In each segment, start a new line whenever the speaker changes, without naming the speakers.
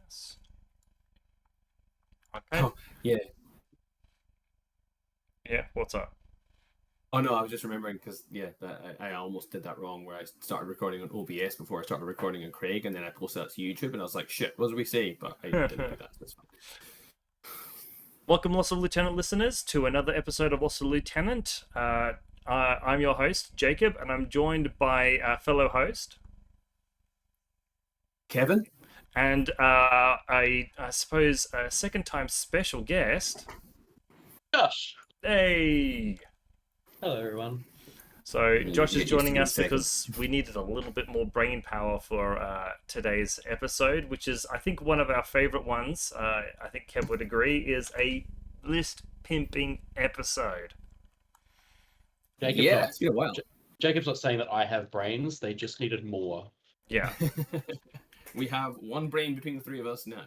Yes. Okay.
Oh, yeah.
Yeah, what's up?
Oh no, I was just remembering because I almost did that wrong where I started recording on OBS before I started recording on Craig, and then I posted that to YouTube, and I was like, "Shit, what did we say?" But I didn't do that. So that's fine.
Welcome, Lost of Lieutenant listeners, to another episode of Lost of Lieutenant. I'm your host, Jacob, and I'm joined by a fellow host
Kevin,
and I suppose a second-time special guest.
Josh.
Hey!
Hello, everyone.
So Josh is
Get used to
joining
being
us
second.
because we needed a little bit more brain power for today's episode, which is, I think, one of our favorite ones. I think Kev would agree, is a list pimping episode.
It's been a while.
Jacob's not saying that I have brains. They just needed more.
Yeah.
We have one brain between the three of us now.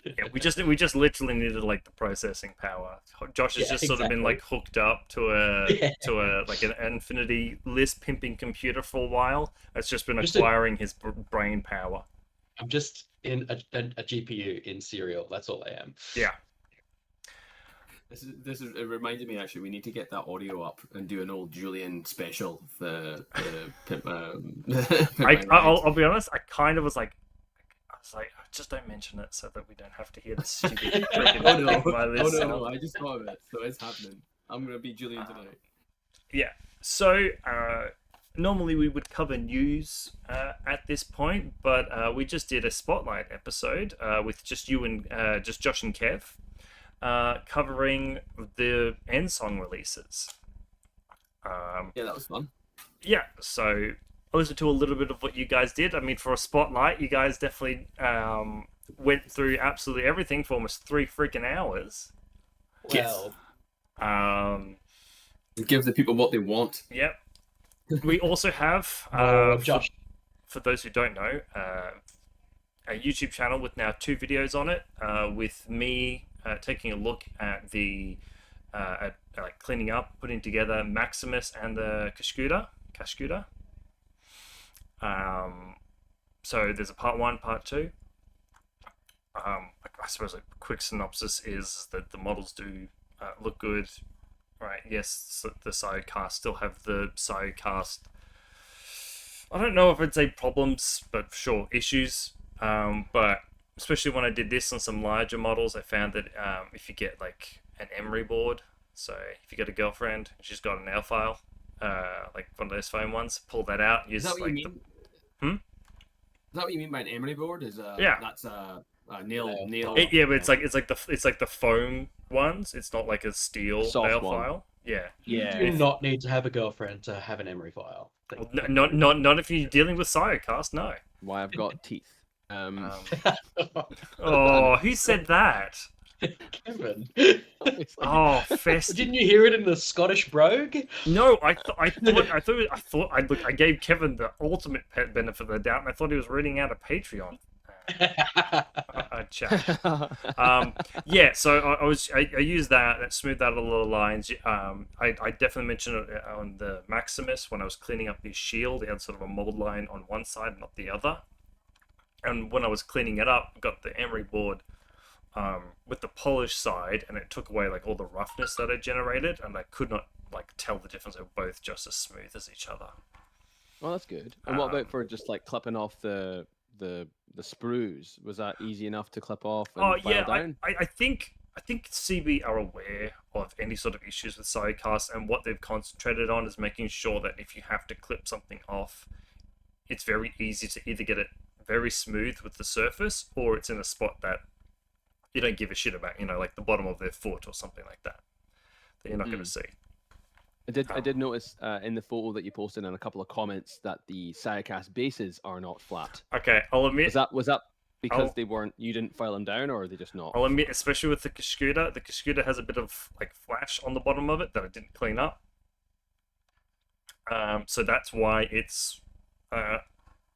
Yeah, we just literally needed like the processing power. Josh has just sort of been like hooked up to a like an infinity list pimping computer for a while. It's just been acquiring his brain power.
I'm just in a GPU in serial. That's all I am.
Yeah.
It reminded me actually we need to get that audio up and do an old Julian special.
I'll be honest. I kind of was like, just don't mention it so that we don't have to hear the stupid freaking Pimp My List song.
No, I just thought of it, so it's happening. I'm gonna be Julian tonight.
Yeah. So normally we would cover news at this point, but we just did a spotlight episode with just you and just Josh and Kev, covering the end song releases.
Yeah, that was fun.
Yeah. So I listened to a little bit of what you guys did. I mean, for a spotlight, you guys definitely went through absolutely everything for almost 3 freaking hours.
Well,
Give the people what they want.
Yep. We also have,
Josh.
for those who don't know, a YouTube channel with now 2 videos on it, with me taking a look at the like cleaning up, putting together Maximus and the Cascuda. So there's a part 1, part 2. I suppose a quick synopsis is that the models do look good, right? Yes, the Psyocast still have the Psyocast. I don't know if I'd say problems, but sure, issues. But especially when I did this on some larger models, I found that if you get like an emery board, so if you got a girlfriend and she's got an nail file, like one of those foam ones, pull that out. Use
Is that what
like
you mean?
Hmm?
Is that what you mean by an emery board?
Yeah.
That's nail.
Yeah, but it's like the foam ones. It's not like a steel
Soft
nail
one.
file. Yeah.
Yeah.
You do not need to have a girlfriend to have an emery file.
Well, not if you're dealing with Psyocast, no.
Why I've got teeth.
Oh, who said that?
Kevin.
Oh, Fest.
Didn't you hear it in the Scottish brogue?
No, I thought I gave Kevin the ultimate benefit of the doubt, and I thought he was reading out a Patreon. Chat. Yeah, so I used that smoothed out a lot of lines. I definitely mentioned it on the Maximus when I was cleaning up his shield. He had sort of a mold line on one side, not the other. And when I was cleaning it up, got the emery board with the polished side, and it took away like all the roughness that it generated, and I could not like tell the difference. They were both just as smooth as each other.
Well, that's good. And what about for just like clipping off the sprues? Was that easy enough to clip off and file down?
I think CB are aware of any sort of issues with Psyocast, and what they've concentrated on is making sure that if you have to clip something off, it's very easy to either get it very smooth with the surface, or it's in a spot that you don't give a shit about, like the bottom of their foot or something like that you're not going to see.
I did notice in the photo that you posted and a couple of comments that the Psyocast bases are not flat.
Okay, I'll admit.
Was that because you didn't file them down, or are they just not?
I'll admit, especially with the Cascuda has a bit of like flash on the bottom of it that I didn't clean up. So that's why it's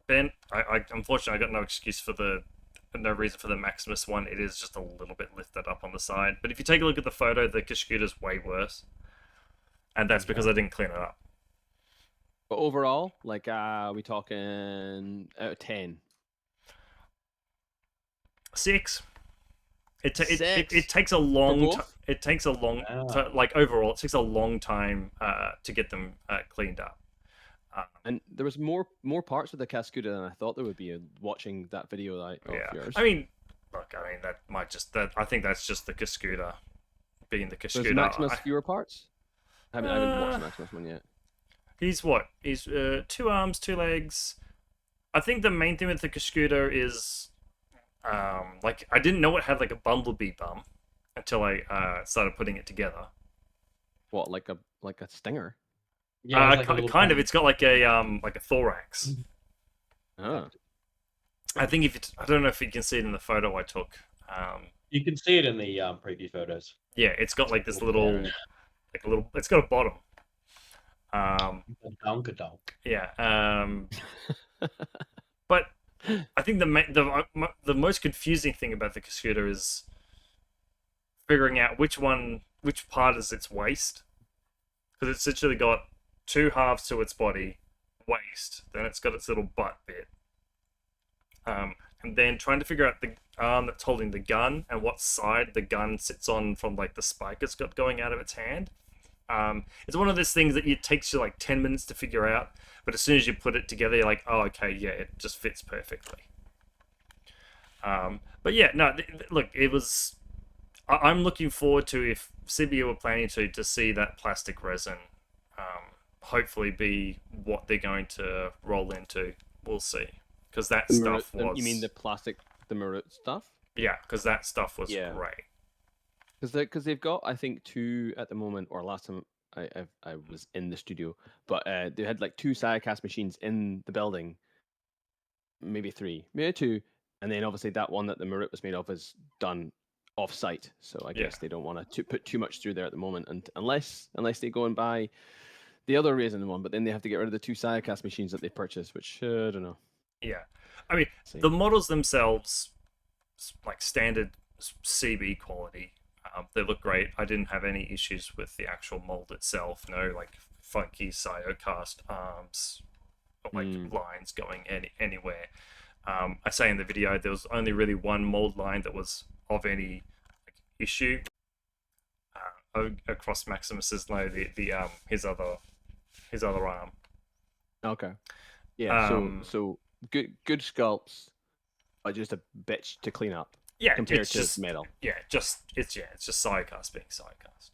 bent. I unfortunately I got no excuse for no reason for the Maximus one. It is just a little bit lifted up on the side. But if you take a look at the photo, the Cascuda's way worse. And that's because I didn't clean it up.
But overall, like, we talking out of 10?
6. It
Six?
takes a long time.
both?
It takes a long
Ah.
like overall. It takes a long time to get them cleaned up.
And there was more parts of the Cascuda than I thought there would be watching that video of
Yeah,
yours.
I mean, look, that might just that. I think that's just the Cascuda being the
So is
Cascuda.
Maximus fewer parts? I haven't watched
Uh,
the Maximus one yet.
He's what? He's 2 arms, 2 legs. I think the main thing with the Cascuda is, like I didn't know it had like a bumblebee bum until I started putting it together.
What, like a stinger?
Yeah, it's like a little
Kind of.
bun.
It's got like a thorax.
Oh.
I think I don't know if you can see it in the photo I took.
You can see it in the preview photos.
Yeah, it's got like this
Little
little, like a little. It's got a bottom.
Donkadonk.
Yeah. But I think the most confusing thing about the Cascuda is figuring out which part is its waist, because it's literally got 2 halves to its body, waist, then it's got its little butt bit, and then trying to figure out the arm that's holding the gun and what side the gun sits on from like the spike it's got going out of its hand. It's one of those things that it takes you like 10 minutes to figure out, but as soon as you put it together, you're like, oh, okay, yeah, it just fits perfectly. But yeah, no, look, it was. I'm looking forward to, if CBU were planning to see that plastic resin, hopefully be what they're going to roll into. We'll see, because that stuff was.
You mean the plastic, the Marut stuff?
Yeah, because that stuff was
Yeah.
great.
Because they've got, I think, 2 at the moment, or last time I was in the studio, but they had like 2 Siacast machines in the building, maybe 3, maybe 2, and then obviously that one that the Marut was made of is done off-site, so I guess they don't want to put too much through there at the moment, and unless they go and buy the other Raisin one, but then they have to get rid of the 2 Siacast machines that they purchased, which I don't know.
Yeah, I mean,
See.
the models themselves, like standard CB quality, they look great. I didn't have any issues with the actual mold itself. No, like funky Siocast arms, or, like lines going anywhere. I say in the video there was only really one mold line that was of any issue across Maximus's. No, his other arm.
Okay. Yeah.
Um,
So good sculpts, but just a bitch to clean up.
Yeah,
compared
it's
to
just
metal.
Yeah, it's just Siocast being Siocast.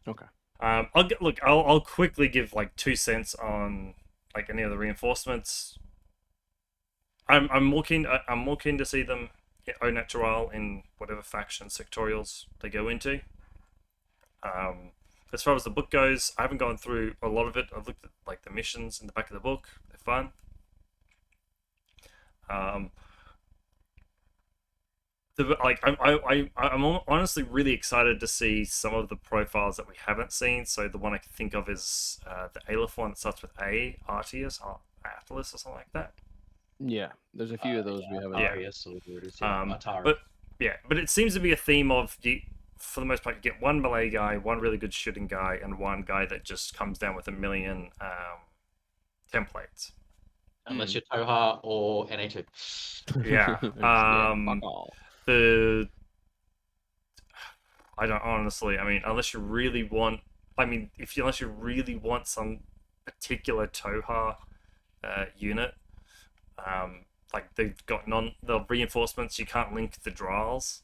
Okay.
I'll quickly give like 2 cents on like any of the reinforcements. I'm more keen to see them au natural in whatever faction sectorials they go into. As far as the book goes, I haven't gone through a lot of it. I've looked at like the missions in the back of the book. They're fun. I'm honestly really excited to see some of the profiles that we haven't seen. So the one I can think of is the Aleph one that starts with A, Artius, or Atlas, or something like that.
Yeah, there's a few of those we haven't.
Arius, or whatever it is, Atari.
But it seems to be a theme of for the most part, you get one melee guy, one really good shooting guy, and one guy that just comes down with a million templates.
Unless you're Toha or NA2.
Yeah.
Fuck all.
I don't honestly. I mean, unless you really want. I mean, unless you really want some particular Toha unit, like they've got the reinforcements. You can't link the Drals.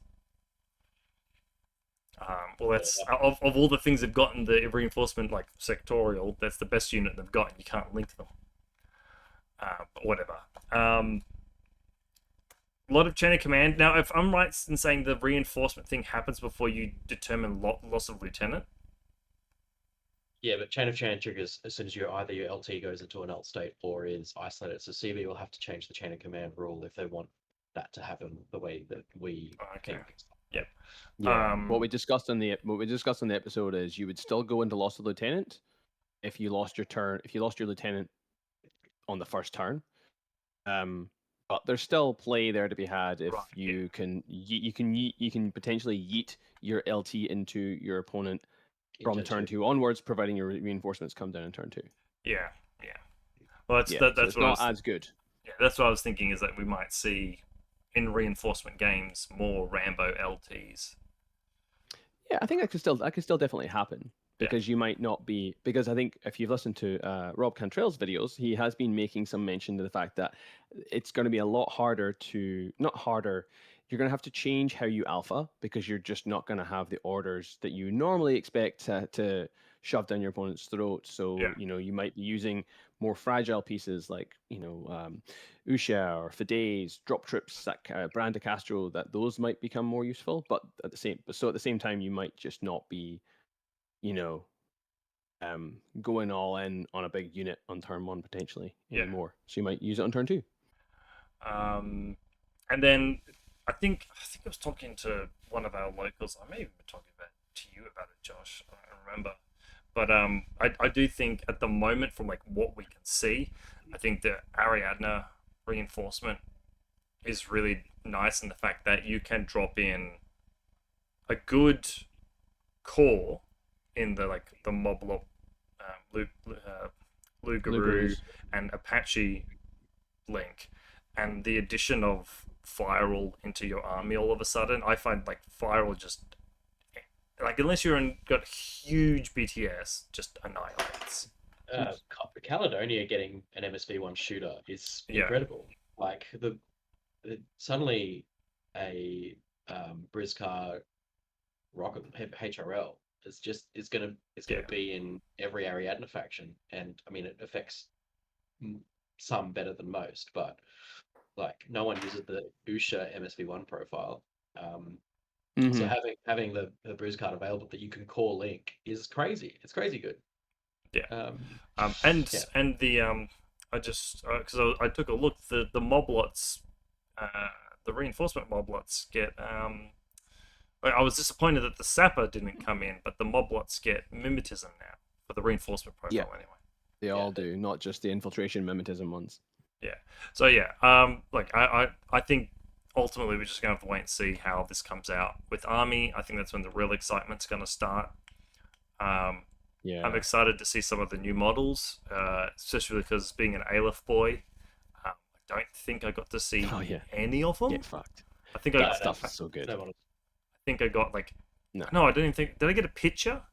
Well, that's of all the things they've got in the reinforcement, like sectorial, that's the best unit they've got. And you can't link them. But whatever. A lot of chain of command. Now, if I'm right in saying the reinforcement thing happens before you determine loss of lieutenant.
Yeah, but chain of command triggers as soon as your LT goes into an alt state or is isolated. So CB will have to change the chain of command rule if they want that to happen the way that we think.
Yep.
Yeah. What we discussed in the episode is you would still go into loss of lieutenant if you lost your turn. If you lost your lieutenant on the first turn, but there's still play there to be had if you can potentially yeet your LT into your opponent from turn 2 onwards, providing your reinforcements come down in turn 2.
Yeah. Well, that's
so it's
what
not as good.
Yeah, that's what I was thinking, is that we might see in reinforcement games more Rambo LTs.
Yeah, I think that could still definitely happen
Yeah.
because you might not be because I think if you've listened to Rob Cantrell's videos, he has been making some mention to the fact that it's going to be a lot harder to not harder. You're going to have to change how you alpha because you're just not going to have the orders that you normally expect to shove down your opponent's throat. So
Yeah.
you might be using more fragile pieces like Usha or Fides, drop trips like Brand Castro, that those might become more useful. But at the same time, you might just not be, you know, going all in on a big unit on turn one potentially
Yeah.
anymore. So you might use it on turn two.
And then I think I was talking to one of our locals. I may even be talking to you about it, Josh. I don't remember. But I do think at the moment, from like what we can see, I think the Ariadna reinforcement is really nice in the fact that you can drop in a good core in the Moblop, Lugaroo, and Apache link, and the addition of Viral into your army all of a sudden, I find like Viral just like unless got huge BTS, just annihilates.
Caledonia getting an MSV1 shooter is
Yeah.
incredible. Like suddenly a Brizcar rocket HRL is gonna
Yeah.
be in every Ariadna faction, and I mean it affects some better than most, but like no one uses the Usha MSV1 profile. So having the Bruise card available that you can call Link is crazy. It's crazy good.
Yeah.
Yeah.
And the I just because I took a look, the moblots, the reinforcement moblots get I was disappointed that the Sapper didn't come in, but the moblots get mimetism now for the reinforcement profile anyway.
They all do, not just the infiltration mimetism ones.
Yeah. So yeah, like I think ultimately we're just gonna have to wait and see how this comes out with Army. I think that's when the real excitement's gonna start.
Yeah.
I'm excited to see some of the new models, especially because being an Aleph boy, I don't think I got to see any of them.
Get fucked.
I think
that stuff is so good.
I think I got like
no,
I didn't think. Did I get a picture?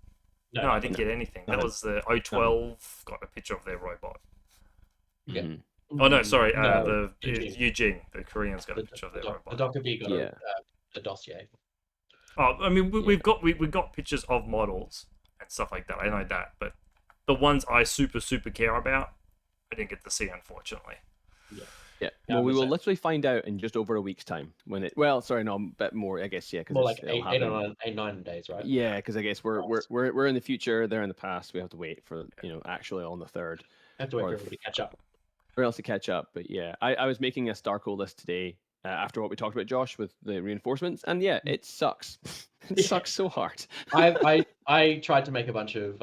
No, I didn't get anything. That was the 012 got a picture of their robot.
Yeah.
Oh no, sorry.
No,
the Eugene, the Koreans got a picture of their robot.
The Dr. B got a dossier.
Oh, I mean, we got pictures of models and stuff like that. I know that, but the ones I super care about, I didn't get to see, unfortunately.
Yeah. Well, we will literally find out in just over a week's time when it. Well, sorry, no, a bit more, I guess. Yeah, because
more like 9 days, right?
Yeah, because I guess we're in the future, they're in the past. We have to wait for actually on the 3rd.
Have to wait for everybody to catch up.
Or else to catch up. But yeah, I was making a Starco list today after what we talked about, Josh, with the reinforcements, and yeah, it sucks. It sucks so hard.
I tried to make a bunch of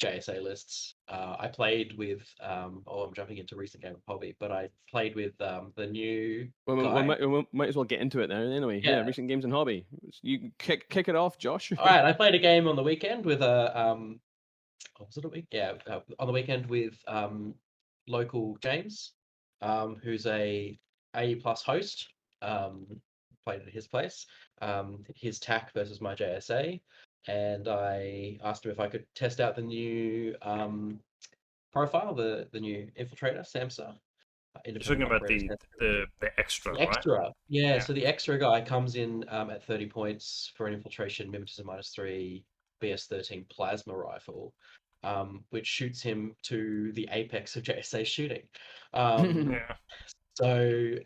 JSA lists. I played with I'm jumping into recent game of hobby, but I played with the new
we might as well get into it now anyway. Yeah, recent games and hobby. You kick it off, Josh.
All right, I played a game on the weekend with a was it a week? Yeah, on the weekend with local James, who's a plus host. Played at his place. His TAC versus my JSA, and I asked him if I could test out the new profile, the new infiltrator, Samsa.
You're talking about the extra,
the extra,
right?
yeah. So the extra guy comes in at 30 points for an infiltration, mimetism -3, BS13 plasma rifle, which shoots him to the apex of JSA shooting.
Yeah.
So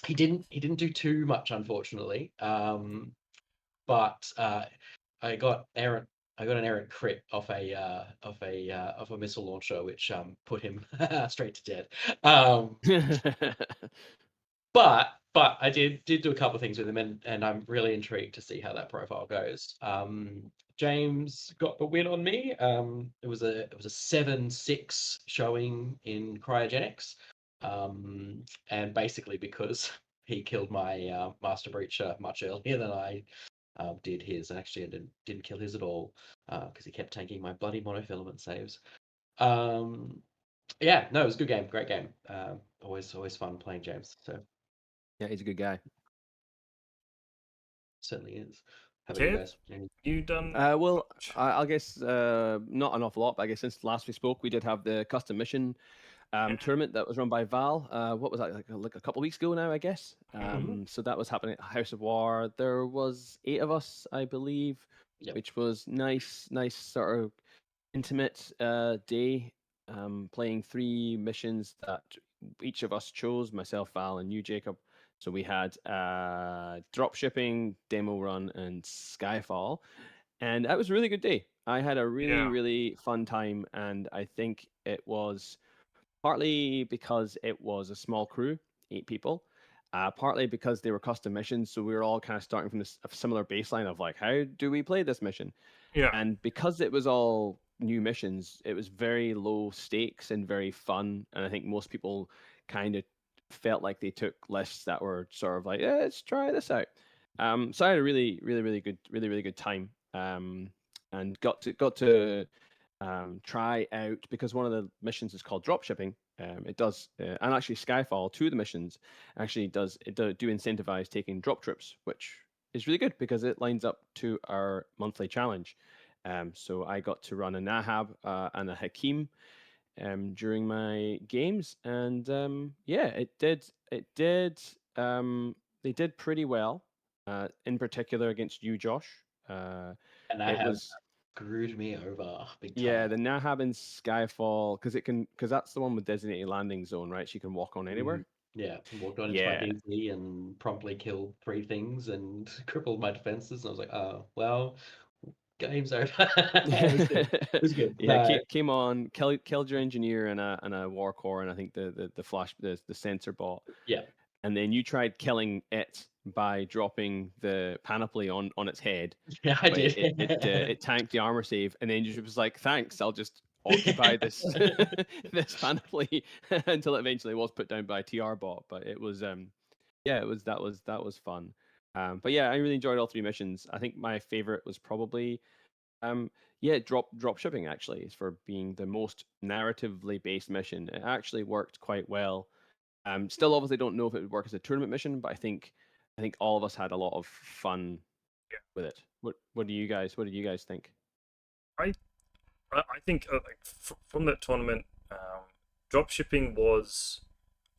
he didn't do too much, unfortunately. But I got an errant crit off a missile launcher, which put him straight to dead. But I did do a couple of things with him, and I'm really intrigued to see how that profile goes. James got the win on me. It was a 7-6 showing in cryogenics, and basically because he killed my Master Breacher much earlier than I did his. Actually, I didn't kill his at all because he kept tanking my bloody monofilament saves. Yeah, no, it was a good game, great game. Always fun playing James. So
Yeah, he's a good guy.
Certainly is. How about you
Kev,
guys? Any-
you done?
Well,
much?
I guess not an awful lot, but I guess since last we spoke, we did have the custom mission
Yeah.
tournament that was run by Val. What was that, like a couple of weeks ago now, I guess?
Mhm.
So that was happening at House of War. There was 8 of us, I believe,
Yep.
which was nice sort of intimate day. Playing 3 missions that each of us chose, myself, Val, and you, Jacob. So we had drop shipping, demo run, and Skyfall, and that was a really good day. I had a
Yeah.
really fun time, and I think it was partly because it was a small crew, 8 people, partly because they were custom missions, so we were all kind of starting from a similar baseline of like, how do we play this mission?
Yeah.
And because it was all new missions, it was very low stakes and very fun. And I think most people kind of felt like they took lists that were sort of like, let's try this out. So I had a really good time. And got to try out, because one of the missions is called drop shipping. It does, and actually Skyfall, 2 of the missions actually do incentivize taking drop trips, which is really good because it lines up to our monthly challenge. So I got to run a Nahab and a Hakim during my games, and yeah, they did pretty well. In particular against you, Josh.
And I
It
have
was
screwed me over big
Yeah,
time.
the Nahab in Skyfall, because that's the one with designated landing zone, right? So you can walk on anywhere.
Yeah, walked on into my
Yeah.
DZ and promptly killed 3 things and crippled my defenses. And I was like, oh, well, game's over. It was good. It was good.
Yeah, came on, killed your engineer and a war core, and I think the flash the sensor bot.
Yeah.
And then you tried killing it by dropping the panoply on its head,
Yeah, I
but
did.
it tanked the armor save, and then you was like, thanks, I'll just occupy this this panoply until it eventually was put down by a TR bot. But it was yeah, that was fun. But yeah, I really enjoyed all 3 missions. I think my favorite was probably yeah, drop shipping actually, is for being the most narratively based mission. It actually worked quite well. Still obviously don't know if it would work as a tournament mission, but I think all of us had a lot of fun with it. What did you guys think?
I I think like from that tournament, drop shipping was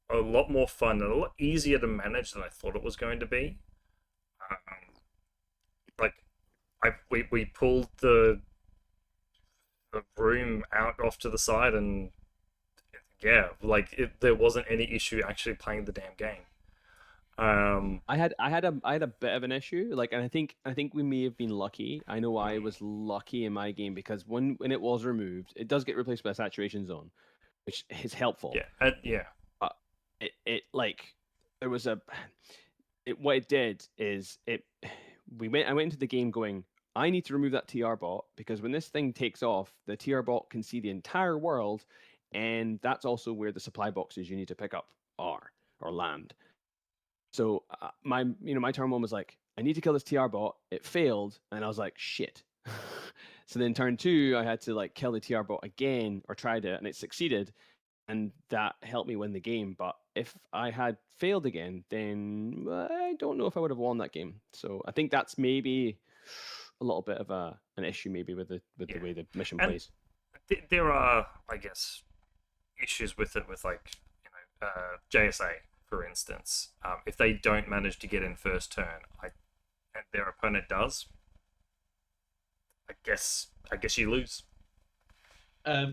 a lot more fun and a lot easier to manage than I thought it was going to be. Um, like we pulled the room out off to the side, and yeah, like there wasn't any issue actually playing the damn game. Um,
I had a bit of an issue, like, and I think we may have been lucky. I know I was lucky in my game because when it was removed, it does get replaced by a saturation zone, which is helpful.
yeah, yeah,
But it like there was a it what it did is it I went into the game going, I need to remove that TR bot because when this thing takes off, the TR bot can see the entire world, and that's also where the supply boxes you need to pick up are or land. So my turn 1 was like, I need to kill this TR bot. It failed, and I was like, shit. So then turn 2, I had to like kill the TR bot again, or tried it, and it succeeded, and that helped me win the game. But if I had failed again, then I don't know if I would have won that game. So I think that's maybe a little bit of an issue, maybe with
yeah.
the way the mission
And
plays.
there are, I guess, issues with it with like JSA, for instance. If they don't manage to get in first turn, and their opponent does, I guess you lose.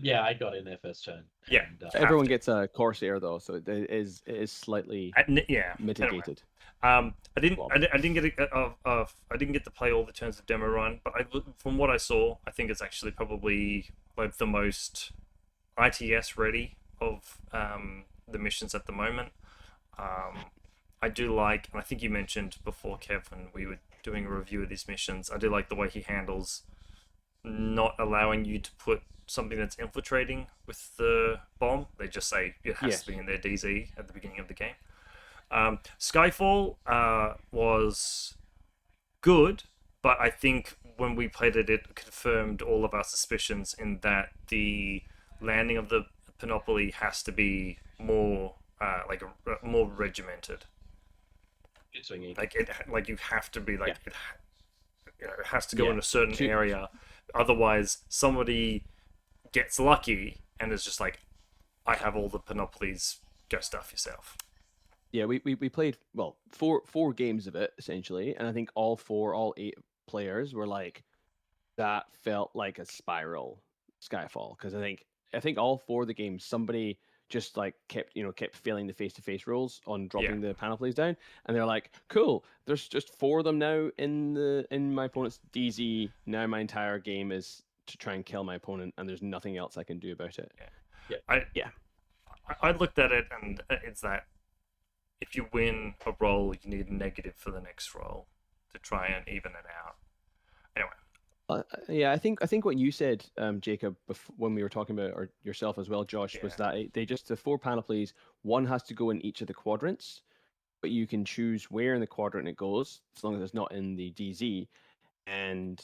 Yeah, I got in there first turn.
Yeah.
And,
Have
Everyone
to.
gets a Corsair though, so it is slightly
Yeah. Anyway.
mitigated.
I didn't.
Well,
I didn't get I didn't get to play all the turns of demo run, but from what I saw, I think it's actually probably like the most ITS ready of the missions at the moment. I do like, and I think you mentioned before, Kev, when we were doing a review of these missions, I do like the way he handles not allowing you to put something that's infiltrating with the bomb. They just say it has
Yes.
to be in their DZ at the beginning of the game. Skyfall was good, but I think when we played it, it confirmed all of our suspicions in that the landing of the Panoply has to be more more regimented.
It's swingy.
Like you have to be like
Yeah.
it has to go in
Yeah.
a certain
To-
area, otherwise somebody gets lucky and is just like, I have all the panoplies, go stuff yourself.
Yeah, we played four games of it essentially, and I think all 8 players were like that felt like a spiral Skyfall because I think all 4 of the games somebody just like kept failing the face-to-face rolls on
Yeah,
dropping the panoplies down, and they're like, cool, there's just 4 of them now in my opponent's DZ. Now my entire game is to try and kill my opponent, and there's nothing else I can do about it.
Yeah.
I
Yeah.
I looked at it and it's that if you win a roll, you need a negative for the next roll to try and even it out. Anyway,
Yeah, I think what you said, Jacob, when we were talking about, or yourself as well, Josh, was
Yeah.
that they just the 4 panoplies. One has to go in each of the quadrants, but you can choose where in the quadrant it goes, as long as it's not in the DZ, and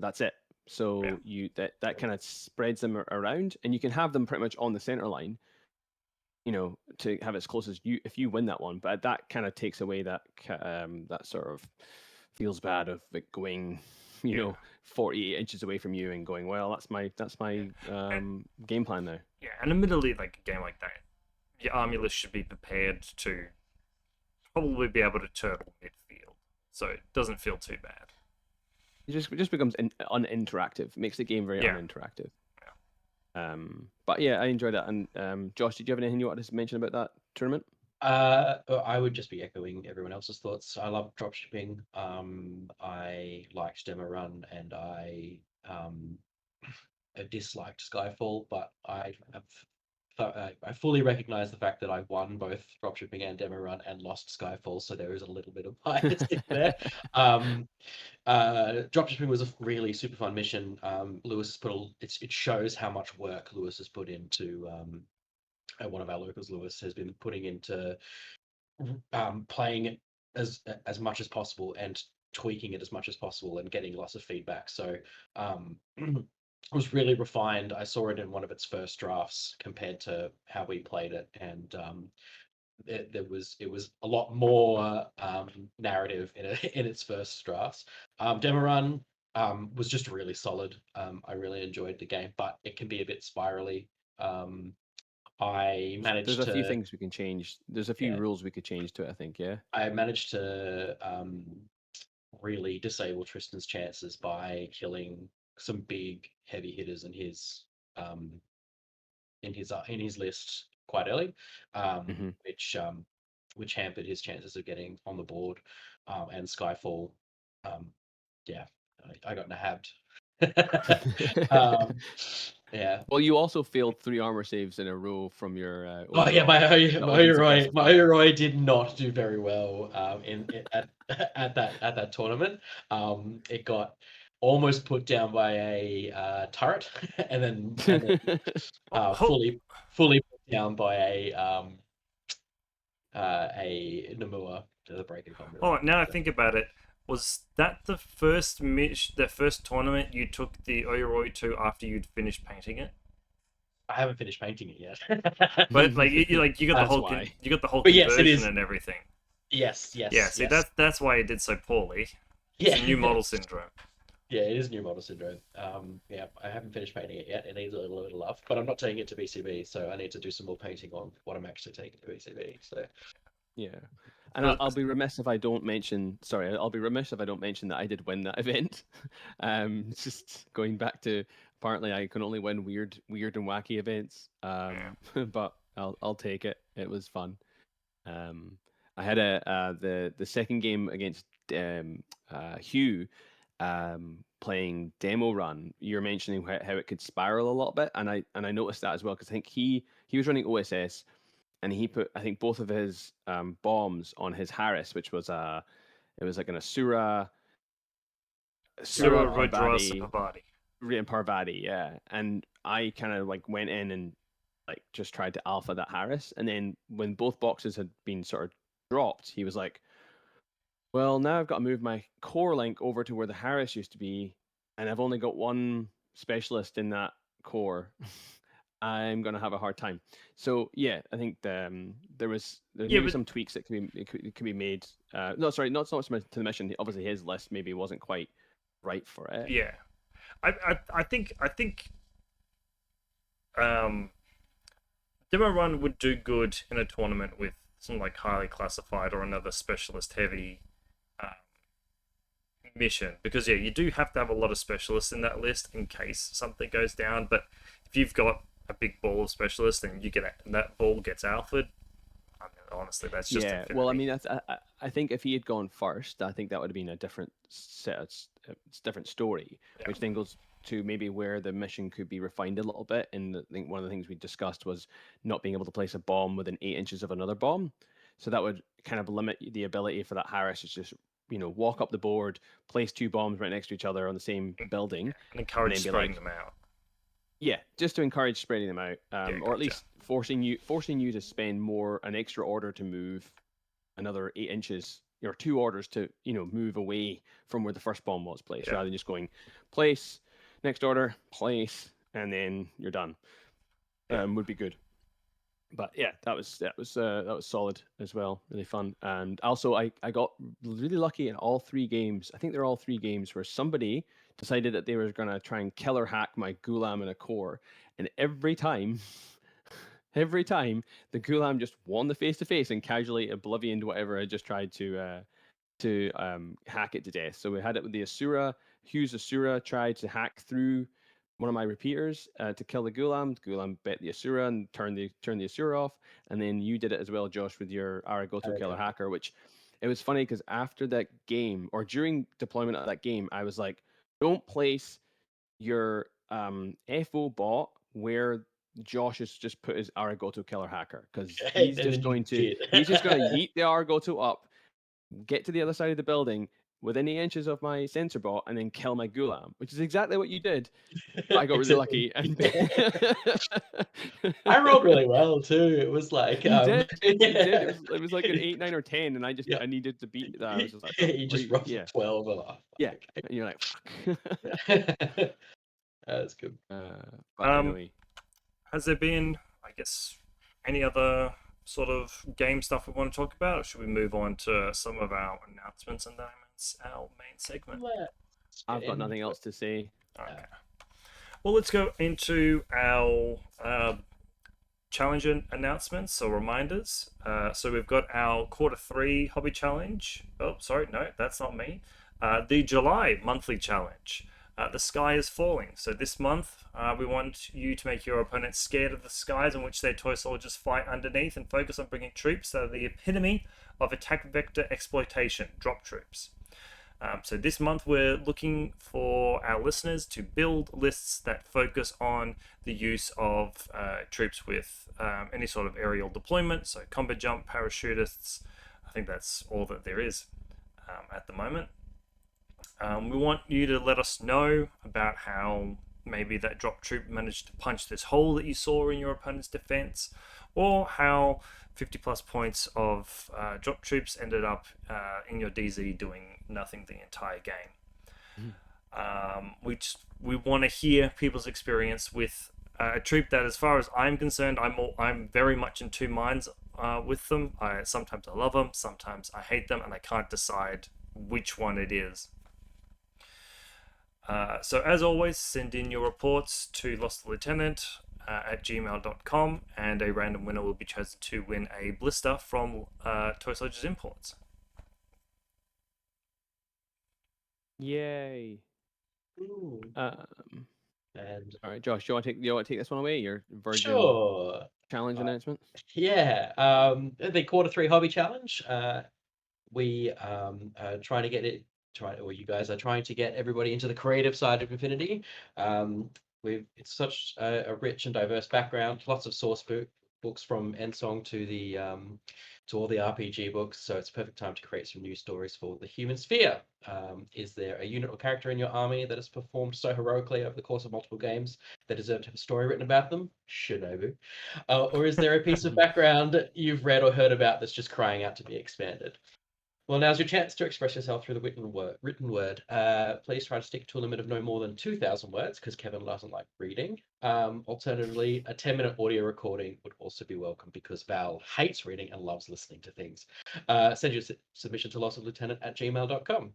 that's it.
Yeah.
So that kind of spreads them around, and you can have them pretty much on the center line, to have as close as you if you win that one. But that kind of takes away that sort of feels bad of it going,
Yeah.
48 inches away from you and going, well, that's my game plan now.
Yeah, and admittedly, like a game like that, your army list should be prepared to probably be able to turtle midfield, so it doesn't feel too bad.
It just becomes uninteractive. Makes the game very
Yeah.
uninteractive. But yeah, I enjoyed that. And Josh, did you have anything you wanted to mention about that tournament?
I would just be echoing everyone else's thoughts. I love dropshipping. I liked Demo Run, and I disliked Skyfall, but I fully recognize the fact that I won both dropshipping and Demo Run and lost Skyfall, so there is a little bit of bias in there. Dropshipping was a really super fun mission. Lewis has it shows how much work Lewis has put into one of our locals. Lewis has been putting into playing it as much as possible and tweaking it as much as possible and getting lots of feedback. So it was really refined. I saw it in one of its first drafts compared to how we played it, and it was a lot more narrative in its first drafts. Demo Run was just really solid. I really enjoyed the game, but it can be a bit spirally. I
There's
managed
a few
to
things we can change. There's a few
yeah,
rules we could change to it, I think. Yeah.
I managed to really disable Tristan's chances by killing some big heavy hitters um, in his list quite early,
Hmm.
which hampered his chances of getting on the board. And Skyfall, um, yeah, I got nabbed. um, yeah.
Well, you also failed 3 armor saves in a row from your
Oh yeah,
Oyoroi. That was unsuccessful.
My Oyoroi did not do very well at that tournament. It got almost put down by a turret, and then
Ho-
fully put down by a Namua to the breaking combat.
Oh, now I think about it, was that the first tournament you took the Oyoroi to after you'd finished painting it?
I haven't finished painting it yet.
But like you got the
That's
whole
why.
you got the whole
But yes, it
conversion
is.
and everything.
Yes,
Yeah, see
yes.
that's why it did so poorly.
Yeah.
It's a new model syndrome.
Yeah, it is new model syndrome. Yeah, I haven't finished painting it yet. It needs a little bit of love, but I'm not taking it to BCB, so I need to do some more painting on what I'm actually taking to BCB. So
Yeah. And I'll be remiss if I don't mention. Sorry, I'll be remiss if I don't mention that I did win that event. Just going back to, apparently I can only win weird and wacky events. But I'll take it. It was fun. I had the second game against Hugh, playing Demo Run. You're mentioning how it could spiral a little bit, and I noticed that as well because I think he was running OSS, and he put, I think, both of his bombs on his Harris, which was it was like an Asura
Rudras
Parvati,
Pavati.
and Parvati, yeah. And I kind of like went in and like just tried to alpha that Harris, and then when both boxes had been sort of dropped, he was like, well, now I've got to move my core link over to where the Harris used to be, and I've only got one specialist in that core. I'm gonna have a hard time. So yeah, I think there's
Yeah,
maybe
but
some tweaks that could be made. No, sorry, not so much to the mission. Obviously, his list maybe wasn't quite right for it.
yeah, I think um, Demo Run would do good in a tournament with some like highly classified or another specialist heavy uh, mission, because yeah, you do have to have a lot of specialists in that list in case something goes down. But if you've got a big ball of specialists and that ball gets alphaed, I mean, honestly, that's just
Yeah,
infinity.
well, I mean, I think if he had gone first, I think that would have been a different different story,
Yeah.
which then goes to maybe where the mission could be refined a little bit. And I think one of the things we discussed was not being able to place a bomb within 8 inches of another bomb, so that would kind of limit the ability for that Harris to just walk up the board, place two bombs right next to each other on the same building,
And encourage
then be
spreading
like,
them out.
yeah, just to encourage spreading them out,
Yeah,
or at
gotcha.
least forcing you to spend an extra order to move another 8 inches, or two orders to move away from where the first bomb was placed,
Yeah.
rather than just going place, next order, place, and then you're done.
Yeah.
Would be good. But yeah, that was solid as well, really fun. And also, I got really lucky in all three games. I think they're all three games where somebody decided that they were gonna try and killer hack my Gulam in a core, and every time, every time the Gulam just won the face to face and casually oblivioned whatever I just tried to hack it to death. So we had it with the Asura. Hugh's Asura tried to hack through one of my repeaters to kill the Gulam. The Gulam bet the Asura and turned the Asura off. And then you did it as well, Josh, with your Aragoto Killer Hacker, which it was funny because after that game, or during deployment of that game, I was like, don't place your FO bot where Josh has just put his Aragoto Killer Hacker, because he's just going to yeet the Aragoto up, get to the other side of the building within 8 inches of my sensor bot, and then kill my Gulam, which is exactly what you did. But I got really lucky. And
I rolled really well too. It was like
you did. You did.
yeah.
It was like an 8, 9, or 10, and
Yeah.
I needed to beat that. I was just like,
you just rolled
yeah,
12 off.
yeah. And you're like, fuck.
Yeah. That's good.
But anyway,
Has there been, I guess, any other sort of game stuff we want to talk about, or should we move on to some of our announcements and diamonds, our main segment?
I've got nothing else to say.
Okay. Well, let's go into our challenge announcements, so reminders. So we've got our Q3 hobby challenge. Oh, sorry, no, that's not me. The July monthly challenge. The sky is falling. So this month, we want you to make your opponents scared of the skies in which their toy soldiers fight underneath, and focus on bringing troops that are the epitome of attack vector exploitation, drop troops. So this month we're looking for our listeners to build lists that focus on the use of troops with any sort of aerial deployment, so combat jump, parachutists. I think that's all that there is at the moment. We want you to let us know about how maybe that drop troop managed to punch this hole that you saw in your opponent's defense, or how 50 plus points of drop troops ended up in your DZ doing nothing the entire game. We want to hear people's experience with a troop that, as far as I'm concerned, I'm very much in two minds with them. Sometimes I love them, sometimes I hate them, and I can't decide which one it is. So as always, send in your reports to lostthe at gmail.com, and a random winner will be chosen to win a blister from Toy Soldiers Imports.
Yay.
And
all right, Josh, do you want to take this one away? Your Virgin
sure.
challenge announcement?
Yeah. The Q3 hobby challenge. We are trying to get it. You guys are trying to get everybody into the creative side of Infinity. It's such a rich and diverse background. Lots of source books from Ensong to all the RPG books. So it's a perfect time to create some new stories for the human sphere. Is there a unit or character in your army that has performed so heroically over the course of multiple games that deserve to have a story written about them? Shinobu. Or is there a piece of background you've read or heard about that's just crying out to be expanded? Well, now's your chance to express yourself through the written word. Please try to stick to a limit of no more than 2,000 words, because Kevin doesn't like reading. Alternatively, a 10-minute audio recording would also be welcome, because Val hates reading and loves listening to things. Send your submission to lossoflieutenant@gmail.com.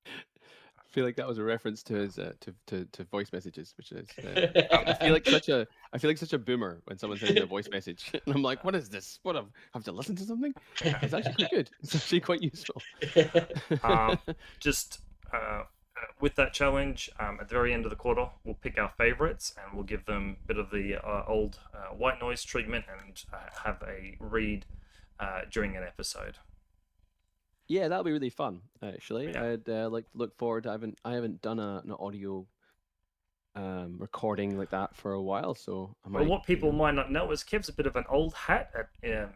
I feel like that was a reference to his to voice messages, which is I feel like such a boomer when someone sends me a voice message, and I'm like, what is this? What have to listen to something? It's actually quite good. It's actually quite useful.
Just with that challenge, at the very end of the quarter, we'll pick our favorites and we'll give them a bit of the old white noise treatment and have a read during an episode.
Yeah, that'll be really fun. Actually,
Yeah.
I'd like to look forward. I haven't done an audio recording like that for a while, so I
Well,
might.
what people might not know is Kev's a bit of an old hat at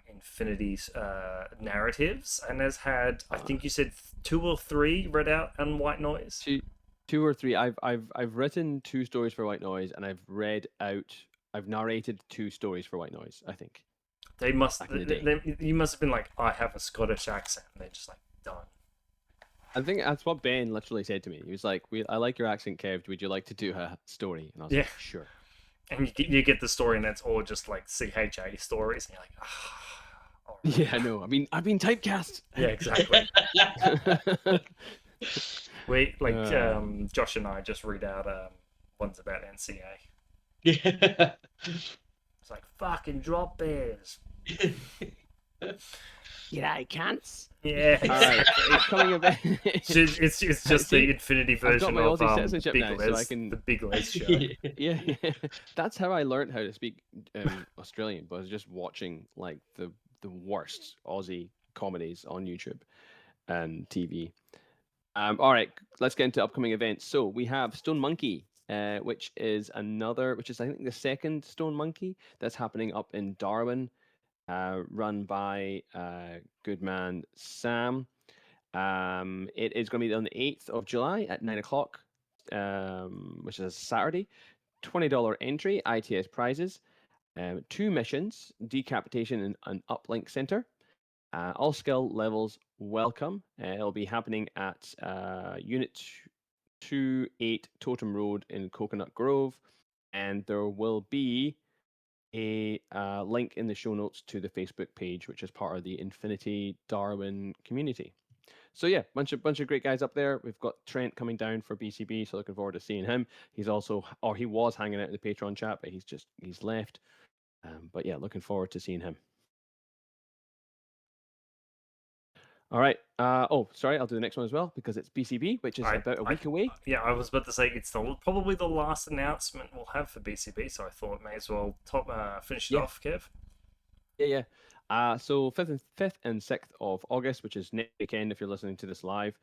Infinity's narratives and has had, I think you said 2 or 3 read out on white noise.
Two or three. I've written 2 stories for White Noise, and I've narrated 2 stories for White Noise. I think.
They must.
Back in the day.
You must have been like, I have a Scottish accent. And they're just like, done.
I think that's what Ben literally said to me. He was like, "I like your accent, Kev. Would you like to do a story?" And I was
Yeah.
like, "Sure."
And you get the story, and that's all just like CHA stories, and you're like, all right.
Yeah, I know. I've been typecast.
Yeah, exactly. We like Josh and I just read out ones about NCA.
Yeah.
It's like fucking drop bears.
G'day, cunts.
Yeah,
All right, it's coming about.
it's just
See,
the Infinity
I've got
version
my
of
Aussie citizenship
Big
now,
Les,
so I can.
the Big Les show.
Yeah, that's how I learned how to speak Australian. But I was just watching like the worst Aussie comedies on YouTube and TV. All right, let's get into upcoming events. So we have Stone Monkey, which is I think the second Stone Monkey that's happening up in Darwin, run by good man Sam. It is going to be on the 8th of July at 9 o'clock, which is a Saturday. $20 entry, ITS prizes, 2 missions, decapitation and an uplink center. All skill levels welcome. It'll be happening at Unit 28 Totem Road in Coconut Grove, and there will be a link in the show notes to the Facebook page, which is part of the Infinity Darwin community. So yeah, bunch of great guys up there. We've got Trent coming down for BCB, so looking forward to seeing him. He was hanging out in the Patreon chat, but he's left. But yeah, looking forward to seeing him. All right. Sorry, I'll do the next one as well because it's BCB, which is about a week away.
Yeah, I was about to say it's probably the last announcement we'll have for BCB, so I thought may as well finish it off, Kev.
Yeah. So 5th and 6th of August, which is next weekend if you're listening to this live.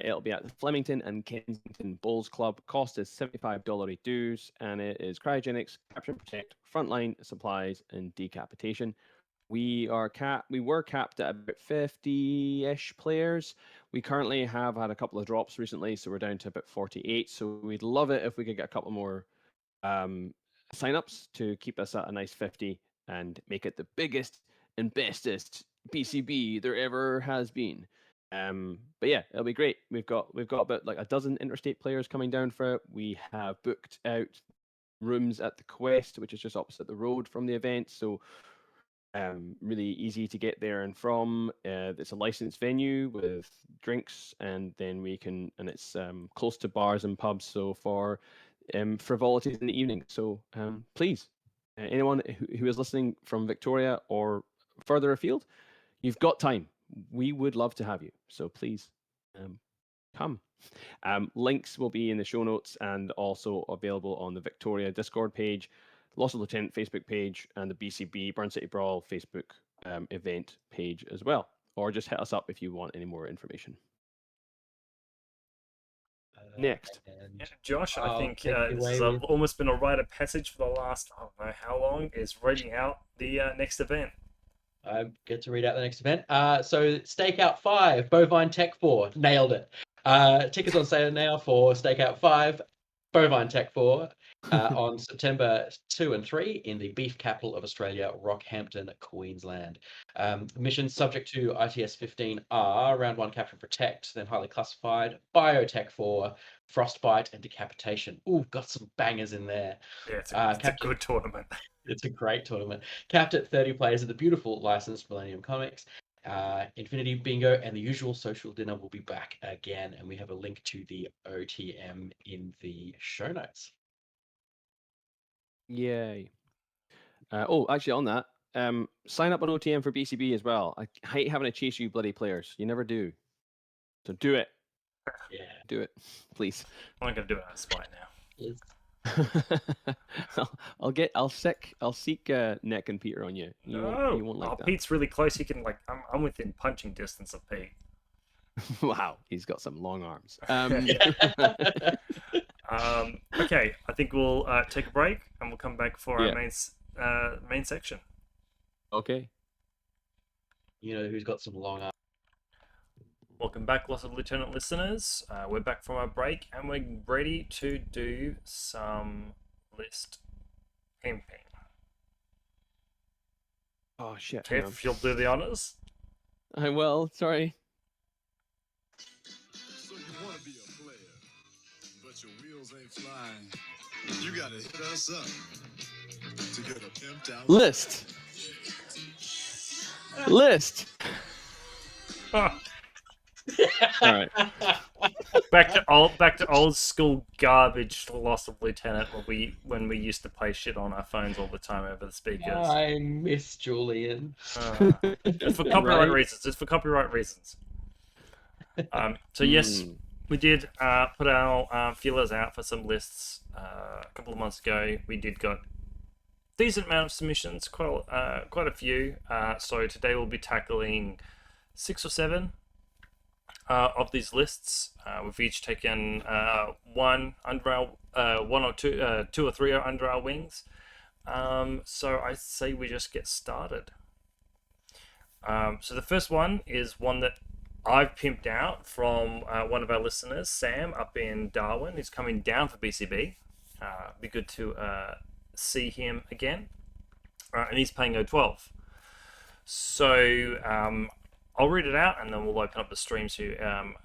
It'll be at the Flemington and Kensington Bowls Club. Cost is $75 dues, and it is cryogenics, capture and protect, frontline supplies, and decapitation. We were capped at about 50-ish players. We currently have had a couple of drops recently, so we're down to about 48. So we'd love it if we could get a couple more signups to keep us at a nice 50 and make it the biggest and bestest BCB there ever has been. But yeah, it'll be great. We've got about like a dozen interstate players coming down for it. We have booked out rooms at the Quest, which is just opposite the road from the event. So really easy to get there and from. It's a licensed venue with drinks, and then it's close to bars and pubs. So for frivolities in the evening. So please, anyone who is listening from Victoria or further afield, you've got time. We would love to have you. So please come. Links will be in the show notes and also available on the Victoria Discord page, Lost Lieutenant Facebook page, and the BCB Burn City Brawl Facebook event page as well. Or just hit us up if you want any more information. Next.
Yeah, Josh, I think
take it
this
away
has
with-
almost been a rite of passage for the last, I don't know how long, is reading out the next event.
I get to read out the next event. So Stakeout 5, Bovine Tech 4, nailed it. Tickets on sale now for Stakeout 5. Bovine Tech 4 on September 2 and 3 in the beef capital of Australia, Rockhampton, Queensland. Missions subject to ITS 15 are round 1 capture and protect, then highly classified, biotech 4, frostbite, and decapitation. Ooh, got some bangers in there.
Yeah, it's a
Captain,
good tournament.
it's a great tournament. Capped at 30 players at the beautiful licensed Millennium Comics. Infinity Bingo and the usual social dinner will be back again, and we have a link to the OTM in the show notes.
Yay. Actually, on that, sign up on OTM for BCB as well. I hate having to chase you bloody players. You never do. So do it.
Yeah.
Do it, please.
I'm not gonna do it on spite now.
It's-
I'll seek Nick and Peter on you. You won't like that.
Pete's really close. He can I'm within punching distance of Pete.
Wow, he's got some long arms.
Okay, I think we'll take a break and we'll come back for
Yeah.
our main section.
Okay.
You know who's got some long arms?
Welcome back, Lost of Lieutenant listeners. We're back from our break and we're ready to do some list pimping.
Oh shit. hang on.
Kev, you'll do the honors.
I will. Sorry.
So you want to be a player, but your wheels ain't flying. You gotta hit us up to get a pimped out
List. List.
Ah,
All right.
back to old school garbage Lost of Lieutenant when we used to play shit on our phones all the time over the speakers.
I miss Julian.
It's for copyright
Right.
reasons. It's for copyright reasons. So yes, we did put our feelers out for some lists a couple of months ago. We did got decent amount of submissions, quite a few. So today we'll be tackling 6 or 7 of these lists. We've each taken one or two or three are under our wings. So I say we just get started. So the first one is one that I've pimped out from one of our listeners, Sam, up in Darwin. He's coming down for BCB. Be good to see him again. And he's paying 012. So I'll read it out and then we'll open up the stream so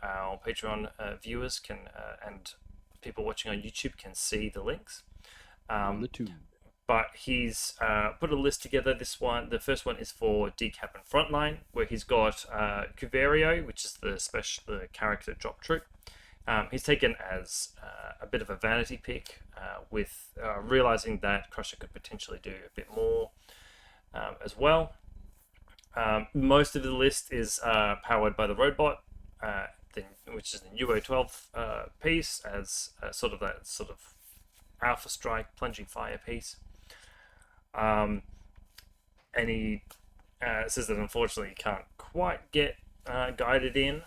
our Patreon viewers can and people watching on YouTube can see the links.
The two.
But he's put a list together. The first one is for Decap and Frontline, where he's got Cuverio, which is the character drop troop. He's taken as a bit of a vanity pick, with realizing that Crusher could potentially do a bit more as well. Most of the list is powered by the Roadbot, which is the new 12 piece, as sort of Alpha Strike plunging fire piece. And he says that unfortunately he can't quite get guided in,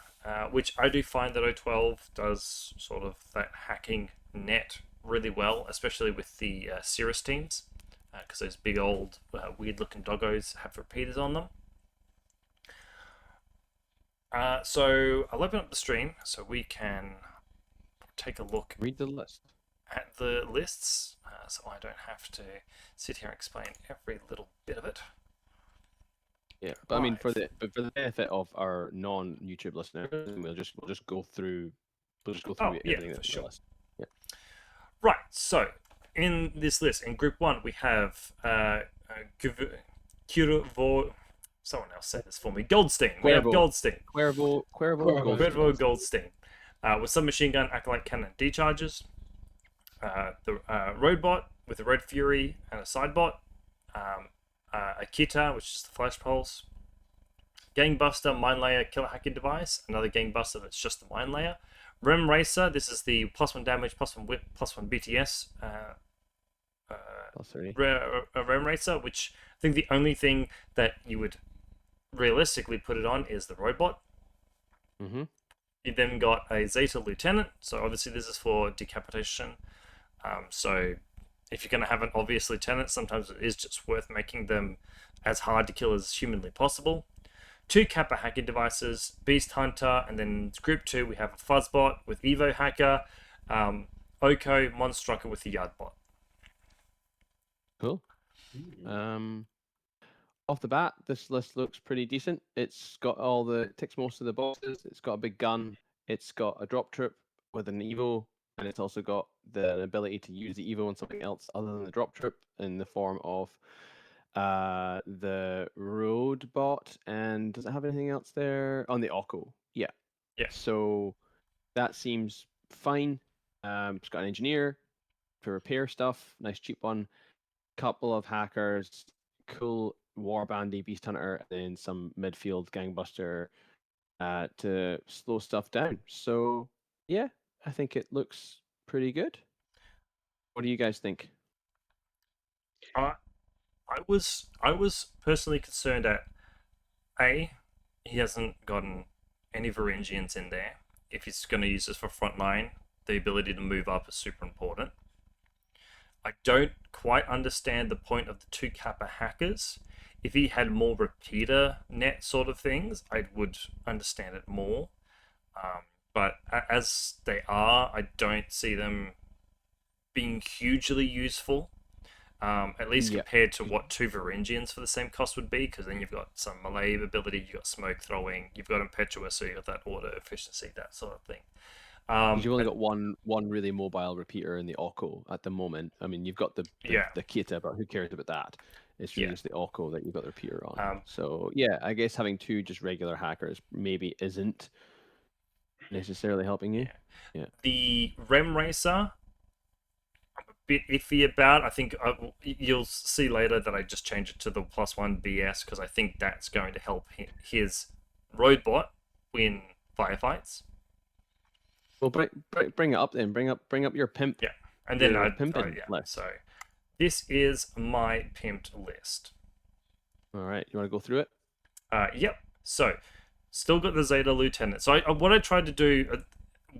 which I do find that 012 does sort of that hacking net really well, especially with the Cirrus teams, because those big old weird looking doggos have repeaters on them. So I'll open up the stream so we can take a look
Read the list.
at the lists, so I don't have to sit here and explain every little bit of it.
Yeah, but I mean,
Right.
for the benefit of our non-YouTube listeners, we'll just go through. We'll just go through
Oh, yeah,
everything
for
that's on
sure.
the list.
Right, so in this list, in Group 1, we have Cuervo. Someone else say this for me. Goldstein. We have
Cuervo.
Goldstein.
Cuervo,
Cuervo.
Goldstein.
Goldstein. With submachine gun, acolyte cannon, decharges. The Roadbot with a Red Fury and a Sidebot. A Kita, which is the Flash Pulse. Gangbuster, Mine Layer, Killer Hacking Device. Another Gangbuster that's just the Mine Layer. Rem Racer, this is the +1 damage, +1 whip, +1 BTS.
Plus 30.
Rem Racer, which I think the only thing that you would realistically put it on is the Roadbot.
Mm-hmm.
You then got a Zeta Lieutenant, so obviously this is for decapitation. So if you're going to have an obvious lieutenant, sometimes it is just worth making them as hard to kill as humanly possible. 2 Kappa hacking devices, Beast Hunter, and then Group 2 we have a Fuzzbot with Evo Hacker. Oko, Monstrucker with the Yard bot.
Cool.
Mm.
Off the bat, this list looks pretty decent. It's got ticks most of the boxes. It's got a big gun. It's got a drop troop with an Evo, and it's also got the ability to use the Evo on something else other than the drop troop in the form of the road bot. And does it have anything else there? On the Oko. Yeah.
Yeah.
So that seems fine. It's got an engineer to repair stuff. Nice cheap one. Couple of hackers. Cool Warbandy, Beast Hunter, and then some midfield gangbuster to slow stuff down. So yeah, I think it looks pretty good. What do you guys think?
I was personally concerned at he hasn't gotten any Varangians in there. If he's going to use this for frontline, the ability to move up is super important. I don't quite understand the point of the 2 Kappa hackers. If he had more repeater net sort of things, I would understand it more. But as they are, I don't see them being hugely useful. At least
Yeah.
compared to what 2 Varangians for the same cost would be, because then you've got some melee ability, you've got smoke throwing, you've got impetuous, so you've got that order efficiency, that sort of thing.
'Cause you've only got one really mobile repeater in the Oko at the moment. I mean, you've got the Kita, but who cares about that? It's really
Yeah.
just the Oko that you've got the repeater on.
Um,
So yeah, I guess having 2 just regular hackers maybe isn't necessarily helping you. Yeah.
The Rem Racer, I'm a bit iffy about. I think you'll see later that I just changed it to the +1 BS because I think that's going to help his roadbot win firefights.
Well, bring it up then. Bring up your pimp.
Yeah, and then
your pimping list.
So this is my pimped list.
All right, you want to go through it?
Yep. So, still got the Zeta Lieutenant. So, what I tried to do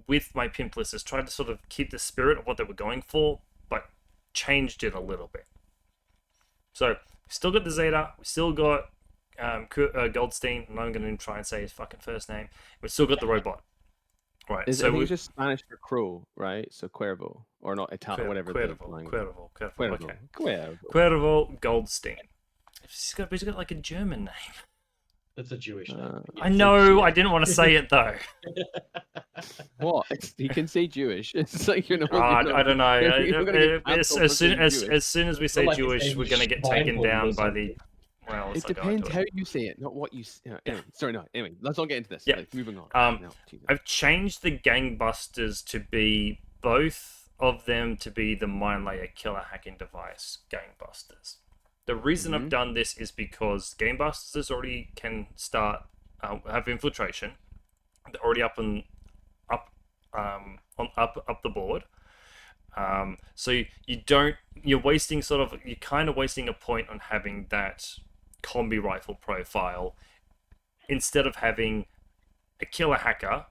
with my pimp list is try to sort of keep the spirit of what they were going for, but changed it a little bit. So, we still got the Zeta. We still got Goldstein. I'm not going to try and say his fucking first name. We still got the robot. Right.
I
So
think
we
it's just Spanish for crow, right? So Cuervo, or not Italian, whatever.
Cuervo. Okay.
Cuervo.
Cuervo Goldstein. He's got like a German name.
That's a Jewish name.
I know. I didn't want to say it though.
What? You can say Jewish. It's like you're not.
I don't know.
you're not gonna get
As
cancelled for saying
as soon as we say
like it's
Jewish, we're gonna get taken
Schweinfurt
down
or
by the.
something.
Well,
It depends how you say it, not what you. Anyway, sorry, no. Anyway, let's not get into this.
Yeah.
Like, moving on. No, Jesus.
I've changed the gangbusters to be both of them to be the mine layer killer hacking device gangbusters. The reason I've done this is because gangbusters already can start have infiltration. They're already up the board. So you're kind of wasting a point on having that combi rifle profile instead of having a killer hacker,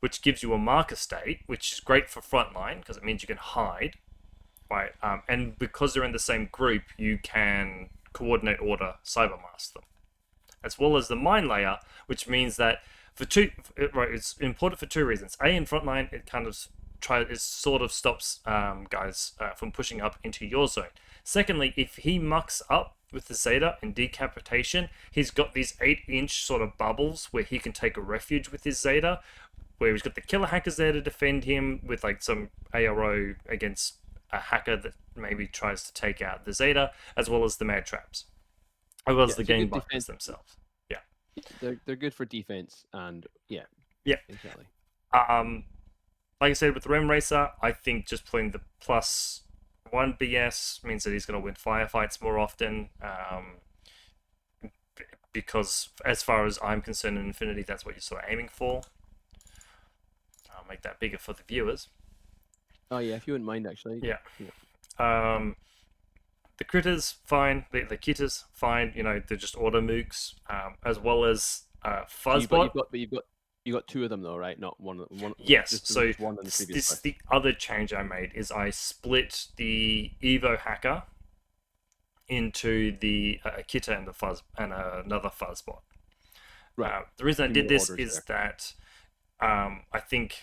which gives you a marker state, which is great for frontline because it means you can hide, right? And because they're in the same group, you can coordinate order cybermask them, as well as the mine layer, which means that it's important for 2 reasons. A, in frontline, it kind of stops guys from pushing up into your zone. Secondly, if he mucks up with the Zeta and decapitation, he's got these 8-inch sort of bubbles where he can take a refuge with his Zeta, where he's got the killer hackers there to defend him with like some ARO against a hacker that maybe tries to take out the Zeta, as well as the mad traps, as well as the gangbusters themselves. Yeah,
they're good for defense and yeah. Exactly.
Like I said, with the Rem Racer, I think just playing the +1 BS means that he's going to win firefights more often. Because as far as I'm concerned in Infinity, that's what you're sort of aiming for. I'll make that bigger for the viewers.
Oh yeah, if you wouldn't mind actually.
Yeah. The critters, fine. The kitters, fine. You know, they're just auto mooks, as well as Fuzzbot.
You got 2 of them though, right? Not one.
Yes.
Just
So
one in the previous list.
the other change I made is I split the Evo hacker into the Kitter and the Fuzz and another Fuzzbot.
Right.
The reason I
Few
did
more
this
orders
is
there.
that I think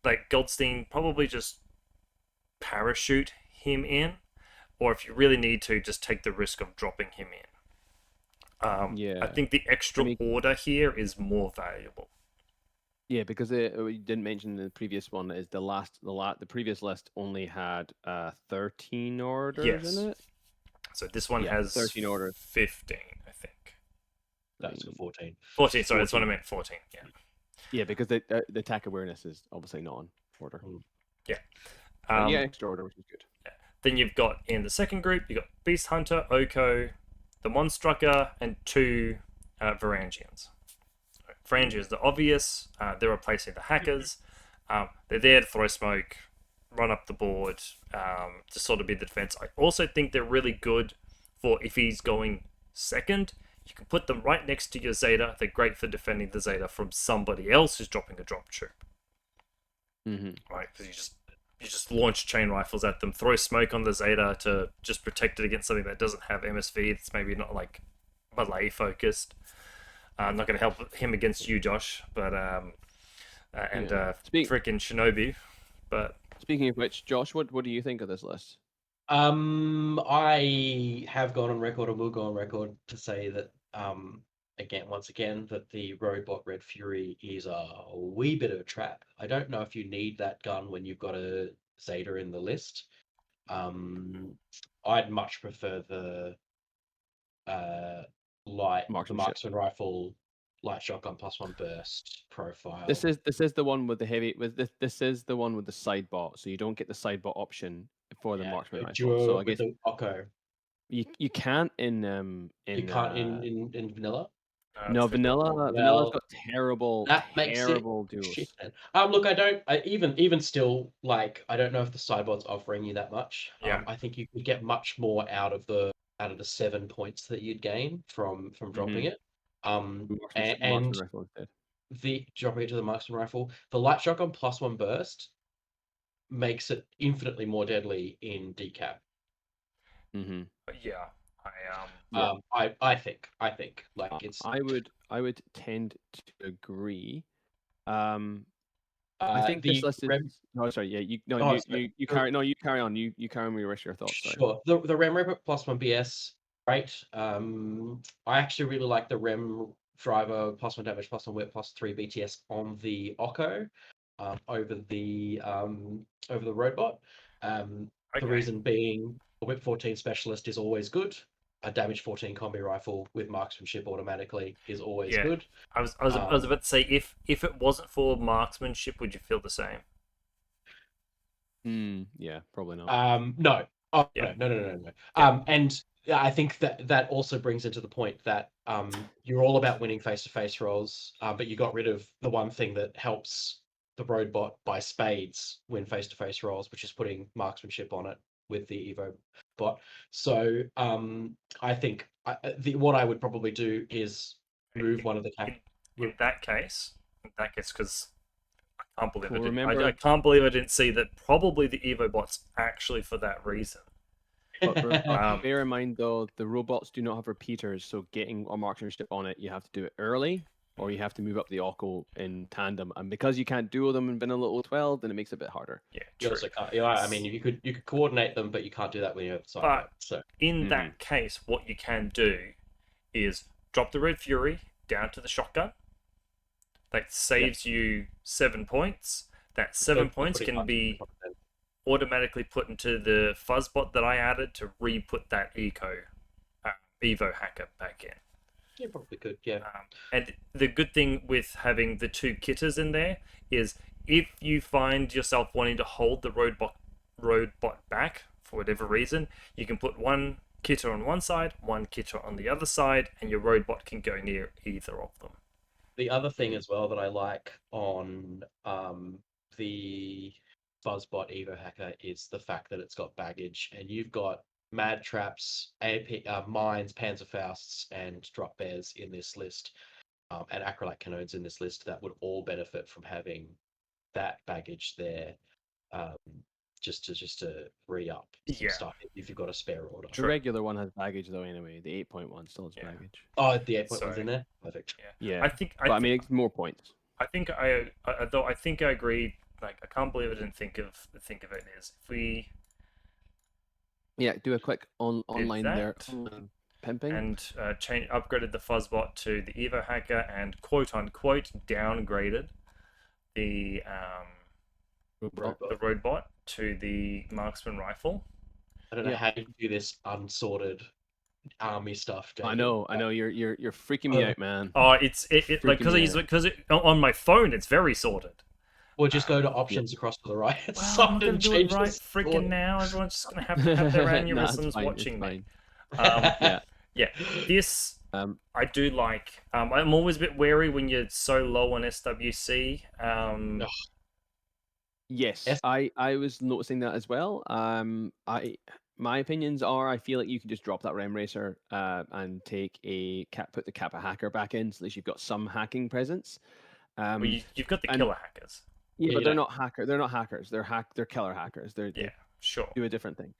like Goldstein, probably just parachute him in, or if you really need to, just take the risk of dropping him in. I
Yeah.
think the extra
mean-
order here is more valuable.
Yeah, because we didn't mention the previous one is the previous list only had 13 orders
Yes.
in it.
So this one
Yeah,
has
13 orders.
15, I think.
That's got 14.
14, sorry, that's what I
14.
meant, 14, yeah.
Yeah, because the attack awareness is obviously not on order.
Yeah.
Yeah, extra order, which is good.
Then you've got, in the second group, you've got Beast Hunter, Oko, the Monstrucker, and 2 Varangians. Varangians, the obvious, they're replacing the hackers. They're there to throw smoke, run up the board, to sort of be the defense. I also think they're really good for if he's going second. You can put them right next to your Zeta. They're great for defending the Zeta from somebody else who's dropping a drop troop. Right? Because you just launch chain rifles at them, throw smoke on the Zeta to just protect it against something that doesn't have MSV. That's maybe not like melee focused. I'm not going to help him against you, Josh, but freaking Shinobi. But
speaking of which, Josh, what do you think of this list?
I have gone on record and will go on record to say that once again that the robot Red Fury is a wee bit of a trap. I don't know if you need that gun when you've got a Zeta in the list. I'd much prefer the marksman rifle light shotgun +1 burst profile.
This is the one with the heavy this is the one with the side bot, so you don't get the side bot option for the marksman rifle. So I guess
the Oko.
You can't in
You can't in vanilla.
No, vanilla's got terrible duels.
Shit, man. Look, I don't. Even still, like, I don't know if the sidebot's offering you that much.
Yeah.
I think you could get much more out of the 7 points that you'd gain from dropping it.
Marksman rifle instead.
The dropping it to the marksman rifle, the light shotgun +1 burst makes it infinitely more deadly in decap.
But yeah,
I think like it's.
I would tend to agree. I think
the
this list is. No, sorry. Yeah, you carry. No, you carry on. You carry on with the rest of your thoughts. Sorry.
Sure. The Rem Ripper +1 BS, right? I actually really like the Rem driver +1 damage +1 whip +3 BTS on the Oko, over the roadbot. The reason being, the whip 14 specialist is always good. A damage 14 combi rifle with marksmanship automatically is always good.
I was about to say, if it wasn't for marksmanship, would you feel the same?
Yeah, probably not.
No. Oh,
Yeah.
No.
Yeah.
And I think that also brings into the point that you're all about winning face-to-face rolls, but you got rid of the one thing that helps the roadbot by spades win face-to-face rolls, which is putting marksmanship on it with the Evo bot. So I think what I would probably do is move one of the
in that case, because I can't believe
Well,
I can't believe I didn't see that. Probably the Evo bot's actually for that reason.
But bear in mind though, the robots do not have repeaters, so getting a marksmanship on it, you have to do it early, or you have to move up the Oko in tandem. And because you can't duo them in Vanilla 12, then it makes it a bit harder.
Yeah,
you
true.
also can't. I mean, you could coordinate them, but you can't do that when you're outside.
But
so
in that case, what you can do is drop the Red Fury down to the shotgun. That saves you 7 points. That 7 points can be automatically put into the fuzzbot that I added to re-put that Evo hacker back in.
Yeah, probably could. Yeah.
And the good thing with having the 2 kitters in there is if you find yourself wanting to hold the roadbot back for whatever reason, you can put one kitter on one side, one kitter on the other side, and your roadbot can go near either of them.
The other thing as well that I like on the Fuzzbot Evo Hacker is the fact that it's got baggage, and you've got Mad Traps, Mines, Panzerfausts, and Drop Bears in this list, and Acrolite Canones in this list that would all benefit from having that baggage there, just to re-up some stuff if you've got a spare order.
The regular one has baggage though anyway. The 8.1 still has baggage.
Oh, the 8.1's in there? Perfect.
Yeah.
I mean, it's more points.
I think I agree like I can't believe I didn't think of it is if we
Yeah, do a quick online there.
that.
Online pimping.
and upgraded the fuzzbot to the Evo hacker and quote unquote downgraded the roadbot to the marksman rifle.
I don't know
Yeah.
how you do this unsorted army stuff.
I
Jamie.
know. You're freaking me out, man.
Oh, it's like because on my phone it's very sorted.
Or just go to options across to the right
Well, I'm
side
not gonna
and
do
change
it right
this
freaking now. Everyone's just gonna have to have their
Nah, it's
aneurysms
fine,
watching
it's
me.
fine. Yeah.
Yeah, this
Um,
I do like. I'm always a bit wary when you're so low on SWC.
Ugh.
Yes,
Yes.
I was noticing that as well. My opinions are I feel like you can just drop that Rem Racer and take put the Kappa hacker back in, so at least you've got some hacking presence.
Well, you've got the
and-
killer hackers.
Yeah,
Yeah,
but
you
they're
don't-
not hacker. They're not hackers. They're killer hackers. They
Yeah, sure.
do a different thing.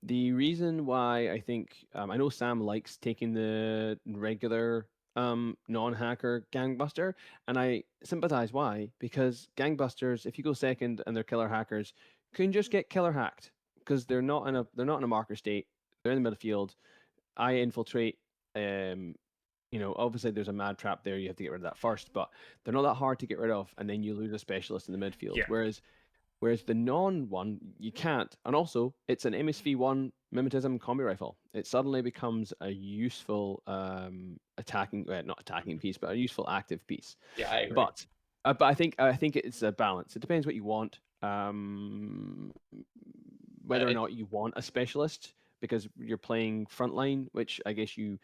The reason why I think I know Sam likes taking the regular non-hacker gangbuster, and I sympathize. Why? Because gangbusters, if you go second and they're killer hackers, can just get killer hacked because they're not in a marker state. They're in the midfield. I infiltrate. Obviously there's a mad trap there. You have to get rid of that first, but they're not that hard to get rid of, and then you lose a specialist in the midfield.
Yeah.
Whereas the non-one, you can't. And also, it's an MSV1 mimetism combi rifle. It suddenly becomes a useful not attacking piece, but a useful active piece.
Yeah, I agree.
But I think it's a balance. It depends what you want. Whether or not you want a specialist, because you're playing frontline, which I guess you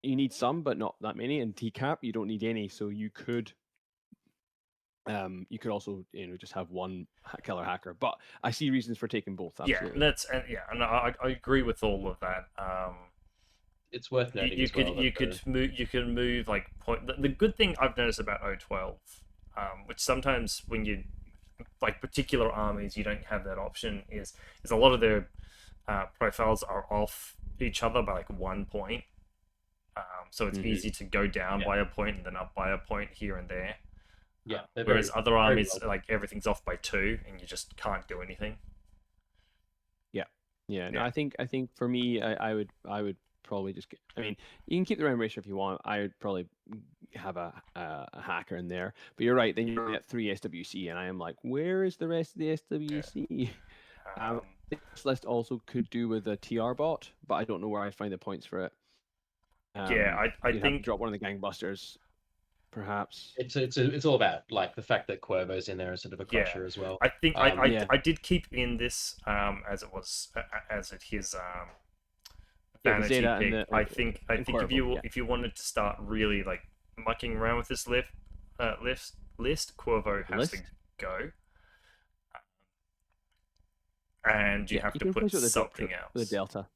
need some, but not that many. And TCAP, you don't need any, so you could also just have one killer hacker, but I see reasons for taking both. Absolutely.
And I agree with all of that.
It's worth noting
you
as well
you could move like point. The good thing I've noticed about O12, which sometimes when you like particular armies you don't have that option, is a lot of their profiles are off each other by like 1 point. So it's easy to go down by a point and then up by a point here and there.
Yeah.
Whereas other armies, like everything's off by 2, and you just can't do anything.
Yeah. No, I think for me, I would probably just I mean, you can keep the Rem Racer if you want. I would probably have a hacker in there. But you're right. Then you're only at 3 SWC, and I am like, where is the rest of the SWC? This list also could do with a TR bot, but I don't know where I find the points for it.
I
you'd have to
think
drop one of the gangbusters. Perhaps
it's all about like the fact that Cuervo's in there instead of a crusher as well.
I think
yeah.
I did keep in this as it was his vanity
Zeta
pick. I think
Cuervo,
if you wanted to start really like mucking around with this list, Cuervo has to go, and you have to put something else.
The Delta.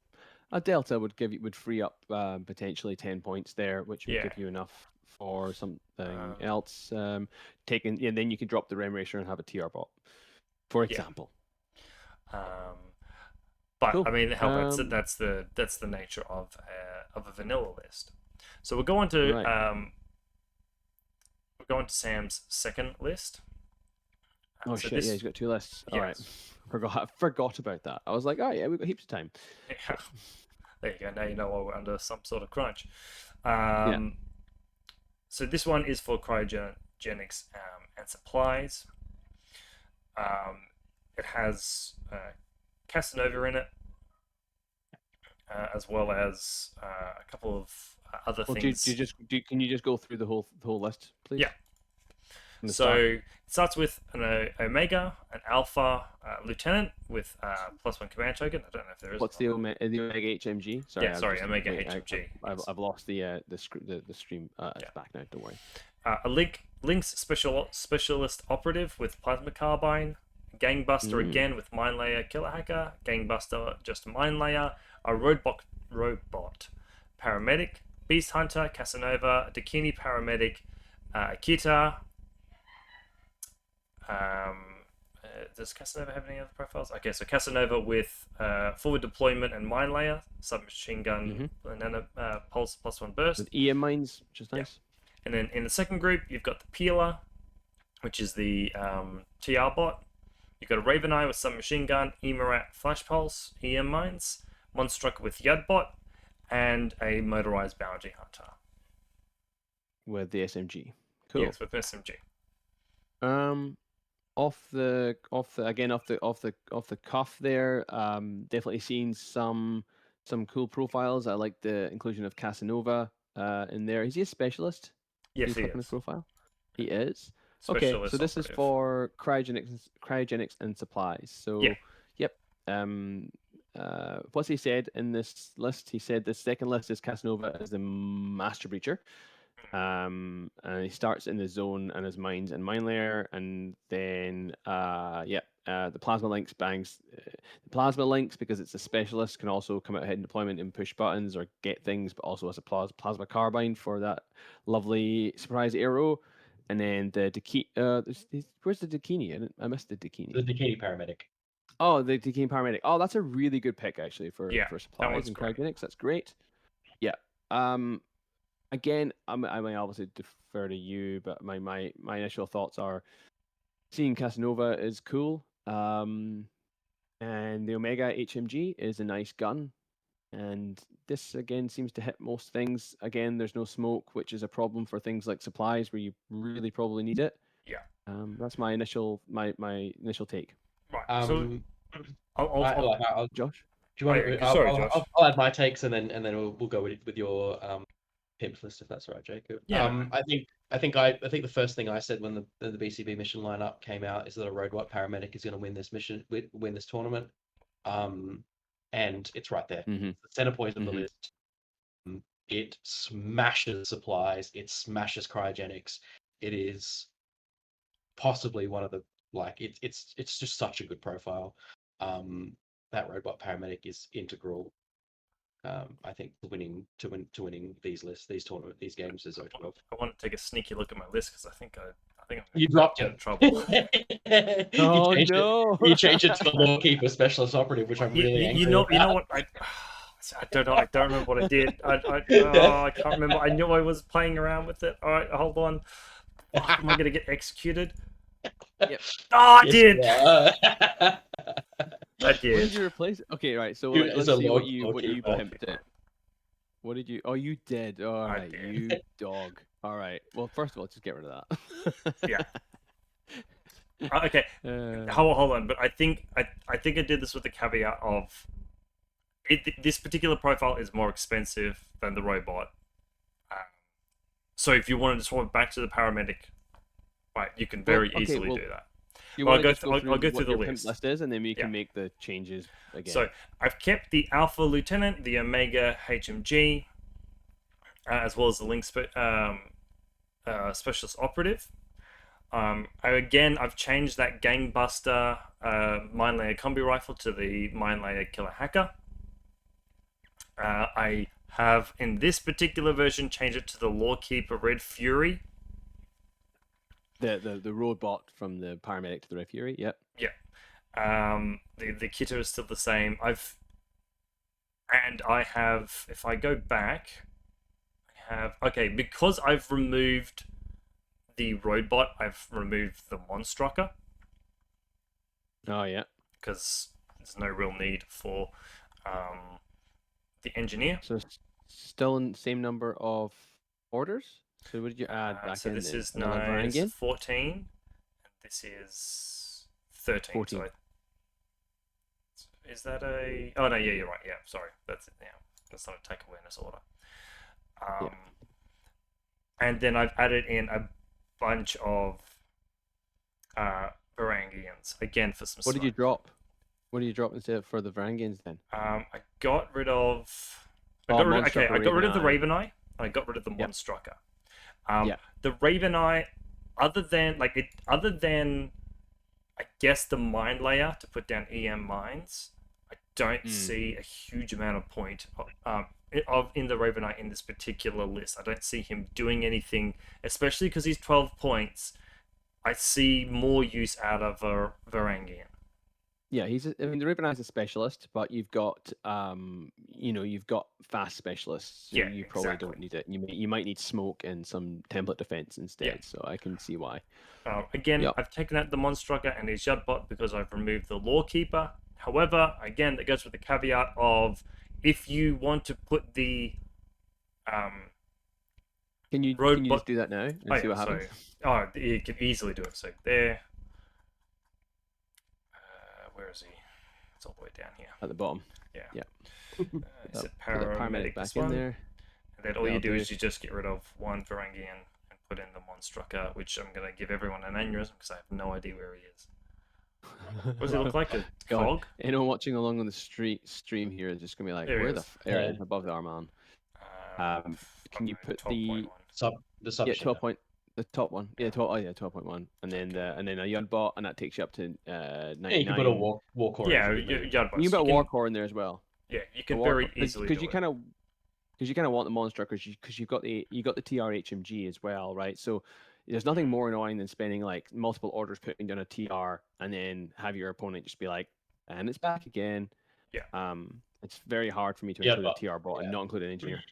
A Delta would free up potentially 10 points there, which would give you enough for something else. And then you can drop the Rem Racer and have a TR bot, for example.
But cool. I mean, hell, that's the nature of a vanilla list. So we're going to Sam's second list.
Oh shit! Yeah, he's got 2 lists. All right, forgot about that. I was like, oh yeah, we've got heaps of time.
Yeah. There you go. Now you know why we're under some sort of crunch. So this one is for cryogenics and supplies. It has Casanova in it, as well as a couple of other things.
Can you just go through the whole list, please?
Yeah. So it starts with an Omega, an Alpha Lieutenant with +1 command token. I don't know if there is.
What's the Omega HMG? Sorry,
Omega HMG.
I've lost the stream. It's back now. Don't worry.
A Link's specialist operative with plasma carbine, Gangbuster again with mine layer killer hacker, Gangbuster just mine layer, a robot paramedic, Beast Hunter, Casanova, Dakini paramedic, Akita. Does Casanova have any other profiles? Okay, so Casanova with forward deployment and mine layer, submachine gun, banana pulse +1 burst.
With EM mines, which is nice.
And then in the second group, you've got the Peeler which is the TR bot. You've got a Raven Eye with submachine gun, Emerat Flash Pulse, EM mines, Monstrucker with Yad bot, and a motorized bounty hunter.
with the SMG. Cool.
Yes, with SMG.
Off the cuff there. Definitely seen some cool profiles. I like the inclusion of Casanova in there. Is he a specialist?
Yes,
Did
he
you click on his
is.
profile? He is. Okay,
Specialist
so this is
operative.
for cryogenics and supplies. So,
Yeah.
yep. What's he said in this list? He said the second list is Casanova as the Master Breacher. And he starts in the zone and his mines and mine layer, and then the plasma links bangs. The plasma links, because it's a specialist, can also come out ahead in deployment and push buttons or get things, but also has a plasma carbine for that lovely surprise arrow. And then the where's the Dakini? I missed the Dakini.
The Dakini paramedic.
Oh, the Dakini paramedic. Oh, that's a really good pick actually for
Yeah, that
supplies
one's
and
great.
cryogenics. That's great. Yeah. Again, I may obviously defer to you, but my initial thoughts are seeing Casanova is cool. And the Omega HMG is a nice gun. And this again seems to hit most things. Again, there's no smoke, which is a problem for things like supplies where you really probably need it.
Yeah.
That's my initial initial take.
Right. So
I'll,
Josh?
do you want
Oh, yeah,
to?
sorry, Josh.
I'll add my takes, and then we'll go with your pimp list, if that's all right, Jacob.
Yeah.
I think the first thing I said when the BCB mission lineup came out is that a robot paramedic is going to win this mission, win this tournament. And it's right there.
Mm-hmm.
It's the center point of the
Mhm.
list. It smashes supplies. It smashes cryogenics. It is possibly one of the it's just such a good profile. That robot paramedic is integral. I think winning these lists, these tournament, these games is O12.
I want to take a sneaky look at my list because I think I'm
You dropped
in
it.
trouble.
Oh
You changed
no!
You changed it to the lawkeeper specialist operative, which I'm really angry
you know
about.
what I don't know. I don't remember what I did. I can't remember. I knew I was playing around with it. All right, hold on. Am I gonna get executed?
Yep.
Oh, I
Yes,
did.
you are.
I
What
did.
did you replace? Okay, right. So
Dude,
let's
it's a
see
law-
what you
lawkeeper.
pimped it. What did you? Oh, you did. All right,
did.
you dog. All right. Well, first of all, just get rid of that.
Yeah. Okay. Hold on, but I think I did this with the caveat of this particular profile is more expensive than the robot. So if you wanted to swap back to the paramedic, right, you can very easily do that.
You
Well,
want to just
I'll go through
what
the
your
list.
pimp list is, and then we can
Yeah.
make the changes again.
So I've kept the Alpha Lieutenant, the Omega HMG, as well as the Link Specialist Operative. I've changed that Gangbuster Mine Layer Combi Rifle to the Mine Layer Killer Hacker. I have, in this particular version, changed it to the Lawkeeper Red Fury.
the road bot from the paramedic to the Red Fury. Yep.
The kitter is still the same. I have, if I go back, because I've removed the road bot, I've removed the Monstrucker
Oh yeah.
because there's no real need for the engineer.
So still in the same number of orders. So what did you add back
So
in?
this
then?
is
Another
now
Varangian?
14, and this is 13.
14.
So is that a? Oh no, yeah, you're right. Yeah, sorry, that's it. Yeah, that's not a take awareness order. And then I've added in a bunch of Varangians again for some.
What did you drop? What did you drop instead for the Varangians then?
I got rid of. I
Oh,
got rid of the
Monstrucker,
Raven Eye. I got rid of the
Yep.
Monstrucker.
Yeah.
The Raven Eye, other than I guess the mine layer to put down EM mines, I don't see a huge amount of point in the Raven Eye in this particular list. I don't see him doing anything, especially because he's 12 points. I see more use out of a Varangian.
Mm. Yeah, I mean, the Ravenhi's a specialist, but you've got, you've got fast specialists, so
Yeah,
you probably
exactly.
don't need it. You might need smoke and some template defense instead. So I can see why.
Again,
Yep.
I've taken out the Monstrucker and his Yudbot because I've removed the Lawkeeper. However, again, that goes with the caveat of if you want to put the
Can you
robot.
just do that now and see what happens?
You can easily do it. So there. Where is he? It's all the way down here.
At the bottom.
Yeah.
Yeah.
Is
Put
it
the paramedic
this
back in
one?
there.
And then all you
That'll
do
do.
is you just get rid of one Varangian and put in the Monstrucker, which I'm going to give everyone an aneurysm because I have no idea where he is. What does he look like? A
God.
cog?
Anyone watching along on the stream here is just gonna be like,
There he
where the
is.
there it is, above the Arman. Can you put the
12 the
yeah
submachine
12
gun.
point the top one? Yeah, 12.1, and then and then a Yunbot, and that takes you up to 99.
Yeah, you can put a war core.
Yeah,
engine in there.
Yudbots.
You can put a war core in there as well.
Yeah, you can very
Because
easily do
you
it.
kind of want the monster because you've got the TR-HMG as well, right? So there's nothing more annoying than spending like multiple orders putting down a TR and then have your opponent just be like, and it's back again.
Yeah.
It's very hard for me to
Yeah,
include
but-
a TR bot and
yeah.
not include an engineer.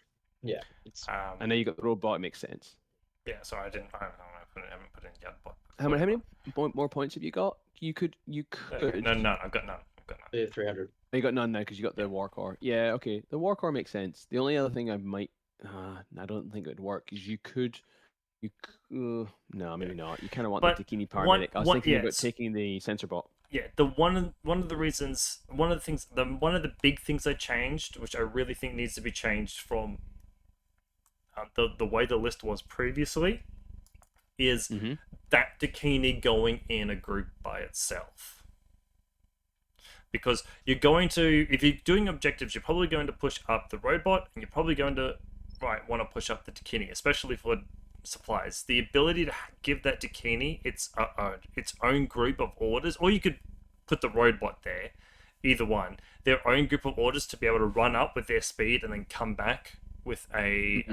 Yeah, it's
I know you got the robot; it makes sense.
Yeah, so I don't know. I haven't put in Yudbot.
How many more points have you got? You could.
No, I've got none.
300.
You got none now because you got the war core. Yeah, okay. The war core makes sense. The only other thing I might, I don't think it would work is no, maybe not. You kind of want
But
the Dakini paramedic. I was thinking about taking the sensor bot.
Yeah, one of the big things I changed, which I really think needs to be changed from the way the list was previously, is that Dakini going in a group by itself. Because you're going to, if you're doing objectives, you're probably going to push up the robot, and you're probably going to want to push up the Dakini, especially for supplies. The ability to give that Dakini its own group of orders, or you could put the robot there, either one, their own group of orders to be able to run up with their speed and then come back with a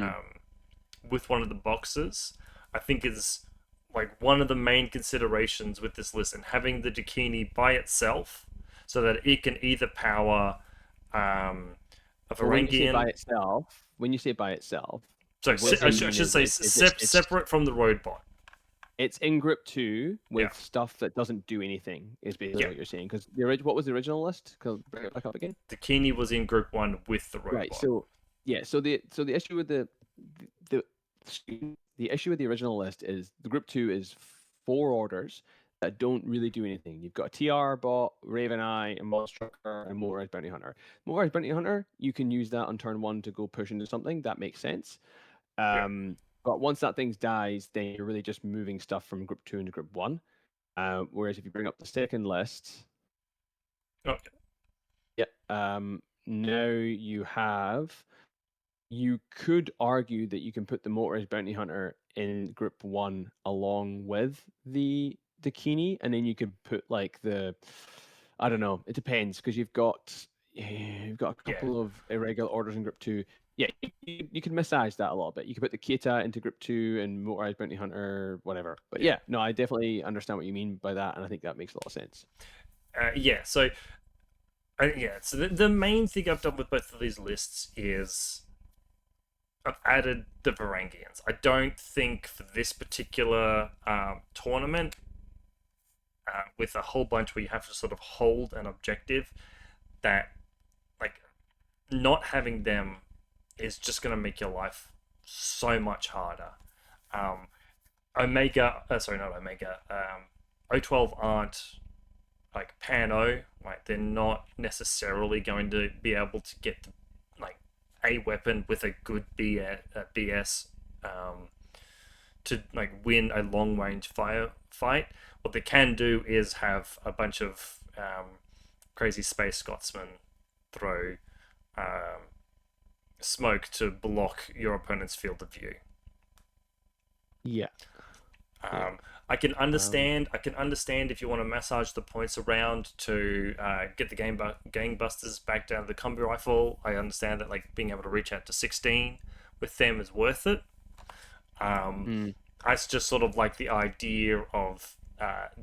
with one of the boxes, I think is like one of the main considerations with this list, and having the Dakini by itself so that it can either power a Varangian.
When you say by itself,
so I should say separate from the robot.
It's in group 2 with stuff that doesn't do anything. Is basically what you're saying. Because what was the original list? Bring it back up again.
Dakini was in group 1 with the robot.
Right. So yeah. So the issue with the issue with the original list is the group 2 is 4 orders that don't really do anything. You've got a TR bot, Raven Eye, a Monstrucker, and Motorized Bounty Hunter. Motorized Bounty Hunter, you can use that on turn 1 to go push into something. That makes sense. But once that thing dies, then you're really just moving stuff from group 2 into group 1. Whereas if you bring up the second list, now you could argue that you can put the Motorized Bounty Hunter in group 1 along with the Dakini, and then you could put like I don't know, it depends, because you've got a couple of irregular orders in group 2. Yeah, you can massage that a little bit. You could put the Kita into group 2 and Motorized Bounty Hunter, whatever. But yeah, no, I definitely understand what you mean by that, and I think that makes a lot of sense.
So the main thing I've done with both of these lists is I've added the Varangians. I don't think for this particular tournament, with a whole bunch where you have to sort of hold an objective, that like not having them is just going to make your life so much harder. O12 aren't like Pan-O, like they're not necessarily going to be able to get like a weapon with a good BS to like win a long range fight. What they can do is have a bunch of crazy space Scotsmen throw smoke to block your opponent's field of view.
Yeah.
I can understand. I can understand if you want to massage the points around to get the gangbusters back down to the combi rifle. I understand that like being able to reach out to 16 with them is worth it. It's just sort of like the idea of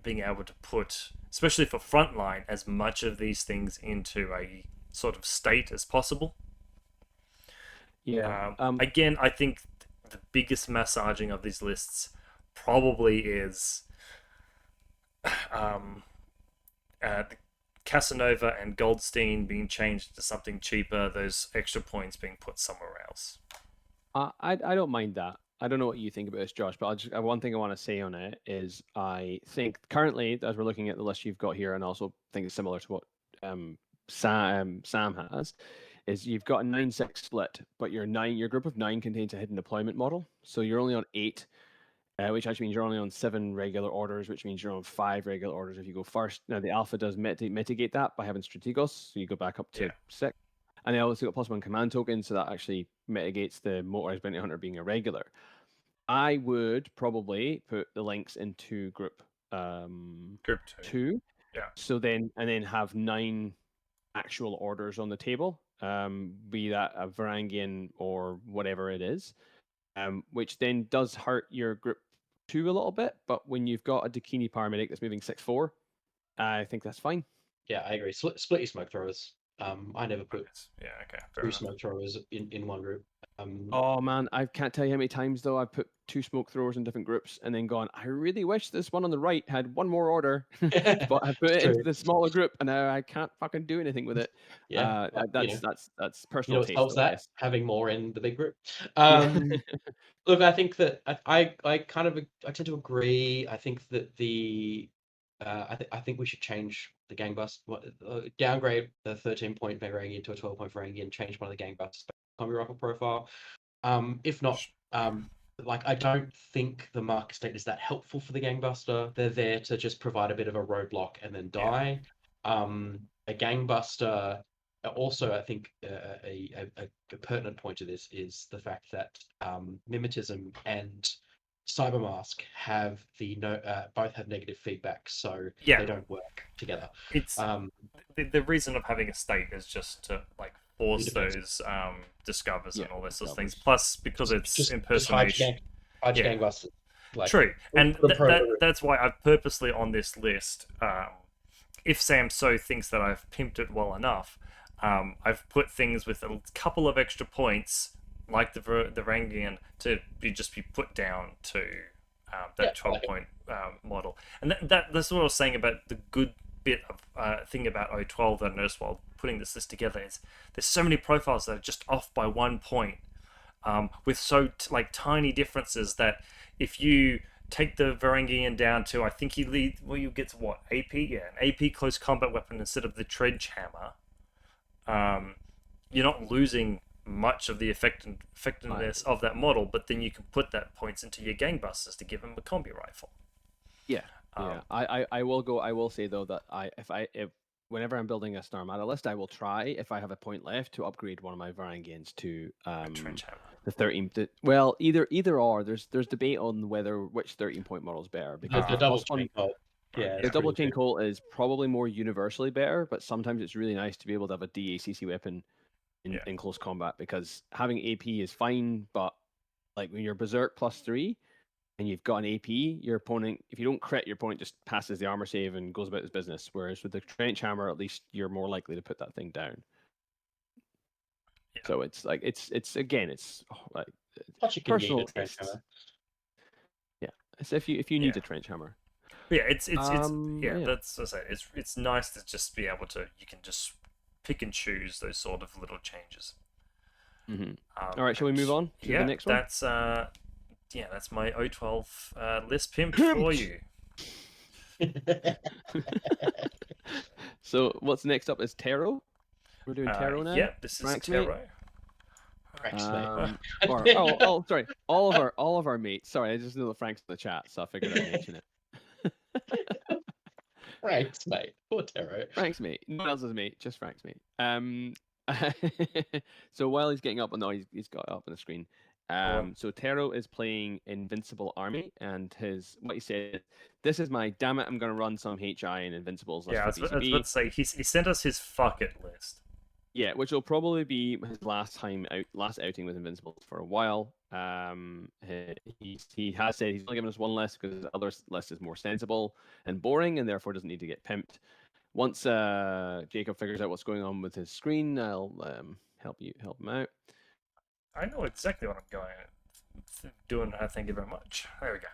being able to put, especially for frontline, as much of these things into a sort of state as possible.
Yeah.
Again, I think the biggest massaging of these lists probably is Casanova and Goldstein being changed to something cheaper, those extra points being put somewhere else.
I don't mind that. I don't know what you think about this, Josh, but one thing I want to say on it is I think currently, as we're looking at the list you've got here, and also think it's similar to what Sam has, is you've got a 9-6 split, but your group of 9 contains a hidden deployment model, so you're only on 8. Which actually means you're only on 7 regular orders, which means you're on 5 regular orders if you go first. Now, the alpha does mitigate that by having strategos, so you go back up to 6. And they also got +1 command token, so that actually mitigates the motorized bounty hunter being irregular. I would probably put the links into group
Group
2.
Yeah.
So then have 9 actual orders on the table, be that a Varangian or whatever it is, which then does hurt your group 2 a little bit. But when you've got a Dakini paramedic that's moving 6-4, I think that's fine.
Yeah, I agree. Split your smoke throwers. I never put
Yeah, okay.
2 smoke throwers in one group.
Oh man, I can't tell you how many times though I've put 2 smoke throwers in different groups and then gone, I really wish this one on the right had one more order, but I put it into the smaller group and now I can't fucking do anything with it.
Yeah,
that's personal taste.
Solves that, having more in the big group. Look, I think that I tend to agree. I think that I think we should change the gangbust. Downgrade the 13-point Varangian to a 12-point Varangian. Change one of the gangbusters combi rifle profile. If not, I don't think the mark state is that helpful for the gangbuster. They're there to just provide a bit of a roadblock and then die. A gangbuster. Also, I think a pertinent point to this is the fact that mimetism and cybermask have both have negative feedback, so they don't work together.
It's the reason of having a state is just to force those discovers and all those sorts of things. Plus, because it's just impersonation.
Hide gangbusters.
True, and that's why I've purposely on this list. If Sam So thinks that I've pimped it well enough, I've put things with a couple of extra points, like the Varangian, to be put down to that 12-point model. And that's what I was saying about the good bit of thing about O12 that I noticed while putting this list together is there's so many profiles that are just off by 1 point, with so tiny differences that if you take the Varangian down to, I think you get what, AP? Yeah, an AP close combat weapon instead of the Trench Hammer. You're not losing much of the effectiveness of that model, but then you can put that points into your gangbusters to give them a combi rifle.
Yeah, I will say though that if whenever I'm building a Star Armada list, I will try, if I have a point left, to upgrade one of my Varangians to
Trench Hammer.
The 13. Well, either or. There's debate on which 13-point model is better, because
the double chain colt. Yeah,
the double chain colt is probably more universally better, but sometimes it's really nice to be able to have a DACC weapon in close combat, because having AP is fine, but when you're Berserk +3 and you've got an AP, your opponent, if you don't crit, your opponent just passes the armor save and goes about his business. Whereas with the Trench Hammer, at least you're more likely to put that thing down. Yeah. So it's personal taste. Yeah, it's if you need a Trench Hammer.
Yeah, that's what I say. It's nice to just be able to, you can just pick and choose those sort of little changes.
Mm-hmm. All right, shall we move on to the next one?
That's my O12 list pimp for you.
So what's next up is Taro. We're doing Taro now.
Yeah, this is Taro.
Sorry, all of our mates. Sorry, I just know that Frank's in the chat, so I figured I'd mention it.
Frank's mate. Poor Taro.
Frank's mate. No one else's mate, just Frank's mate. So while he's getting up, he's got it up on the screen. So Taro is playing Invincible Army, and what he said, this is my damn it, I'm going to run some HI and Invincibles.
Yeah, I was about to say, he sent us his fuck it list.
Yeah, which will probably be his last outing with Invincibles for a while. He has said he's only given us one list because the other list is more sensible and boring, and therefore doesn't need to get pimped. Once Jacob figures out what's going on with his screen, I'll help him out.
I know exactly what I'm doing. Thank you very much. There we go.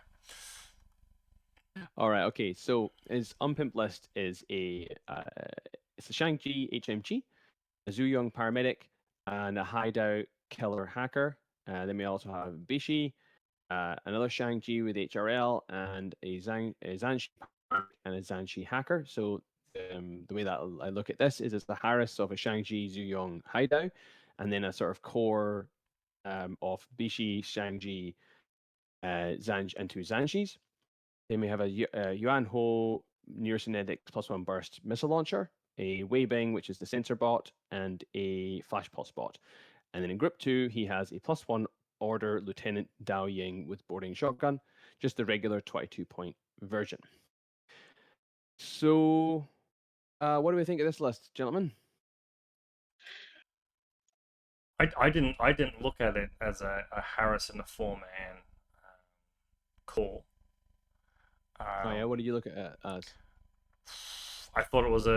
All right, okay. So his unpimped list is it's a Shang-Chi HMG, a Zhu Yong paramedic, and a hideout killer hacker. Then we also have Bishi, another Shang-Chi with HRL, and a Zhanshi and a Zhanshi hacker. So the way that I look at this is it's the Harris of a Shang-Chi Zhu Yong hideout, and then a sort of core of Bishi, Shang-Chi, and two Zhanshis. Then we have a Yuan Ho Neurosynetics +1 burst missile launcher, a Wei Bing, which is the sensor bot, and a flash pulse bot. And then in group 2, he has a +1 order Lieutenant Dao Ying with boarding shotgun, just the regular 22-point version. So, what do we think of this list, gentlemen?
I didn't look at it as a Harris and a 4-man core.
Oh yeah, what do you look at it as?
I thought it was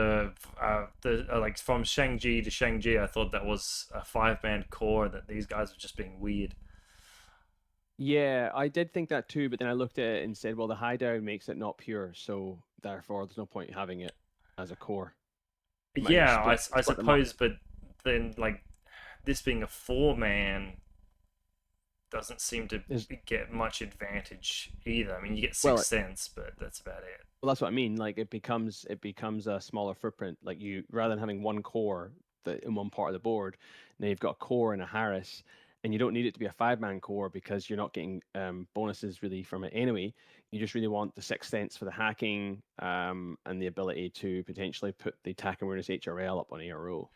like from Shang-Chi to Shang-Chi. I thought that was a 5-man core. That these guys were just being weird.
Yeah, I did think that too, but then I looked at it and said, well, the hideout makes it not pure, so therefore there's no point having it as a core.
Yeah, I
split them up.
suppose, but then like this being a 4-man doesn't seem to get much advantage either. I mean, you get Sixth Sense, but that's about it.
Well, that's what I mean. Like it becomes a smaller footprint. Like you, rather than having one core in one part of the board, now you've got a core and a Harris, and you don't need it to be a 5-man core because you're not getting bonuses really from it anyway. You just really want the Sixth Sense for the hacking and the ability to potentially put the attack awareness HRL up on ARO.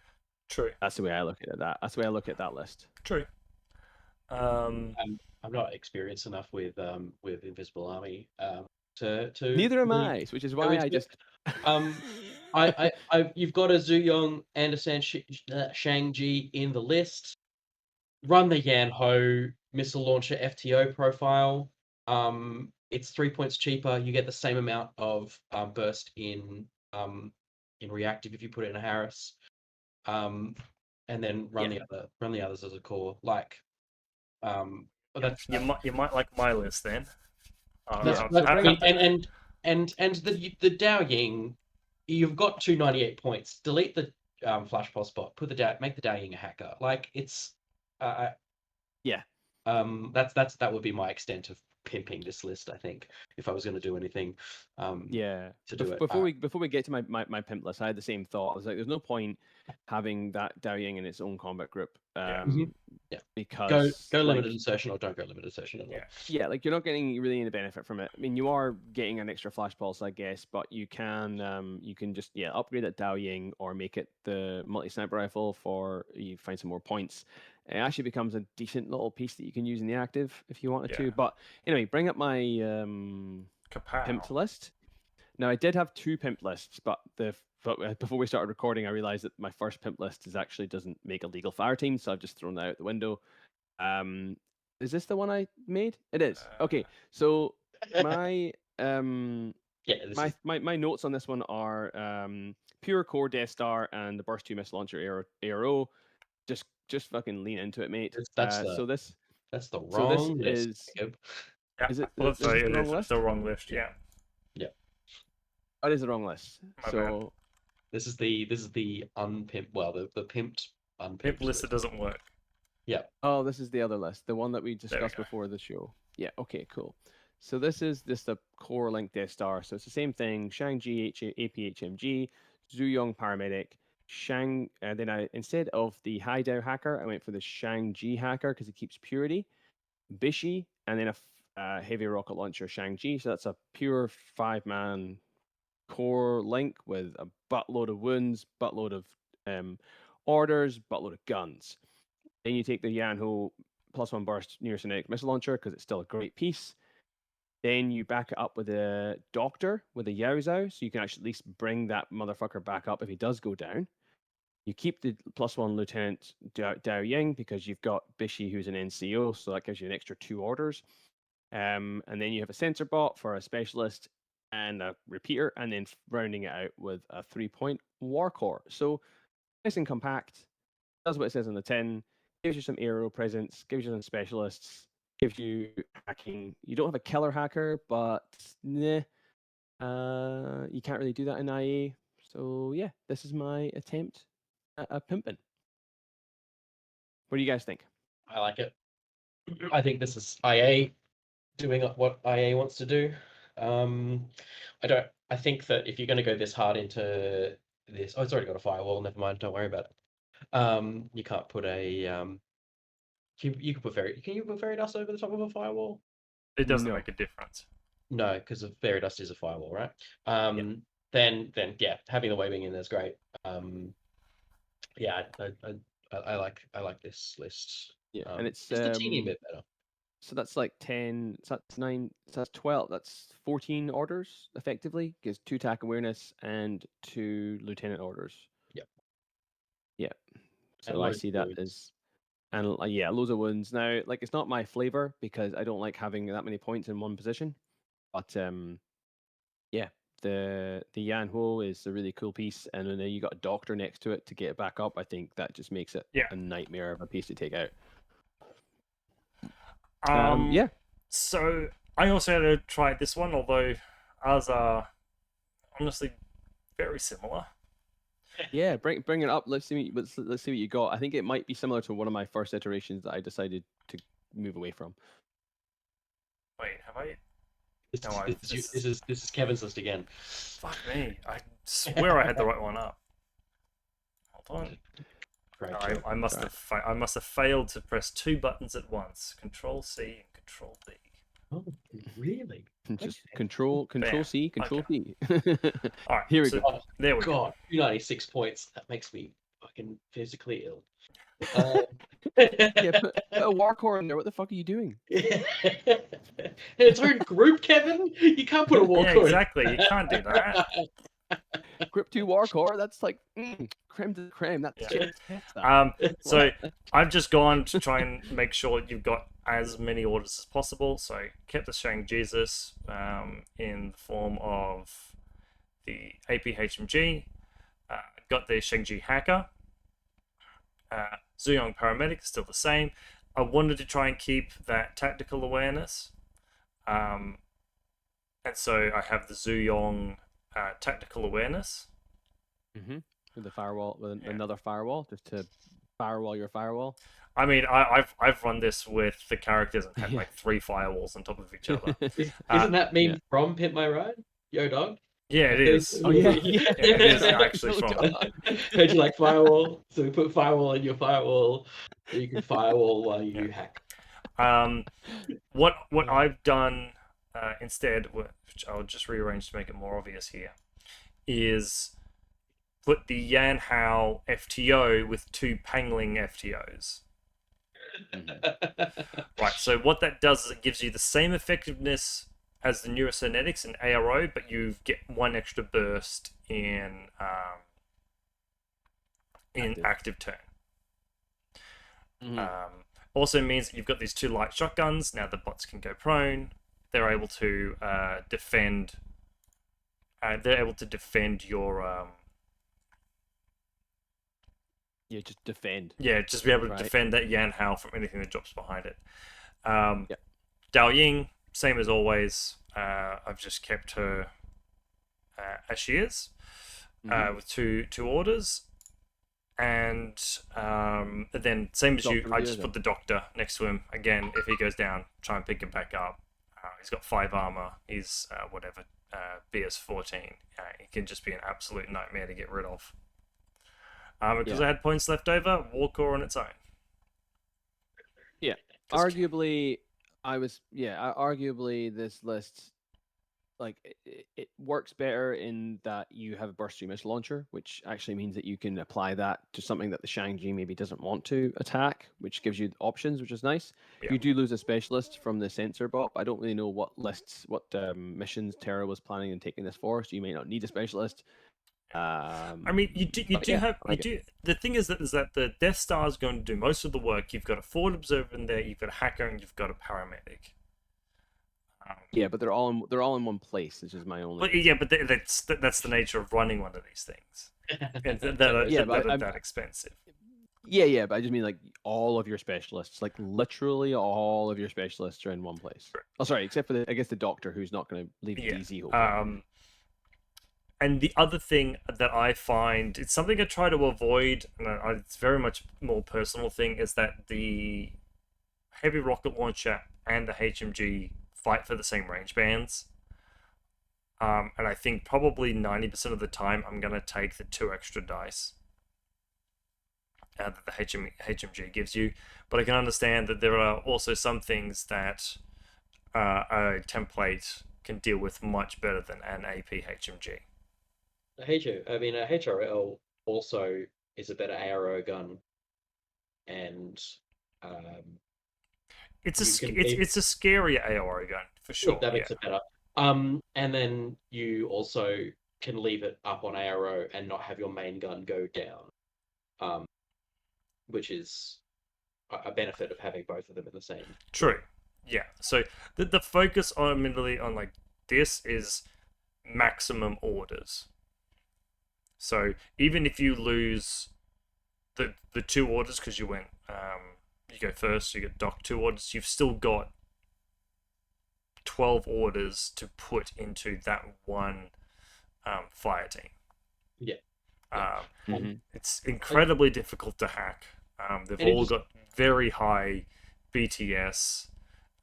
True.
That's the way I look at that. That's the way I look at that list.
True.
I'm not experienced enough with Invisible Army to.
Neither am I, which is why I just.
You've got a Zhu Yong and a Shang-Chi in the list. Run the Yan Ho missile launcher FTO profile. It's 3 points cheaper. You get the same amount of burst in reactive if you put it in a Harris. And then run the others as a core. Like,
you might like my list then.
And the Dao Ying, you've got 298 points. Delete the flash pulse bot. Make the Dao Ying a hacker. Like it's, that would be my extent of pimping this list. I think if I was going to do anything, to do it.
Before we get to my pimp list, I had the same thought. I was like, there's no point having that Dao Ying in its own combat group.
Because go limited insertion or don't go limited insertion at all.
Yeah, like you're not getting really any benefit from it. I mean, you are getting an extra flash pulse, I guess, but you can just upgrade that Dao Ying or make it the multi sniper rifle for you find some more points. It actually becomes a decent little piece that you can use in the active if you wanted to. But anyway, bring up my pimp list. Now I did have 2 pimp lists, but before we started recording, I realized that my first pimp list doesn't make a legal fire team, so I've just thrown that out the window. Is this the one I made? It is. Okay, so my my notes on this one are pure core Death Star and the Burst 2 missile launcher ARO. Just fucking lean into it, mate.
That's the wrong list.
Is it
the wrong list? The wrong list. Yeah.
That is the wrong list.
Bad.
This is the unpimped. Well, the pimped unpimped
list that doesn't work.
Yeah. Oh, this is the other list, the one that we discussed before the show. Yeah. Okay. Cool. So this is the core link Death Star. So it's the same thing. Shang-Chi APHMG, Zhu Yong paramedic, then I instead of the hideout hacker, I went for the Shang-Chi hacker because it keeps purity. Bishi, and then a heavy rocket launcher Shang-Chi. So that's a pure 5-man core link with a buttload of wounds, buttload of orders, buttload of guns. Then you take the Yan Ho +1 burst neurosynthetic missile launcher because it's still a great piece. Then you back it up with a doctor with a Yao Zhao, so you can actually at least bring that motherfucker back up if he does go down. You keep the +1 Lieutenant Dao Ying because you've got Bishi, who's an NCO, so that gives you an extra 2 orders. And then you have a sensor bot for a specialist and a repeater, and then rounding it out with a 3-point war core. So nice and compact, does what it says on the tin, gives you some aero presence, gives you some specialists, gives you hacking. You don't have a killer hacker, but nah, you can't really do that in IA. So yeah, this is my attempt at a pimpin'. What do you guys think?
I like it. I think this is IA doing what IA wants to do. I think that if you're going to go this hard into this, oh, it's already got a firewall. Never mind. Don't worry about it. You can't put a you can put can you put fairy dust over the top of a firewall?
It doesn't
No.
make a difference.
No, because fairy dust is a firewall, right? Then yeah, having the waving in there is great. Yeah, I like this list.
Yeah, and it's
just a teeny bit better.
So that's like 10, so that's 9, so that's 12, that's 14 orders effectively. Gives 2 attack awareness and 2 lieutenant orders.
Yep.
Yeah.
And
So I
loads
see
of
that
wounds.
as, and yeah, loads of wounds. Now, like, it's not my flavor because I don't like having that many points in one position. But yeah, the Yan Ho is a really cool piece, and then you got a doctor next to it to get it back up. I think that just makes it
Yeah.
a nightmare of a piece to take out.
Um,
Yeah.
So I also had to try this one, although ours are honestly very similar.
Yeah, bring it up. Let's see let's see what you got. I think it might be similar to one of my first iterations that I decided to move away from.
Wait, have I?
This,
No,
this is Kevin's list again.
Fuck me! I swear I had the right one up. Hold on.
Great
No,
job.
I must have failed to press 2 buttons at once. Control C and Control B.
Oh, really?
Just
Okay.
Control
Bam.
C, Control C.
All right,
Here we
so
go.
there we go.
God, 296 points. That makes me fucking physically ill.
Yeah, put a war core in there. What the fuck are you doing?
Its own group, Kevin. You can't put a war
Yeah,
core in.
exactly. You can't do that.
Grip 2 war core. That's like creme de creme. That's
Yeah.
that.
So I've just gone to try and make sure you've got as many orders as possible. So kept the Shang Jesus in the form of the APHMG. Got the Shang-Chi Hacker. Zuyong Paramedic is still the same. I wanted to try and keep that tactical awareness. And so I have the Zuyong tactical awareness.
With the firewall, with another firewall, just to firewall your firewall.
I mean, I've run this with the characters and had like 3 firewalls on top of each other.
Isn't that meme from Pimp My Ride? Yo, dog.
Yeah, it is.
Oh yeah,
Yeah, it is actually
No
from.
doubt.
Heard you like firewall, so we put firewall in your firewall, so you can firewall while you hack.
What I've done instead, which I'll just rearrange to make it more obvious here, is put the Yan Hao FTO with 2 Pangling FTOs. Right, so what that does is it gives you the same effectiveness as the Neurocynetics and ARO, but you get 1 extra burst in active turn. Also means that you've got these 2 light shotguns. Now the bots can go prone. They're able to defend. They're able to defend your.
Yeah, just defend.
Yeah, just be able to defend that Yan Hao from anything that drops behind it. Dao Ying, same as always. I've just kept her as she is, with two orders. And then same as you, I just put the doctor next to him. Again, if he goes down, try and pick him back up. He's got 5 armor. He's BS 14. He can just be an absolute nightmare to get rid of. Because I had points left over, war core on its own.
Yeah, arguably, arguably this list, like, it works better in that you have a burst stream missile launcher, which actually means that you can apply that to something that the Shang-Chi maybe doesn't want to attack, which gives you options, which is nice. You do lose a specialist from the sensor bot. I don't really know what missions Terra was planning on taking this for, so you may not need a specialist.
I mean, you do
but yeah,
have
I like
you
it.
do. The thing is that the Death Star is going to do most of the work. You've got a forward observer in there. You've got a hacker, and you've got a paramedic.
Yeah, but they're all in one place, which is my only.
But yeah, but that's the nature of running one of these things. And
Yeah, but
that are that expensive.
Yeah, but I just mean like all of your specialists, like literally all of your specialists are in one place. Oh, sorry, except for I guess the doctor, who's not going to leave
Yeah.
DZ. Hopefully.
And the other thing that I find, it's something I try to avoid, and it's very much more personal thing, is that the heavy rocket launcher and the HMG fight for the same range bands. And I think probably 90% of the time I'm going to take the 2 extra dice that the HMG gives you. But I can understand that there are also some things that a template can deal with much better than an AP HMG.
A HRL also is a better ARO gun, and um,
It's
you can
it's a scarier AOR gun for sure.
that
Yeah.
makes it better. And then you also can leave it up on ARO and not have your main gun go down, which is a benefit of having both of them in the same.
True. Yeah. So the focus on admittedly on like this is maximum orders. So even if you lose the 2 orders because you went you go first, you get docked 2 orders, you've still got 12 orders to put into that one fire team.
Yeah.
It's incredibly difficult to hack. They've all got very high BTS.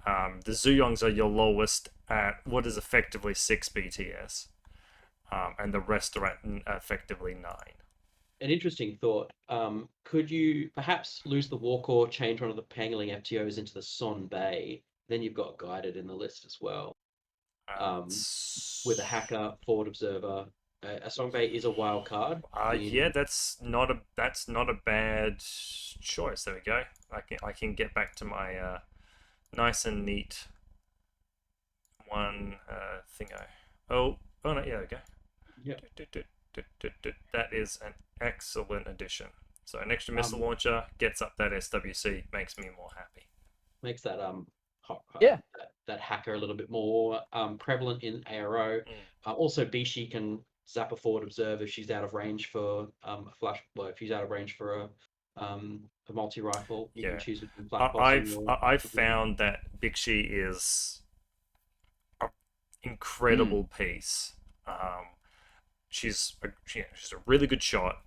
The Zuyongs are your lowest at what is effectively 6 BTS, and the rest are at effectively 9.
An interesting thought. Could you perhaps lose the Warcore, change one of the Pangling FTOs into the Son Bay? Then you've got guided in the list as well. With a hacker, forward observer. A Song Bay is a wild card.
Yeah, that's not a bad choice. There we go. I can get back to my nice and neat one thingo. Oh no, yeah, there we go.
Yeah.
That is an excellent addition. So an extra missile launcher gets up that SWC, makes me more happy.
Makes that
Yeah.
that hacker a little bit more prevalent in ARO. Also, Bishi can zap a forward observe if she's out of range for a flash. Well, if she's out of range for a multi rifle, you can choose between flash
I've found that Bixi is an incredible piece. She's a really good shot.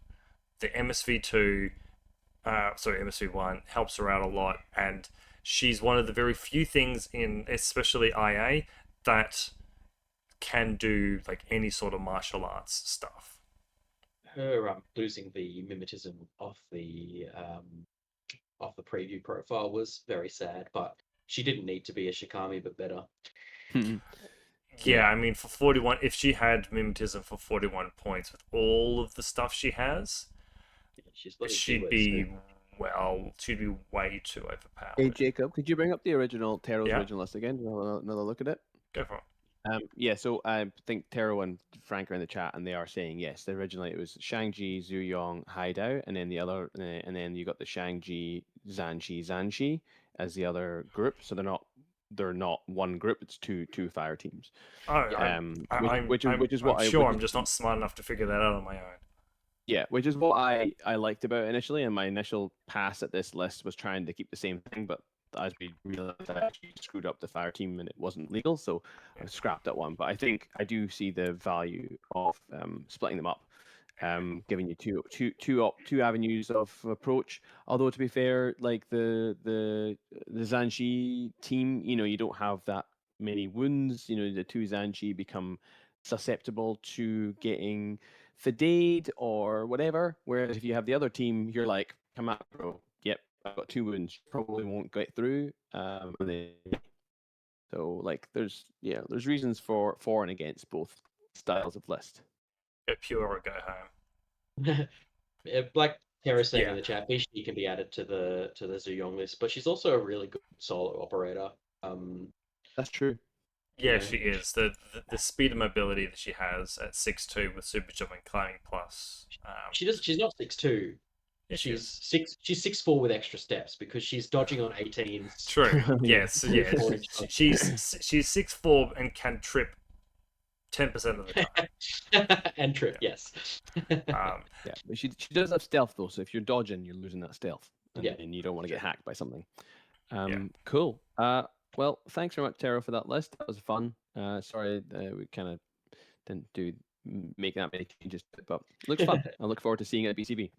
The MSV2, MSV1 helps her out a lot, and she's one of the very few things in, especially IA, that can do like any sort of martial arts stuff.
Her losing the mimetism off the preview profile was very sad, but she didn't need to be a Shikami, but better.
Yeah, I mean, for 41, if she had mimetism for 41 points with all of the stuff she has, she'd be way too overpowered.
Hey Jacob, could you bring up the original Tero's
Yeah.
original list again? Another look at it.
Go for it.
Yeah, so I think Tero and Frank are in the chat, and they are saying yes. Originally, it was Shang-Chi, Zuyong, Hideout, and then the other, and then you got the Shang-Chi, Zanshi as the other group. So they're not one group; it's two fire teams. Which is what
I'm just not smart enough to figure that out on my own.
Yeah, which is what I liked about it initially, and my initial pass at this list was trying to keep the same thing, but as we realized, I actually screwed up the fire team and it wasn't legal, so I scrapped that one. But I think I do see the value of splitting them up, giving you two avenues of approach. Although to be fair, like the Zanshi team, you don't have that many wounds. The two Zanshi become susceptible to getting fidayed or whatever. Whereas if you have the other team, you're like, come out, bro. Yep, I've got 2 wounds. Probably won't get through. So like, there's reasons for and against both styles of list.
Go pure or go home.
Like Tara saying in the chat, Bishi can be added to the Zuyong list, but she's also a really good solo operator.
That's true.
Yeah,
know,
she is. The speed and mobility that she has at 6'2" with super jump and climbing plus.
she does. She's not 6'2".
Yeah, she is.
She's 6'4" with extra steps because she's dodging on 18s.
True.
Yeah.
Yes. Yes.
4-inch
She's 6'4" and can trip 10% of the time.
and trip. Yes.
Um,
Yeah, but she does have stealth though, so if you're dodging, you're losing that stealth, and
Yeah.
then you don't want to get hacked by something.
Yeah.
Cool. Well, thanks very much, Taro, for that list. That was fun. Sorry, we kind of didn't make that many changes, but looks fun. I look forward to seeing it at BCB.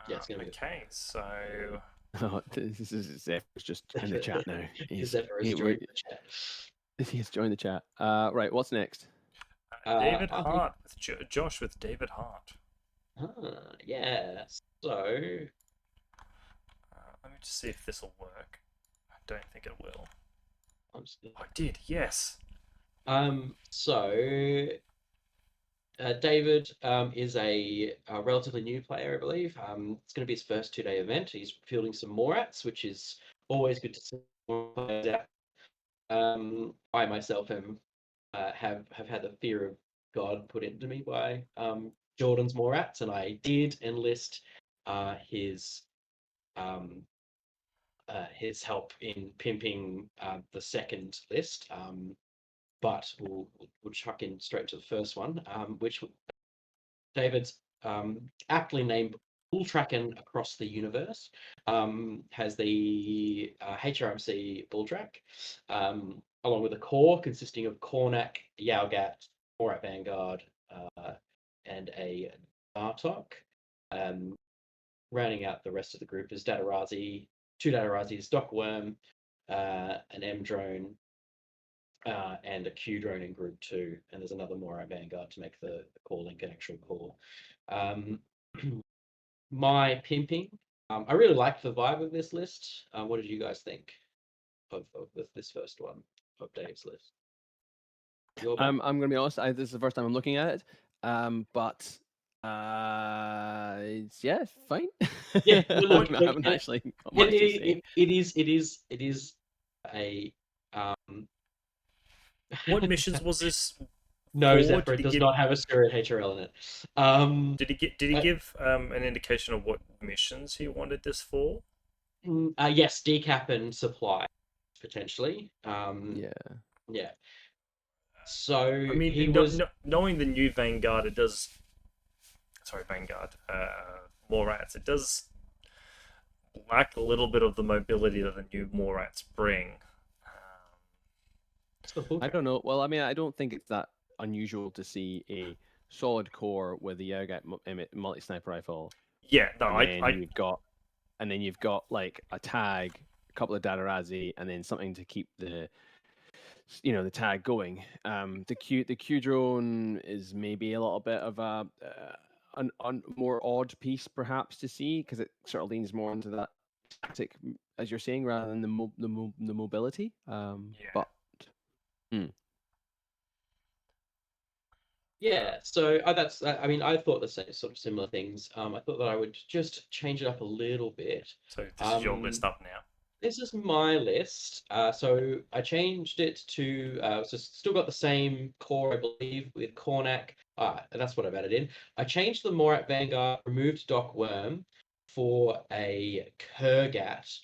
Yeah, it's gonna be good.
okay, so
Oh, this is Zephyr's just in the chat now.
Zephyr is joined the chat.
He's joined the chat. Right, what's next?
David
I think-
Hart with Josh with David Hart.
Yeah. So
Let me just see if this will work. I don't think it will.
I'm just gonna-
I did, yes.
So David is a relatively new player, I believe. It's going to be his first 2-day event. He's fielding some Morats, which is always good to see more players out. I myself have had the fear of God put into me by Jordan's Morats, and I did enlist his help in pimping the second list. But we'll chuck in straight to the first one, which David's aptly named Bull Tracking Across the Universe, has the HRMC Bull Track, along with a core consisting of Cornac, Yaugat, Morat Vanguard, and a Bartok. Rounding out the rest of the group is Datarazi, 2 Datarazis, Doc Worm, an M drone, and a Q drone in group 2, and there's another Morat Vanguard to make the core link an actual core. My pimping, I really liked the vibe of this list. What did you guys think of this first one of Dave's list?
I'm gonna be honest. This is the first time I'm looking at it. But it's fine.
Yeah,
I
look,
haven't actually got much to say.
it is a
What missions was this?
No,
for?
Zephyr
Did he
does
give-
not have a spirit HRL in it.
Did he give an indication of what missions he wanted this for?
Yes, decap and supply potentially.
Yeah.
So
I mean,
he was
knowing the new Vanguard, it does. Sorry, Vanguard. Morats. It does lack a little bit of the mobility that the new Morats bring.
I don't know. Well, I mean, I don't think it's that unusual to see a solid core with the Yaugat multi sniper rifle.
Yeah, no,
And then you've got like a tag, a couple of Datarazi, and then something to keep the tag going. The Q drone is maybe a little bit of a more odd piece perhaps to see, because it sort of leans more into that tactic, as you're saying, rather than the mobility. But
Yeah, so I mean, I thought the same sort of similar things. I thought that I would just change it up a little bit.
So this is your list up now.
This is my list. So I changed it to so still got the same core, I believe, with Cornac. And that's what I've added in. I changed the Morat Vanguard, removed Doc Worm for a Kurgat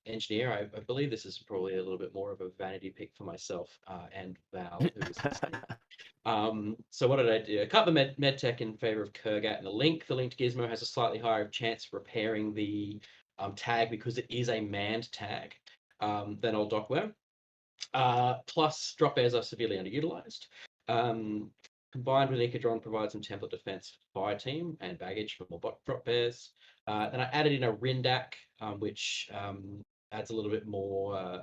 engineer. I believe this is probably a little bit more of a vanity pick for myself and Val, who was listening. So what did I do? I cut the med tech in favor of Kurgat and the linked gizmo has a slightly higher chance of repairing the tag because it is a manned tag than old Dockworm. Plus, drop bears are severely underutilized. Combined with Ecadron provides some template defense for fire team and baggage for more drop bears. Then I added in a Rindak, which adds a little bit more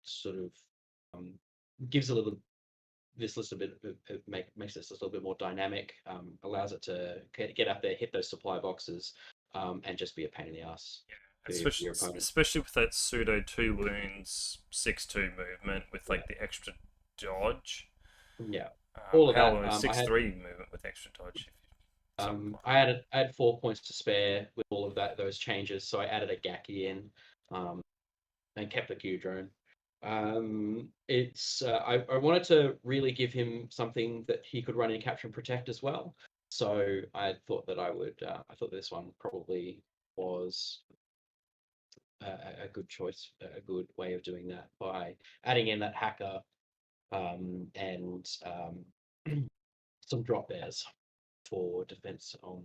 sort of gives this list a bit makes this a little bit more dynamic, allows it to get up there, hit those supply boxes, and just be a pain in the ass.
Especially with that pseudo 2 wounds 6-2 movement with like the extra dodge.
Yeah, all of that.
6-3 movement with extra dodge.
I had 4 points to spare with all of those changes, so I added a Gaki in, and kept the Q drone. It's I wanted to really give him something that he could run in capture and protect as well. So I thought that I thought this one probably was a good choice, a good way of doing that by adding in that hacker and some drop bears for defense on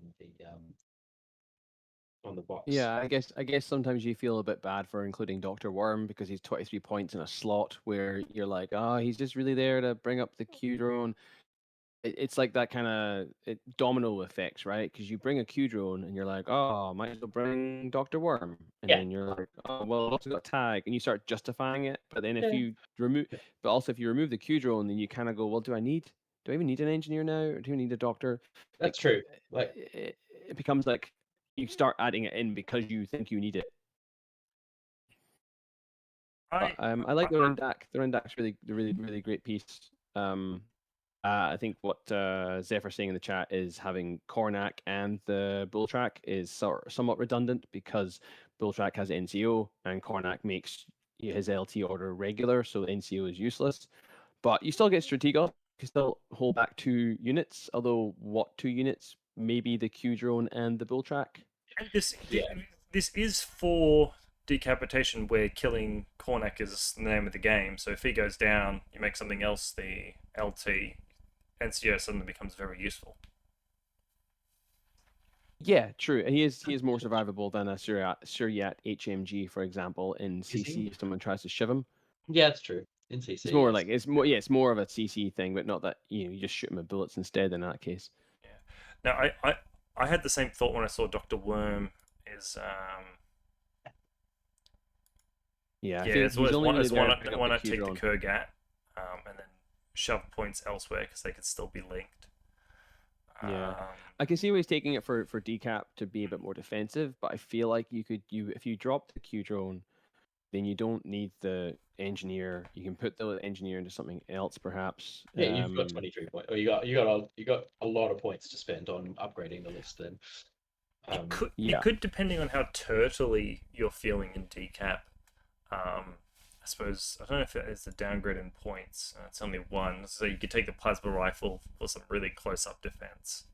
the box.
Yeah, I guess sometimes you feel a bit bad for including Doctor Worm because he's 23 points in a slot where you're like, oh, he's just really there to bring up the Q drone. It's like that kind of domino effects, right? Because you bring a Q drone and you're like, oh, might as well bring Doctor Worm, and
Yeah.
then you're like, oh, well, I've also got tag, and you start justifying it. But then if
Yeah.
you remove, but also if you remove the Q drone, then you kind of go, well, do I even need an engineer now, or do I need a doctor?
That's
Like,
true. Like
it becomes like you start adding it in because you think you need it. But I like the Rendak. The Rendak's really great piece. I think what Zephyr's saying in the chat is having Cornac and the Bull Track is somewhat redundant because Bull Track has NCO and Cornac makes his LT order regular, so NCO is useless. But you still get Stratego. You can still hold back 2 units, although what 2 units? Maybe the Q drone and the Bull Track.
And this
Yeah.
this is for decapitation where killing Cornac is the name of the game. So if he goes down, you make something else the LT. NCO suddenly becomes very useful.
Yeah, true. He is more survivable than a Suryat HMG, for example, in
Is he?
CC if someone tries to shiv him.
yeah, that's true. In CC,
It's more
yes.
like it's more of a CC thing, but not that you just shoot him with bullets instead in that case.
Yeah. Now I had the same thought when I saw Doctor Worm. Is
Yeah, I
yeah,
think
it's
he's only really there to pick up
why
the
not
Q
take the
drone.
Kurgat, and then shove points elsewhere because they could still be linked.
Yeah.
Um,
I can see why he's taking it for decap to be a bit more defensive, but I feel like if you drop the Q drone, then you don't need the engineer. You can put the engineer into something else, perhaps.
Yeah, you've got 23 points. Or you got a lot of points to spend on upgrading the list then.
it could depending on how turtly you're feeling in decap. I suppose I don't know if it's a downgrade in points. It's only one, so you could take the plasma rifle for some really close-up defense.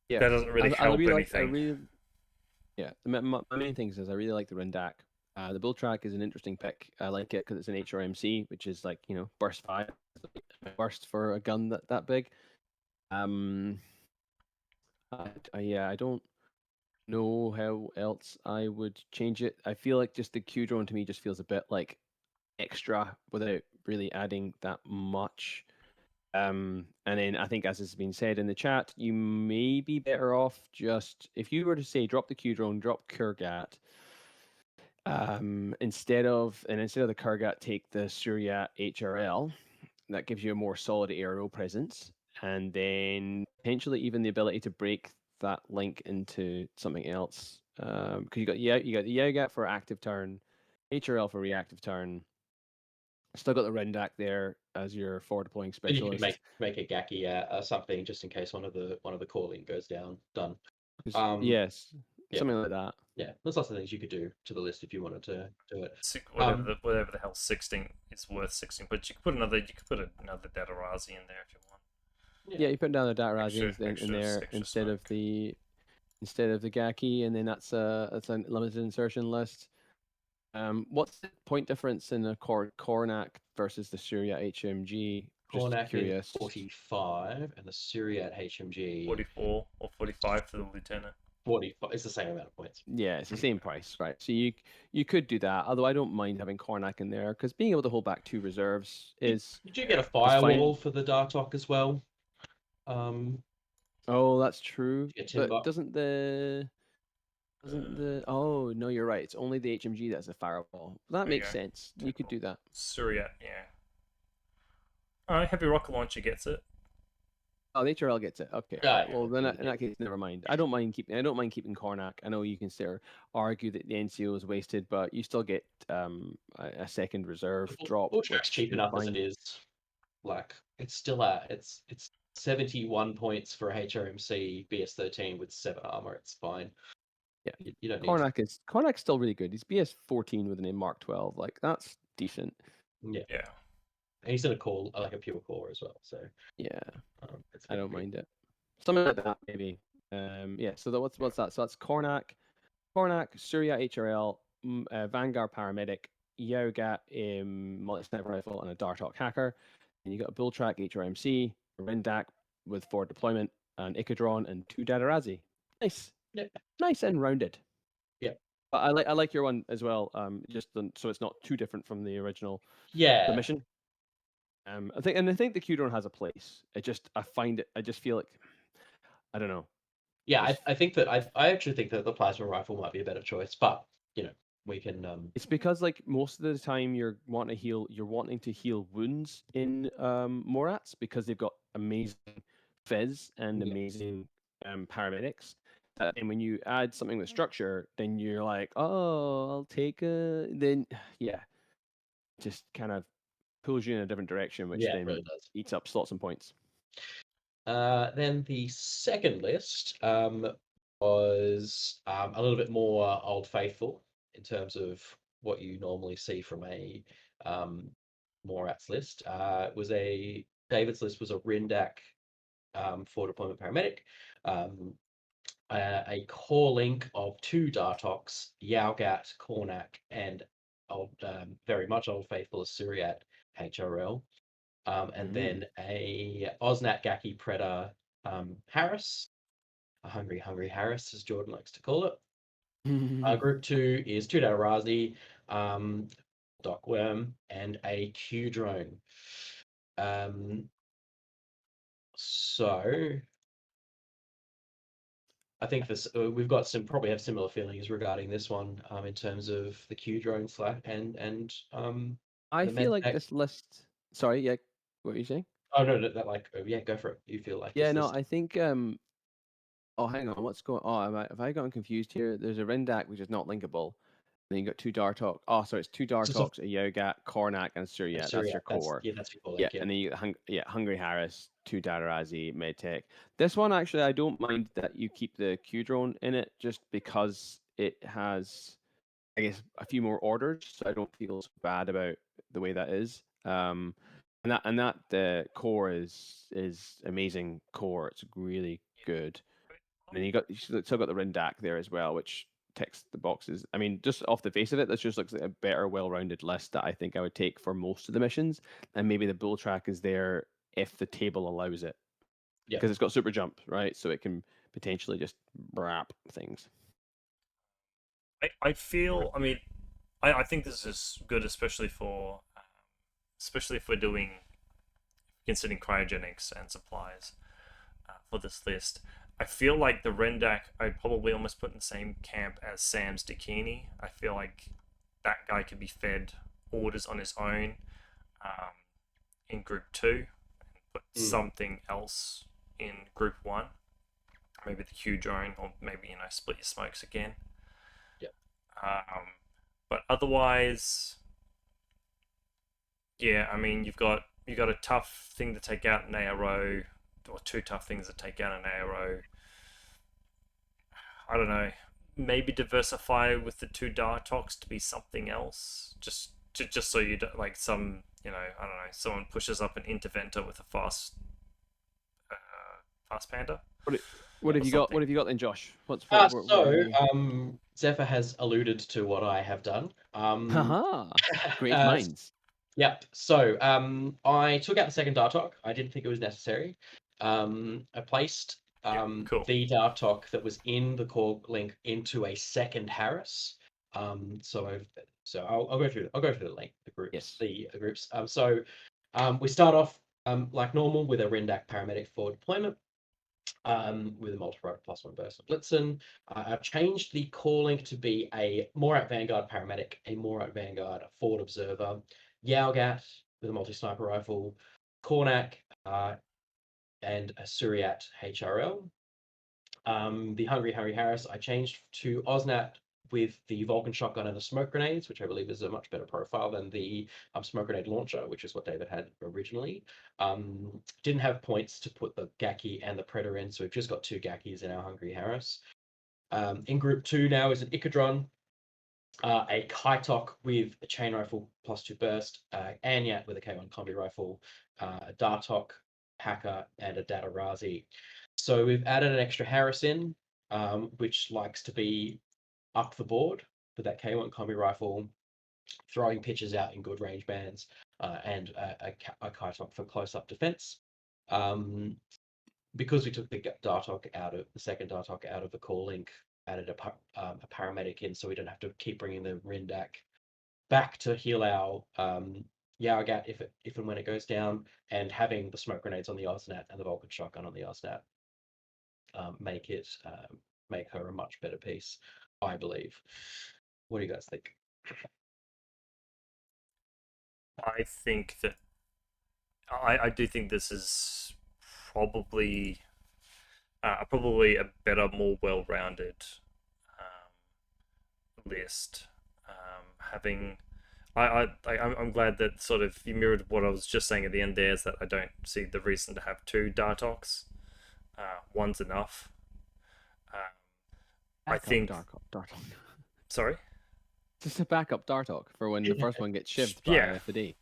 Yeah,
That doesn't really help anything.
Yeah, my main thing is I really like the Rendak. The Bull Track is an interesting pick. I like it because it's an HRMC, which is like burst 5, burst for a gun that big. I don't know how else I would change it. I feel like just the Q drone to me just feels a bit like extra without really adding that much. And then I think, as has been said in the chat, you may be better off just if you were to say drop the Q drone, drop Kurgat, instead of the Kurgat, take the Suryat HRL. That gives you a more solid ARO presence, and then potentially even the ability to break that link into something else. Because you got the Yaugat for active turn, HRL for reactive turn. Still got the Rendak there as your forward deploying
And you could
specialist.
make a Gaki something just in case one of the calling goes down. Done.
Yes,
yeah.
something like that.
Yeah, there's lots of things you could do to the list if you wanted to do it.
Whatever the hell 16 is worth 16, but you could put another Datarazi in there if you want.
Yeah, you put down the Datarazi
Extra
in there instead of the Gaki, and then that's a limited insertion list. What's the point difference in a Cornac versus the Surya HMG? Just
Cornac
curious.
is 45, and the Suryat HMG
44 or 45 for the lieutenant.
45. It's the same amount of points.
Yeah, it's the same price, right? So you could do that. Although I don't mind having Cornac in there because being able to hold back 2 reserves is.
You do get a firewall for the Dartok as well.
Oh, that's true. But
Timber.
doesn't the oh no, you're right. It's only the HMG that's a firewall. That makes sense. You could do that.
Suryat, yeah. Heavy rocket launcher gets it.
Oh, the HRL gets it. Okay.
Yeah,
Well, then in that case, never mind. I don't mind keeping Cornac. I know you can still argue that the NCO is wasted, but you still get a second reserve drop.
Bull Track's cheap enough as it is. Like it's still it's 71 points for HRMC BS13 with 7 armor. It's fine.
Yeah.
You don't need.
Cornac's still really good. He's BS 14 with an Mark 12. Like that's decent.
Yeah,
Yeah.
and he's in a core, like a pure core as well. So
Yeah,
it's
I
gonna
don't
be-
mind it. Something like that maybe. Yeah. So what's that? So that's Cornac, Surya HRL, Vanguard Paramedic, Yoga multi-sniper rifle, and a Dartok hacker. And you got a Bull Track HRMC, a Rendak with forward deployment, an Icadron, and 2 Dadarazi. Nice,
Yeah.
nice and rounded.
Yeah.
But I like your one as well. So it's not too different from the original
Yeah.
submission. I think the Q-drone has a place. I just feel like I don't know.
Yeah,
Just
I think that I actually think that the plasma rifle might be a better choice, but we can
It's because like most of the time you're wanting to heal wounds in Morats because they've got amazing fizz and
Yeah.
amazing paramedics. And when you add something with structure, then you're like, oh, I'll take a then yeah, just kind of pulls you in a different direction, which
yeah, it
then
really does.
eats up slots and points.
Then the second list was a little bit more Old Faithful in terms of what you normally see from a Morats list. David's list was a Rindak for deployment paramedic, a core link of 2 Dartoks, Yaugat, Cornac, and very much Old Faithful Suryat HRL. And then a Osnat Gaki Predator Harris, a Hungry Harris, as Jordan likes to call it. Group 2 is 2 Dadarazi, Doc Worm, and a Q drone. So I think this we've got probably have similar feelings regarding this one in terms of the Q drone and
I
the
feel
med
like
tech.
this list. Sorry, yeah. What are you saying?
Oh no, that like yeah, go for it. You feel like
Yeah,
this
no,
list?
I think oh, hang on. What's going? Oh, have I gotten confused here? There's a Rendak which is not linkable. Then you got 2 Dartok. Oh, sorry, it's 2
So
Dartoks, a Yogat, Cornac, and Surya. That's
Syria,
your core.
that's your core
Yeah,
link, yeah.
and then you got Hungry Harris, 2 Dadarazi, Medtech. This one actually, I don't mind that you keep the Q drone in it, just because it has, I guess, a few more orders. So I don't feel so bad about the way that is. And that the core is amazing core. It's really good. And then you still got the Rindak there as well, which ticks the boxes. I mean, just off the face of it, this just looks like a better, well-rounded list that I think I would take for most of the missions. And maybe the bull track is there if the table allows it,
Yeah.
because it's got super jump, right? So it can potentially just wrap things.
I feel. I mean, I think this is good, especially if we're doing considering cryogenics and supplies for this list. I feel like the Rendak I'd probably almost put in the same camp as Sam's Dakini. I feel like that guy could be fed orders on his own in Group 2 and put something else in Group 1. Maybe the Q drone, or maybe split your smokes again.
Yep.
But otherwise, yeah, I mean you got a tough thing to take out an ARO, or 2 tough things to take out an ARO. I don't know. Maybe diversify with the 2 Dartoks to be something else. Just so you don't like some, I don't know, someone pushes up an interventor with a fast panda.
What have you got? What
something.
have you got then, Josh? What
So
are you...
Zephyr has alluded to what I have done.
Haha! Great
uh,
minds.
Yep. So I took out the second Dartok. I didn't think it was necessary. I placed
Cool.
the Dartok that was in the core link into a second Harris. So I'll go through the link, the groups,
Yes.
the groups. So we start off like normal with a Rendak paramedic for deployment. With a multi-rotor +1 burst of Blitzen. I've changed the core link to be a Morat Vanguard paramedic, a Morat Vanguard forward observer, Yaugat with a multi-sniper rifle, Cornac, and a Suryat HRL. The Hungry Harris I changed to Osnat with the Vulcan shotgun and the smoke grenades, which I believe is a much better profile than the smoke grenade launcher, which is what David had originally. Didn't have points to put the Gaki and the Predator in, so we've just got 2 Gakis in our Hungry Harris. In group 2 now is an Icadron, a Kaitok with a chain rifle +2 burst, Anyat with a K1 combi rifle, a Dartok hacker, and a Data Razi. So we've added an extra Harris in, which likes to be up the board with that K1 combi rifle, throwing pitches out in good range bands, and a Kaitok for close-up defense. Because we took the second Dartok out of the core link, added a paramedic in, so we don't have to keep bringing the Rindak back to heal our Yargat if and when it goes down, and having the smoke grenades on the Osnat and the Vulcan shotgun on the Osnat make her a much better piece, I believe. What do you guys think?
I think that I do think this is probably a better, more well-rounded list. I'm glad that sort of you mirrored what I was just saying at the end there, is that I don't see the reason to have 2 Dartoks. One's enough. I think.
Dartok.
Sorry.
Just a backup Dartok for when the first one gets shivved by
Yeah.
FD.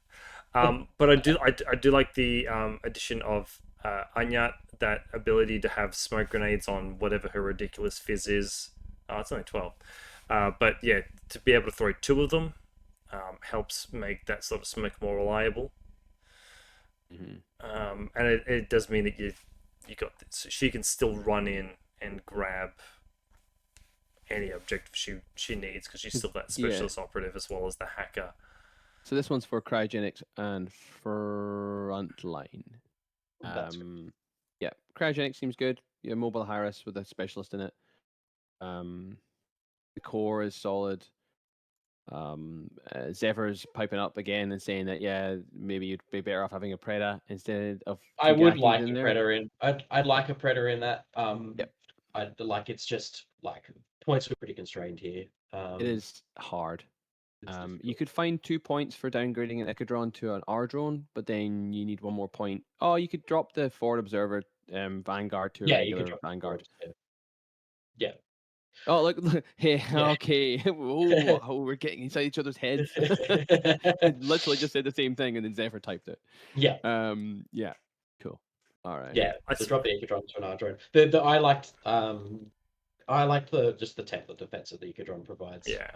But I do like the addition of Anyat, that ability to have smoke grenades on whatever her ridiculous fizz is. It's only 12. But yeah, to be able to throw 2 of them helps make that sort of smoke more reliable. And it does mean that you got this. She can still run in and grab any objective she needs, because she's still that specialist operative as well as the hacker.
So this one's for cryogenics and frontline. Yeah, cryogenics seems good. Yeah, mobile Harris with a specialist in it. The core is solid. Zephyr's piping up again and saying that maybe you'd be better off having a Preda instead of.
I would
Fugakis
like
in
a
there.
Predator in. I'd like a Predator in that.
Yep.
I'd like, it's just like points are pretty constrained here.
It is hard.
It's
You
difficult.
could find 2 points for downgrading an Icadron to an R drone, but then you need 1 more point. Oh, you could drop the forward observer Vanguard to a
Yeah, you could
regular
drop the
Vanguard.
forwards, yeah.
Oh, look, hey,
Yeah.
okay. Oh, we're getting inside each other's heads. It literally just said the same thing, and then Zephyr typed it.
Yeah.
Yeah, cool. All right.
Yeah, so drop the Icadron to an R drone. I liked just the template defense that the Icadron provides.
Yeah.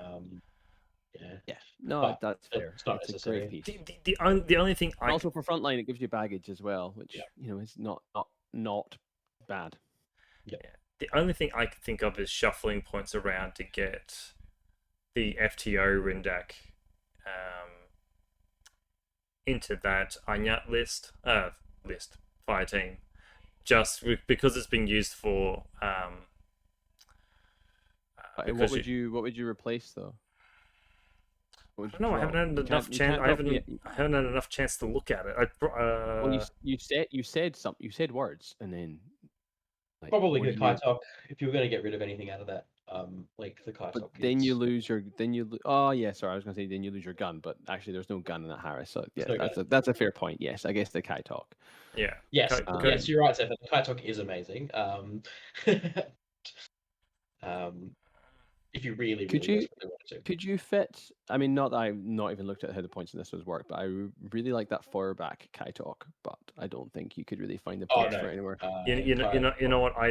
Yeah, no,
But
that's fair.
it's not
It's a
necessary.
great piece.
The only thing
And also for frontline, it gives you baggage as well, which is not bad.
The only thing I could think of is shuffling points around to get the FTO Rindak into that Anyat list fire team, just because it's being used for.
What would you replace though?
No, I haven't had enough chance. I haven't had enough chance to look at it.
Well, you said words, and then
Probably
what
the
do you-
Kaitok, if you were going to get rid of anything out of that, like the Kaitok.
But then you lose your oh yeah, sorry, I was gonna say then you lose your gun, but actually there's no gun in that Harris, so yeah,
no
that's a fair point. Yes, I guess the Kai talk.
Yeah.
Yes,
Go-
yes, you're right, Zephyr. The Kaitok is amazing. If you really desperately want to.
Could you fit? I mean, not that I've not even looked at how the points in this was work, but I really like that far back Kai talk, but I don't think you could really find the points for it anywhere.
You know what? I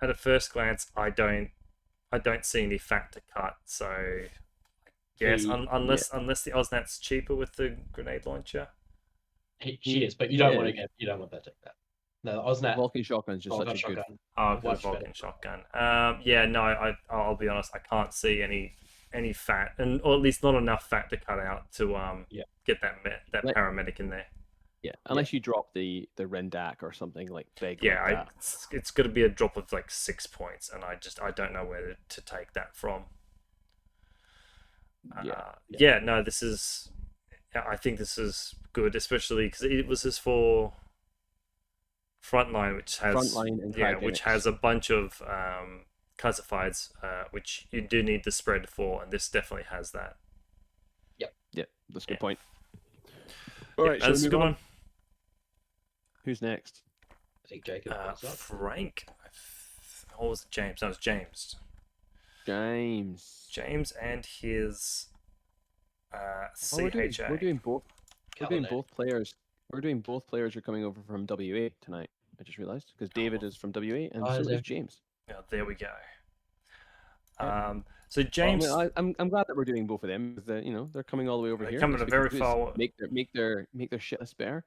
at a first glance, I don't see any fat to cut. So yes, unless the Osnat's cheaper with the grenade launcher.
She is, but you don't want that to take that. No, Osnat.
Vulcan shotgun is just such a good.
Shotgun.
Oh, the Vulcan shotgun. Yeah, no, I'll be honest. I can't see any fat, or at least not enough fat to cut out to get that paramedic in there.
Yeah, unless you drop the Rendak or something like big.
Yeah,
like that.
it's going to be a drop of like 6 points, and I don't know where to take that from. No, this is. I think this is good, especially because it was just for Frontline, which has a bunch of classifieds, which you do need the spread for, and this definitely has that.
Yeah, that's a good point. All right,
that's a good one.
Who's next?
I think Jacob.
Frank. Or was it James? No, it was James.
James.
James and his
Oh, we're doing both. We're doing
Cabernet.
both players. We're doing both players are coming over from WA tonight. I just realized because David is from WA and
Oh,
so
is
is
there?
James.
Yeah, there we go.
Yeah.
So
Well,
James,
I'm glad that we're doing both of them because they're coming all the way over
they're
here.
coming
This
a
we
very
can do is
far.
make their shit list better.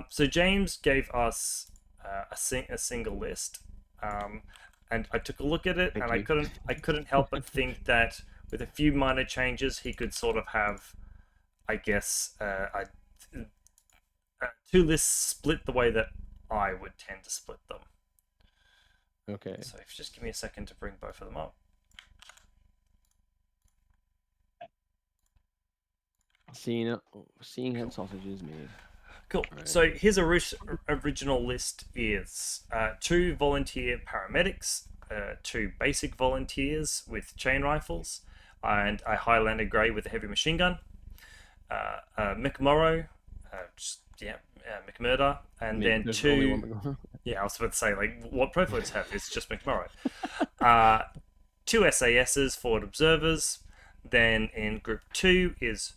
So James gave us a single list, and I took a look at it,
Thank
and
you.
I couldn't help but think that with a few minor changes, he could sort of have, I guess, two lists split the way that I would tend to split them.
Okay.
So if you just give me a second to bring both of them up.
Seeing how sausage is made.
Cool.
Right.
So his original list is 2 volunteer paramedics, 2 basic volunteers with chain rifles, and a Highlander Grey with a heavy machine gun, McMorrow, McMurder, and
I mean,
then
there's only
2.
one.
Yeah, I was about to say, like, what profiles have? It's just McMorrow. 2 SASs, forward observers. Then in group 2 is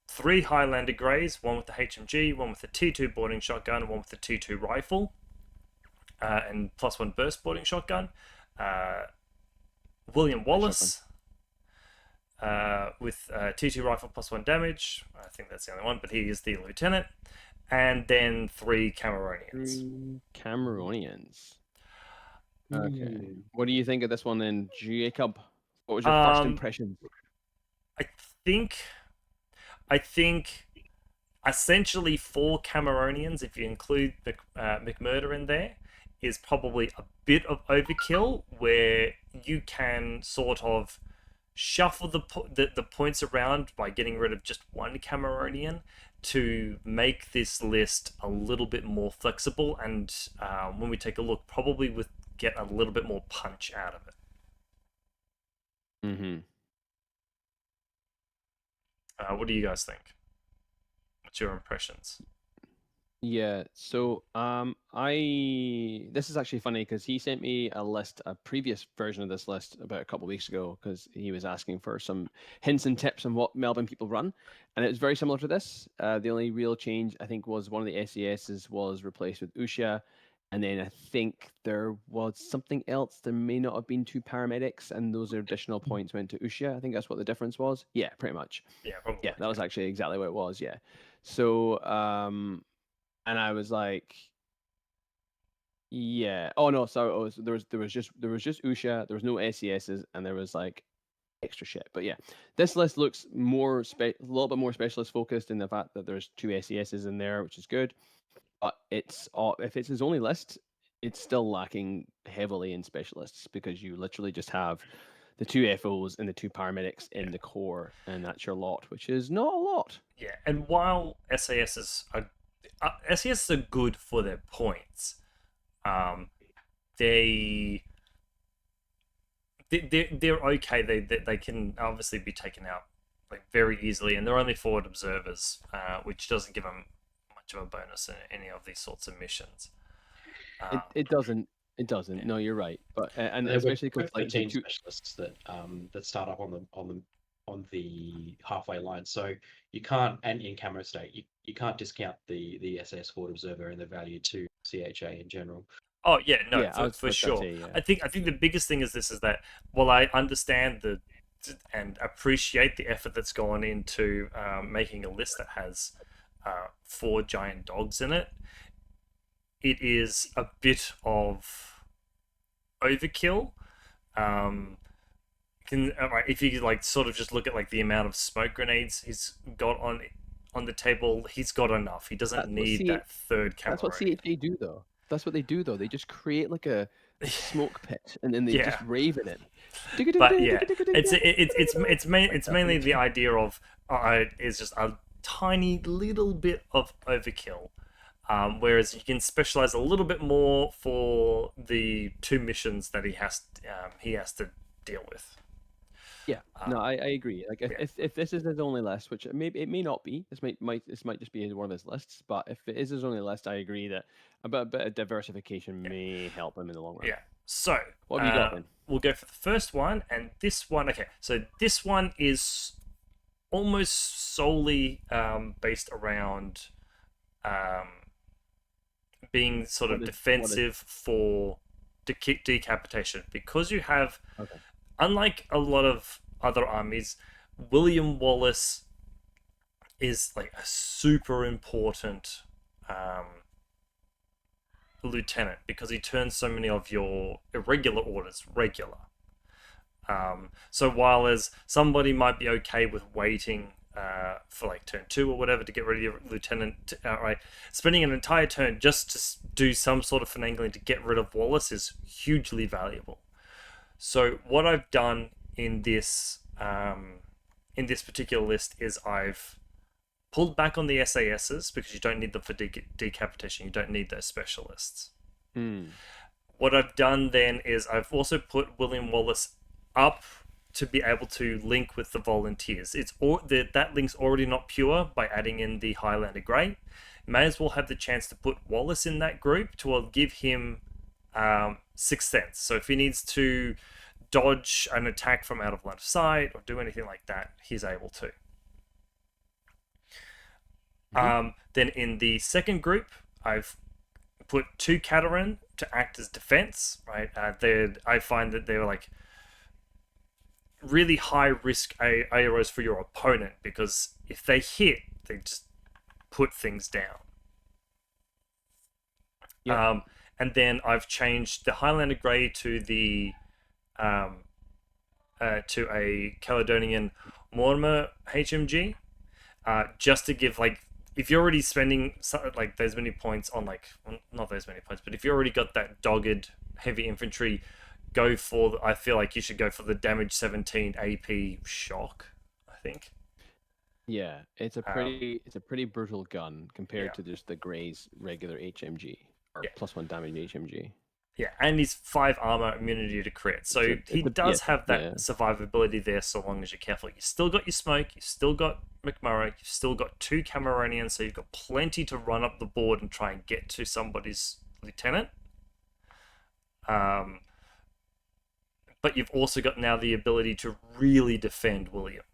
3 Highlander Greys, one with the HMG, one with the T2 boarding shotgun, and one with the T2 rifle, and +1 burst boarding shotgun. William Wallace with T2 rifle +1 damage. I think that's the only one, but he is the lieutenant. And then 3 Cameronians.
Cameronians. Okay.
Hmm.
What do you think of this one then, Jacob? What was your first impression?
I think essentially 4 Cameronians, if you include the McMurder in there, is probably a bit of overkill, where you can sort of shuffle the points around by getting rid of just 1 Cameronian to make this list a little bit more flexible, and when we take a look, probably get a little bit more punch out of it.
Mm-hmm.
What do you guys think? What's your impressions?
Yeah, so this is actually funny because he sent me a previous version of this list about a couple of weeks ago because he was asking for some hints and tips on what Melbourne people run, and it was very similar to this. The only real change I think was one of the SESs was replaced with Usha, and then I think there was something else. There may not have been 2 paramedics, and those additional points went to Usha. I think that's what the difference was. Yeah, pretty much.
Yeah, probably.
Yeah, that was actually exactly what it was. Yeah, so and I was like, yeah. Oh no, sorry. Oh, there was just Usha. There was no SESs, and there was like extra shit. But yeah, this list looks a little bit more specialist focused in the fact that there's 2 SESs in there, which is good. But if it's his only list, it's still lacking heavily in specialists because you literally just have the 2 FOs and the 2 paramedics in the core, and that's your lot, which is not a lot.
Yeah, and while SASs are good for their points, they're okay. They can obviously be taken out like very easily, and they're only forward observers, which doesn't give them much of a bonus in any of these sorts of missions.
It doesn't. It doesn't.
Yeah.
No, you're right. But and
There were
especially because like the
13
two.
specialists that start up on the halfway line. So you can't, and in camo state, you can't discount the SS forward observer and the value to CHA in general.
Oh yeah, no,
Yeah, I was
for
about to
sure.
say, yeah.
I think the biggest thing is that while I understand and appreciate the effort that's gone into making a list that has 4 giant dogs in it, it is a bit of overkill. If you like sort of just look at like the amount of smoke grenades he's got on the table, he's got enough. He doesn't need that 3rd camera.
That's what CHA do though. That's what they do though. They just create like a smoke pit and then they just rave in it.
But yeah, it's mainly the idea of it's just a tiny little bit of overkill. Whereas you can specialize a little bit more for the 2 missions that he has to deal with.
Yeah, no, I agree. Like if this is his only list, which it may not be, this might just be one of his lists. But if it is his only list, I agree that a bit of diversification may help him in the long run.
Yeah. So
What have you got then?
we'll go for the first one, and this one. Okay, so this one is almost solely based around um, being sort of
What is
defensive for decapitation, because you have,
Okay.
unlike a lot of other armies, William Wallace is like a super important lieutenant because he turns so many of your irregular orders regular. So while as somebody might be okay with waiting for like turn 2 or whatever to get rid of your lieutenant outright, spending an entire turn just to do some sort of finagling to get rid of Wallace is hugely valuable. So what I've done in this particular list is I've pulled back on the SASs because you don't need them for decapitation. You don't need those specialists. What I've done then is I've also put William Wallace up to be able to link with the volunteers. That link's already not pure by adding in the Highlander Grey. May as well have the chance to put Wallace in that group to give him Sixth Sense. So if he needs to dodge an attack from out of line of sight or do anything like that, he's able to. Then in the second group, I've put 2 Cateran to act as defense. Right, I find that they're like really high risk AOs for your opponent because if they hit, they just put things down.
Yep.
And then I've changed the Highlander Grey to the to a Caledonian Mortimer HMG, just to give like, if you're already spending like those many points on like, well, not those many points, but if you already got that dogged heavy infantry, I feel like you should go for the damage 17 AP shock, I think.
Yeah, it's a pretty brutal gun compared to just the Grey's regular HMG or +1 damage HMG.
Yeah, and he's 5 armor, immunity to crit. So he does have that survivability there so long as you're careful. You still got your smoke, you've still got McMurray, you've still got 2 Cameronians, so you've got plenty to run up the board and try and get to somebody's lieutenant. But you've also got now the ability to really defend William.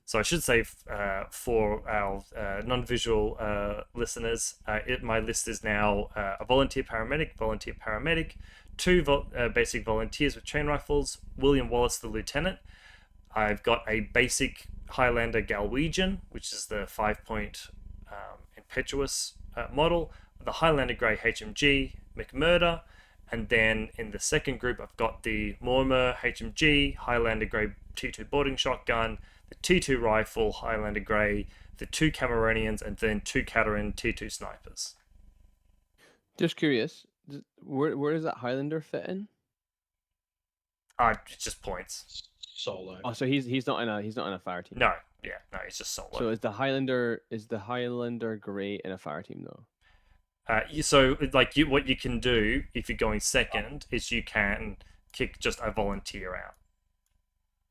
So I should say, for our non-visual listeners, my list is now a volunteer paramedic, 2 basic volunteers with chain rifles, William Wallace the lieutenant. I've got a basic Highlander Galwegian, which is the 5-point impetuous model, the Highlander Grey HMG, McMurder, and then in the second group I've got the Mortimer HMG, Highlander Grey T2 boarding shotgun, the T2 rifle, Highlander Grey, the 2 Cameronians, and then 2 Cateran T2 snipers.
Just curious, where does that Highlander fit in?
It's just points.
Solo.
Oh, so he's not in a fire team.
No, it's just solo.
So is the Highlander Grey in a fire team though?
So like what you can do if you're going second is you can kick just a volunteer out.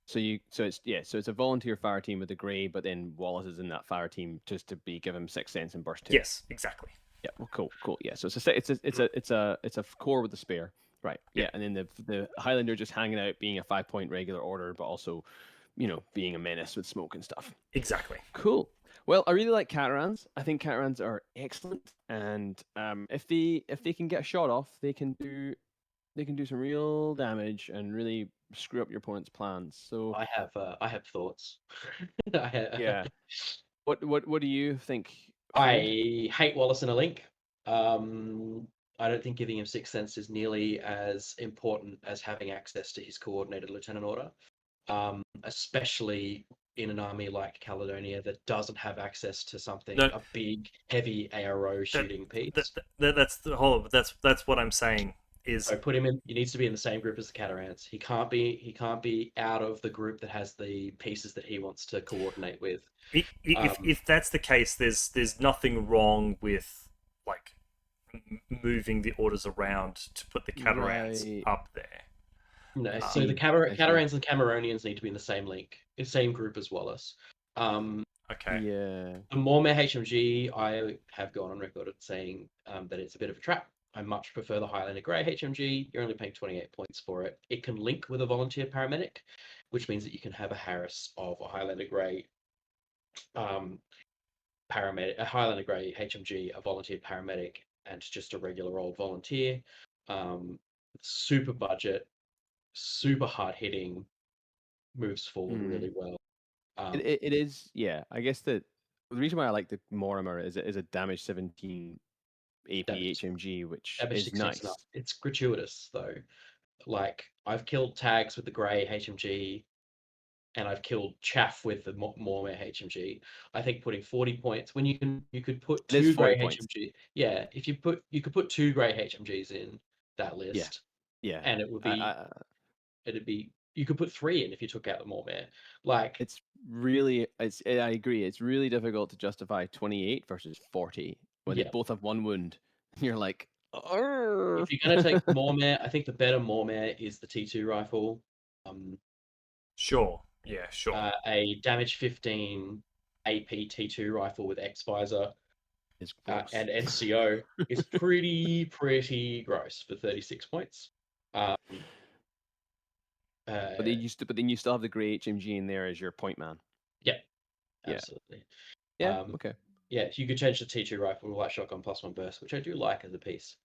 So it's a volunteer fire team with the Grey, but then Wallace is in that fire team just to give him 6th Sense and burst 2.
Yes, exactly.
Yeah, well, cool. Yeah, so it's a core with the spare, right? Yeah, and then the Highlander just hanging out, being a 5-point regular order, but also, being a menace with smoke and stuff.
Exactly.
Cool. Well, I really like Caterans. I think Caterans are excellent, and if they can get a shot off, they can do some real damage and really screw up your opponent's plans. So
I have thoughts.
Yeah. What do you think?
I hate Wallace in a link. I don't think giving him 6th Sense is nearly as important as having access to his coordinated lieutenant order, especially in an army like Caledonia that doesn't have access to a big, heavy ARO shooting piece.
That's what I'm saying.
So put him in. He needs to be in the same group as the Caterans. He can't be out of the group that has the pieces that he wants to coordinate with.
If that's the case, there's nothing wrong with like moving the orders around to put the Caterans up there.
No, so the Caterans and Cameronians need to be in the same same group as Wallace.
Okay.
Yeah.
The Mormon HMG, I have gone on record saying that it's a bit of a trap. I much prefer the Highlander Grey HMG. You're only paying 28 points for it. It can link with a volunteer paramedic, which means that you can have a Harris of a Highlander Grey um, paramedic, a Highlander Grey HMG, a volunteer paramedic, and just a regular old volunteer. Super budget, super hard hitting, moves forward really well.
It is, yeah. I guess the reason why I like the Mortimer is it is a damage 17 AP
Damage,
HMG, which
damage
is
16's enough.
nice.
It's gratuitous though. Like I've killed tags with the Grey HMG, and I've killed chaff with the Mormare HMG. I think putting 40 points when you could put
It is
two
40
Grey
points.
HMG. Yeah, if you could put two Grey HMGs in that list,
Yeah.
and it would be it'd be you could put three in if you took out the Mormare. Like
It's really, I agree. It's really difficult to justify 28 versus 40 when they
Yeah.
both have one wound. You're like,
if you're gonna take Mormare, I think the better Mormare is the T2 rifle.
Sure. Yeah, sure.
A damage 15 AP T2 rifle with X visor
It's gross.
and NCO is pretty gross for 36 points.
But then you still have the Grey HMG in there as your point man.
Yeah,
Yeah.
absolutely.
Yeah. Okay.
Yeah, you could change the T2 rifle with light shotgun +1 burst, which I do like as a piece,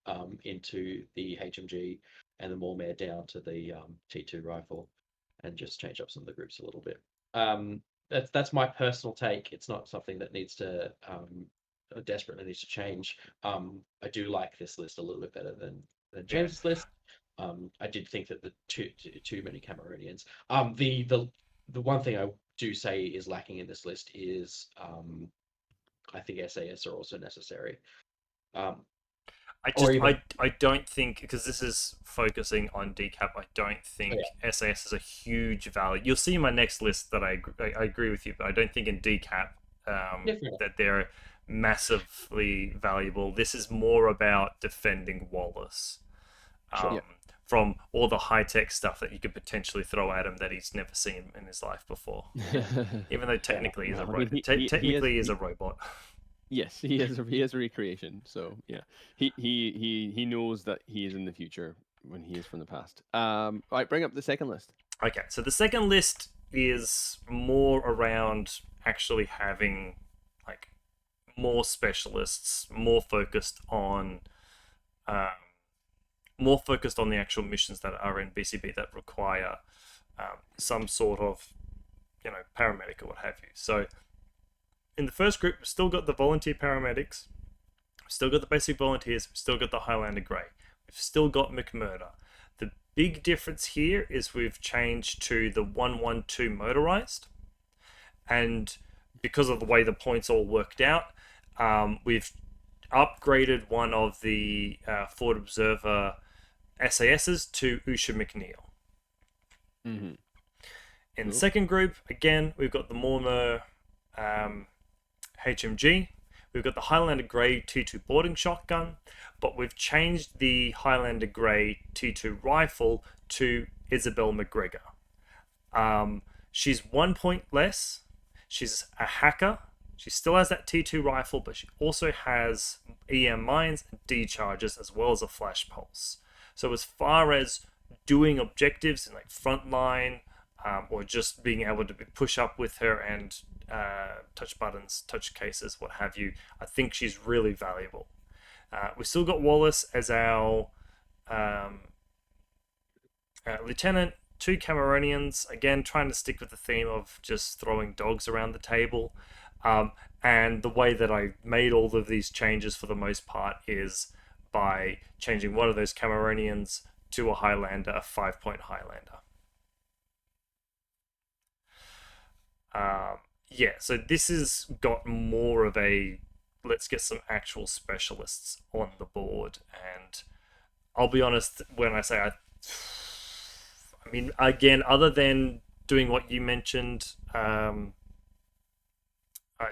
into the HMG and the Mormare down to the T2 rifle, and just change up some of the groups a little bit. That's my personal take. It's not something that needs to desperately needs to change. I do like this list a little bit better than James's list. I did think that the too many Cameroonians. The one thing I do say is lacking in this list is I think SAS are also necessary.
I don't think, because this is focusing on decap, I don't think SAS is a huge value. You'll see in my next list that I agree with you, but I don't think in decap that they're massively valuable. This is more about defending Wallace from all the high-tech stuff that you could potentially throw at him that he's never seen in his life before. Even though technically he's a robot.
Yes, he is a recreation. So yeah, he knows that he is in the future when he is from the past. Right, bring up the second list.
Okay, so the second list is more around actually having like more specialists, more focused on the actual missions that are in BCB that require some sort of paramedic or what have you. So in the first group, we've still got the volunteer paramedics, we've still got the basic volunteers, we've still got the Highlander Grey, we've still got McMurder. The big difference here is we've changed to the 112 motorized, and because of the way the points all worked out, we've upgraded one of the Ford Observer SASs to Usha McNeil.
Mm-hmm.
In the second group, again, we've got the Mormar HMG. We've got the Highlander Grey T2 boarding shotgun, but we've changed the Highlander Grey T2 rifle to Isabel McGregor. She's 1 point less. She's a hacker. She still has that T2 rifle, but she also has EM mines and D charges as well as a flash pulse. So as far as doing objectives in like frontline, or just being able to push up with her and touch buttons, touch cases, what have you, I think she's really valuable. We've still got Wallace as our lieutenant, 2 Cameroonians, again trying to stick with the theme of just throwing dogs around the table. And the way that I made all of these changes for the most part is by changing one of those Cameroonians to a Highlander, a 5-point Highlander. So this has got more of a let's get some actual specialists on the board, and I'll be honest when I say I mean, again, other than doing what you mentioned,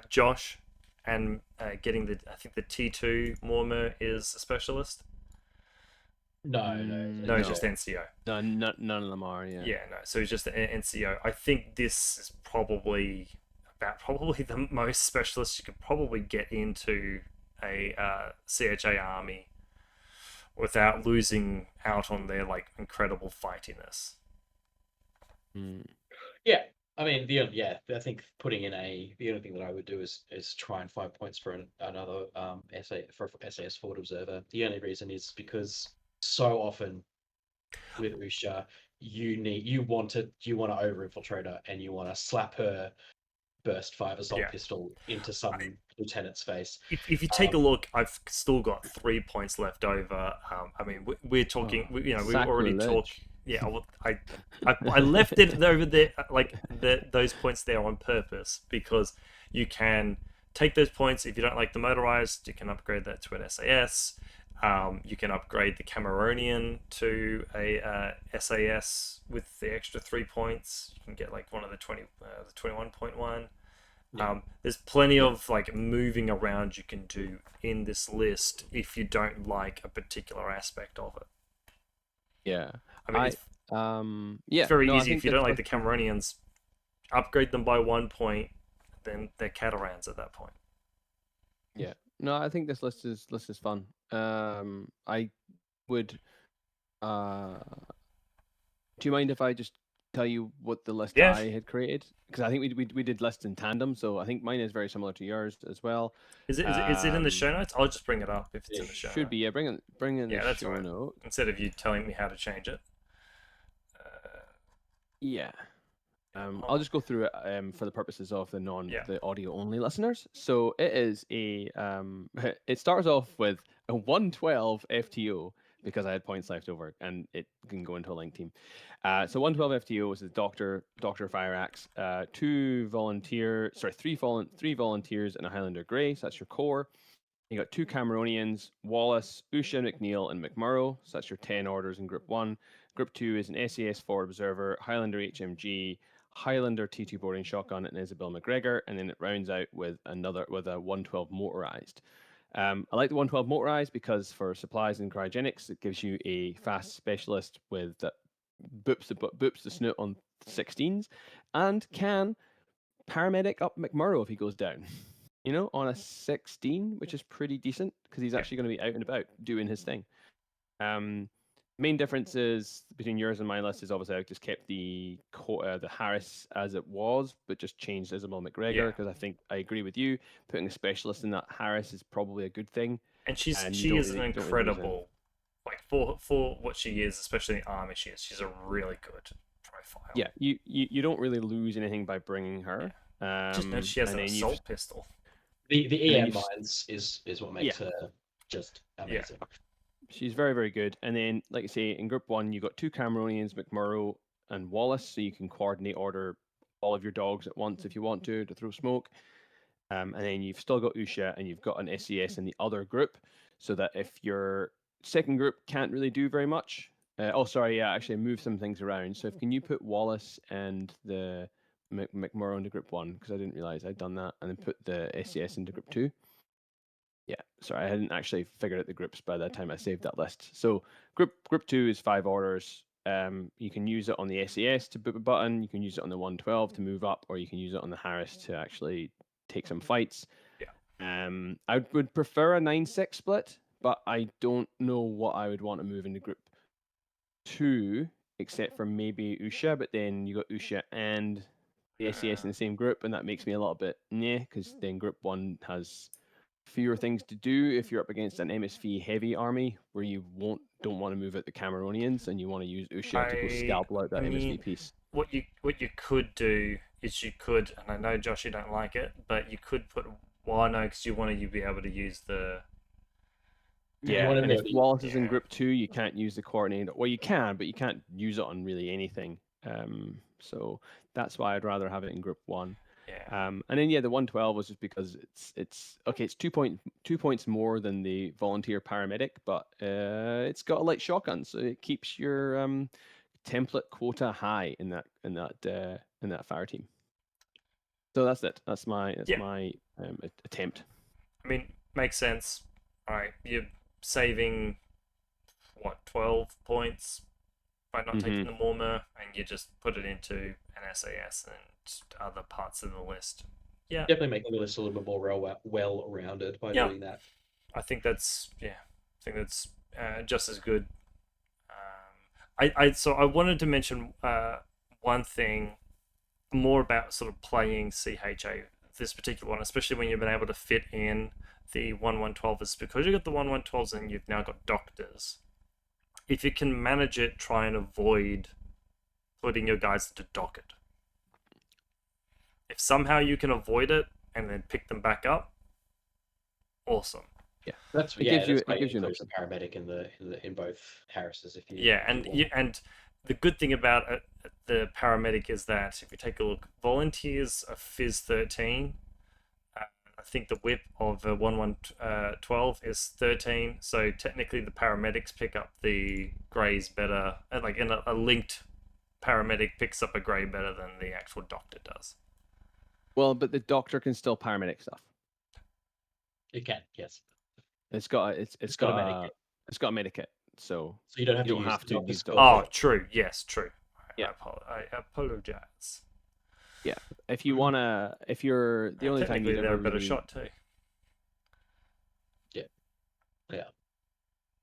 Josh, and getting I think the T2 Mormar is a specialist.
No,
just NCO.
No, none of them are. Yeah.
So it's just an NCO. I think this is probably the most specialist you could probably get into a CHA army without losing out on their like incredible fightiness.
Yeah, I mean I think putting in the only thing that I would do is try and find points for another SAS forward observer. The only reason is because so often with Usha, you want to over infiltrate her and you want to slap her burst 5 assault
Yeah.
pistol into some lieutenant's face.
If you take a look, I've still got 3 points left over. I mean, we're talking. We already talked.
Sacrilege.
Yeah, I left it over there, like those points there on purpose because you can take those points if you don't like the motorized. You can upgrade that to an SAS. You can upgrade the Cameronian to a SAS with the extra 3 points. You can get like one of the 21.1. There's plenty of like moving around you can do in this list if you don't like a particular aspect of it.
Yeah.
I mean,
Yeah.
it's very
no, I
easy.
think
If you don't
that's
like the Cameronians, upgrade them by 1 point, then they're Catarans at that point.
Yeah. No, I think this list is fun. I would. Do you mind if I just tell you what the list
Yeah.
I had created? Because I think we did lists in tandem, so I think mine is very similar to yours as well.
Is it in the show notes? I'll just bring it up if it's in the show
Should
notes.
be. Yeah, bring in
Yeah,
the
that's
show
right.
note.
Instead of you telling me how to change it.
Yeah. I'll just go through it for the purposes of the the audio only listeners. So it is a it starts off with a 112 FTO because I had points left over and it can go into a link team. So 112 FTO is the Doctor Fire Axe, three volunteers and a Highlander Grey. So that's your core. You got 2 Cameronians, Wallace, Usha, McNeil, and McMurrow. So that's your 10 orders in Group 1. Group 2 is an SAS Forward Observer, Highlander HMG, Highlander T2 Boarding Shotgun, and Isabel McGregor. And then it rounds out with a 112 motorized. I like the 112 motorized because for supplies and cryogenics, it gives you a fast specialist with that boops the snoot on 16s and can paramedic up McMurrow if he goes down. On a 16, which is pretty decent because he's actually going to be out and about doing his thing. Main differences between yours and my list is obviously I just kept the Harris as it was, but just changed Isabel McGregor because I think I agree with you. Putting a specialist in that Harris is probably a good thing.
And she is an incredible, like for what she is, especially in the army, she's a really good profile.
Yeah, you don't really lose anything by bringing her.
Just notice she has an assault pistol.
The EM mines is what makes her just amazing.
Yeah.
She's very, very good. And then, like I say, in Group 1, you got 2 Cameronians, McMurrow and Wallace, so you can coordinate order all of your dogs at once if you want to throw smoke. And then you've still got Usha and you've got an SES in the other group, so that if your second group can't really do very much. Actually move some things around. So can you put Wallace and the McMurrow into Group 1? Because I didn't realize I'd done that. And then put the SES into Group 2. Yeah, sorry, I hadn't actually figured out the groups by the time I saved that list. So group 2 is 5 orders. You can use it on the SAS to boop a button. You can use it on the 112 to move up, or you can use it on the Harris to actually take some fights.
Yeah.
I would prefer a 9-6 split, but I don't know what I would want to move into Group 2, except for maybe Usha. But then you got Usha and the SAS in the same group, and that makes me a little bit because then Group 1 has fewer things to do if you're up against an MSV heavy army where you don't want to move out the Cameronians and you want to use Usha to go scalpel out that MSV piece.
What you could do is you could, and I know Josh, you don't like it, but you could put Wano because you want to be able to use the.
Yeah, and if Wallace is in Group 2, you can't use the coordinator. Well, you can, but you can't use it on really anything. So that's why I'd rather have it in Group 1.
Yeah.
And then the 112 was just because it's 2 points more than the volunteer paramedic, but it's got a light shotgun, so it keeps your template quota high in that fire team. So that's it. That's my attempt.
I mean, makes sense. All right, you're saving 12 points by not taking the Mormor, and you just put it into an SAS and other parts of the list. Yeah,
definitely making the list a little bit more well-rounded by doing that.
I think that's just as good. I wanted to mention one thing more about sort of playing CHA, this particular one, especially when you've been able to fit in the 1112s, because you've got the 1112s and you've now got doctors. If you can manage it, try and avoid putting your guys into docket. If somehow you can avoid it and then pick them back up, awesome.
That's
It
yeah.
gives you-
That's
it
why
gives you an
includes the paramedic in both Harrises. If you
Yeah,
if you
and
want.
and the good thing about the paramedic is that if you take a look, volunteers are Phys 13. I think the whip of a 1112 is 13. So technically, the paramedics pick up the greys better. Like in a linked paramedic picks up a grey better than the actual doctor does.
Well, but the doctor can still paramedic stuff.
It can, yes.
It's got
It's got a medikit.
It's got a medikit, so
So you don't have
you
to
don't
use
have
the
to
doctor
use
skill.
doctor.
Oh, true. Yes, true.
Yeah.
I apologize.
If you wanna, if you're the only time
Technically,
you'd
they're
ever
a better
really,
shot too.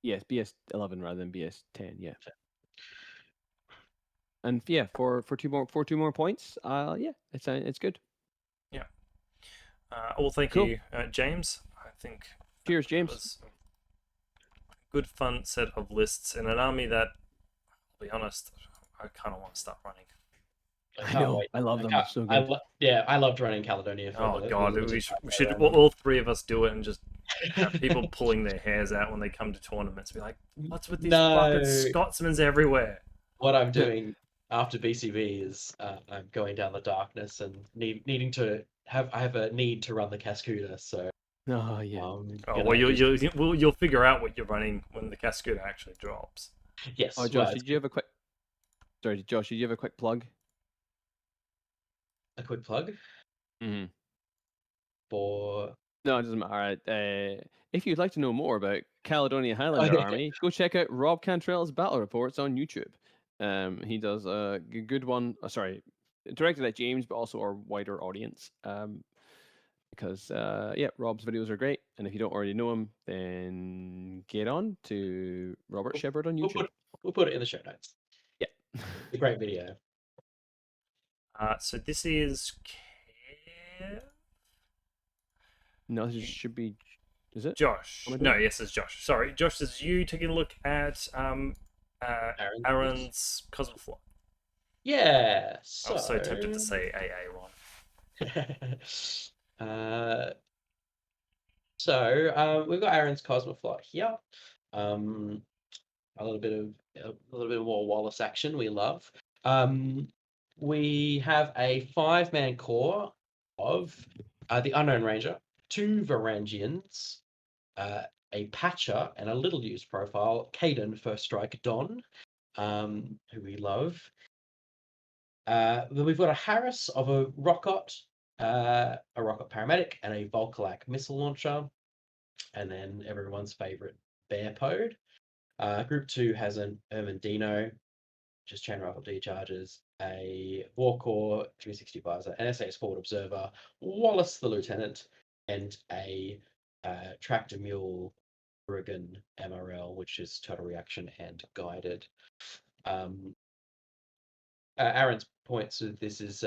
yes, BS11 rather than BS10, yeah. And yeah, for two more points, yeah, it's good.
Well, thank
Cool.
you, James. I think
Cheers,
it
James.
was a good, fun set of lists in an army that, I'll be honest, I kind of want to start running.
I
I
can't
know,
wait.
I love them.
can't-
They're so
I
good.
I loved running Caledonia for
Oh
the
god,
limited
we
time
should
I ran.
all three of us do it and just have people pulling their hairs out when they come to tournaments. Be like, what's with these fucking
No.
Scotsmans everywhere?
What I'm doing after BCB is I'm going down the darkness and needing to have I have a need to run the Cascuda, so
Oh yeah.
Oh
gonna
well,
just-
you'll figure out what you're running when the Cascuda actually drops.
yes.
Oh,
well,
Josh, did you have a quick? Sorry, Josh, did you have a quick plug?
a quick plug
Mm-hmm.
for
No, it doesn't matter. All right. If you'd like to know more about Caledonia Highlander Army, go check out Rob Cantrell's battle reports on YouTube. He does a good one. Sorry, directed at James, but also our wider audience. Because yeah, Rob's videos are great, and if you don't already know him, then get on to Robert Shepard on YouTube.
we'll put it in the show notes.
Yeah,
It's a great video.
So this is
no, this should be. Is it?
Josh.
Am I
No,
doing it?
yes, it's Josh. Sorry, Josh, is you taking a look at Aaron's Cosmoflot.
Yeah.
I was so tempted to say AA Ron.
We've got Aaron's Cosmoflot here. A little bit more Wallace action we love. We have a 5-man core of the Unknown Ranger, 2 Varangians, a Patcher, and a little used profile, Caden First Strike Don, who we love. Then we've got a Harris of a rocket paramedic, and a Volkalak missile launcher, and then everyone's favorite Bearpode. Group 2 has an Ermandino, just chain rifle D charges, a Warcore 360 visor, an SAS forward observer, Wallace the lieutenant, and a tractor mule Oregon MRL, which is total reaction and guided. Aaron's points of this is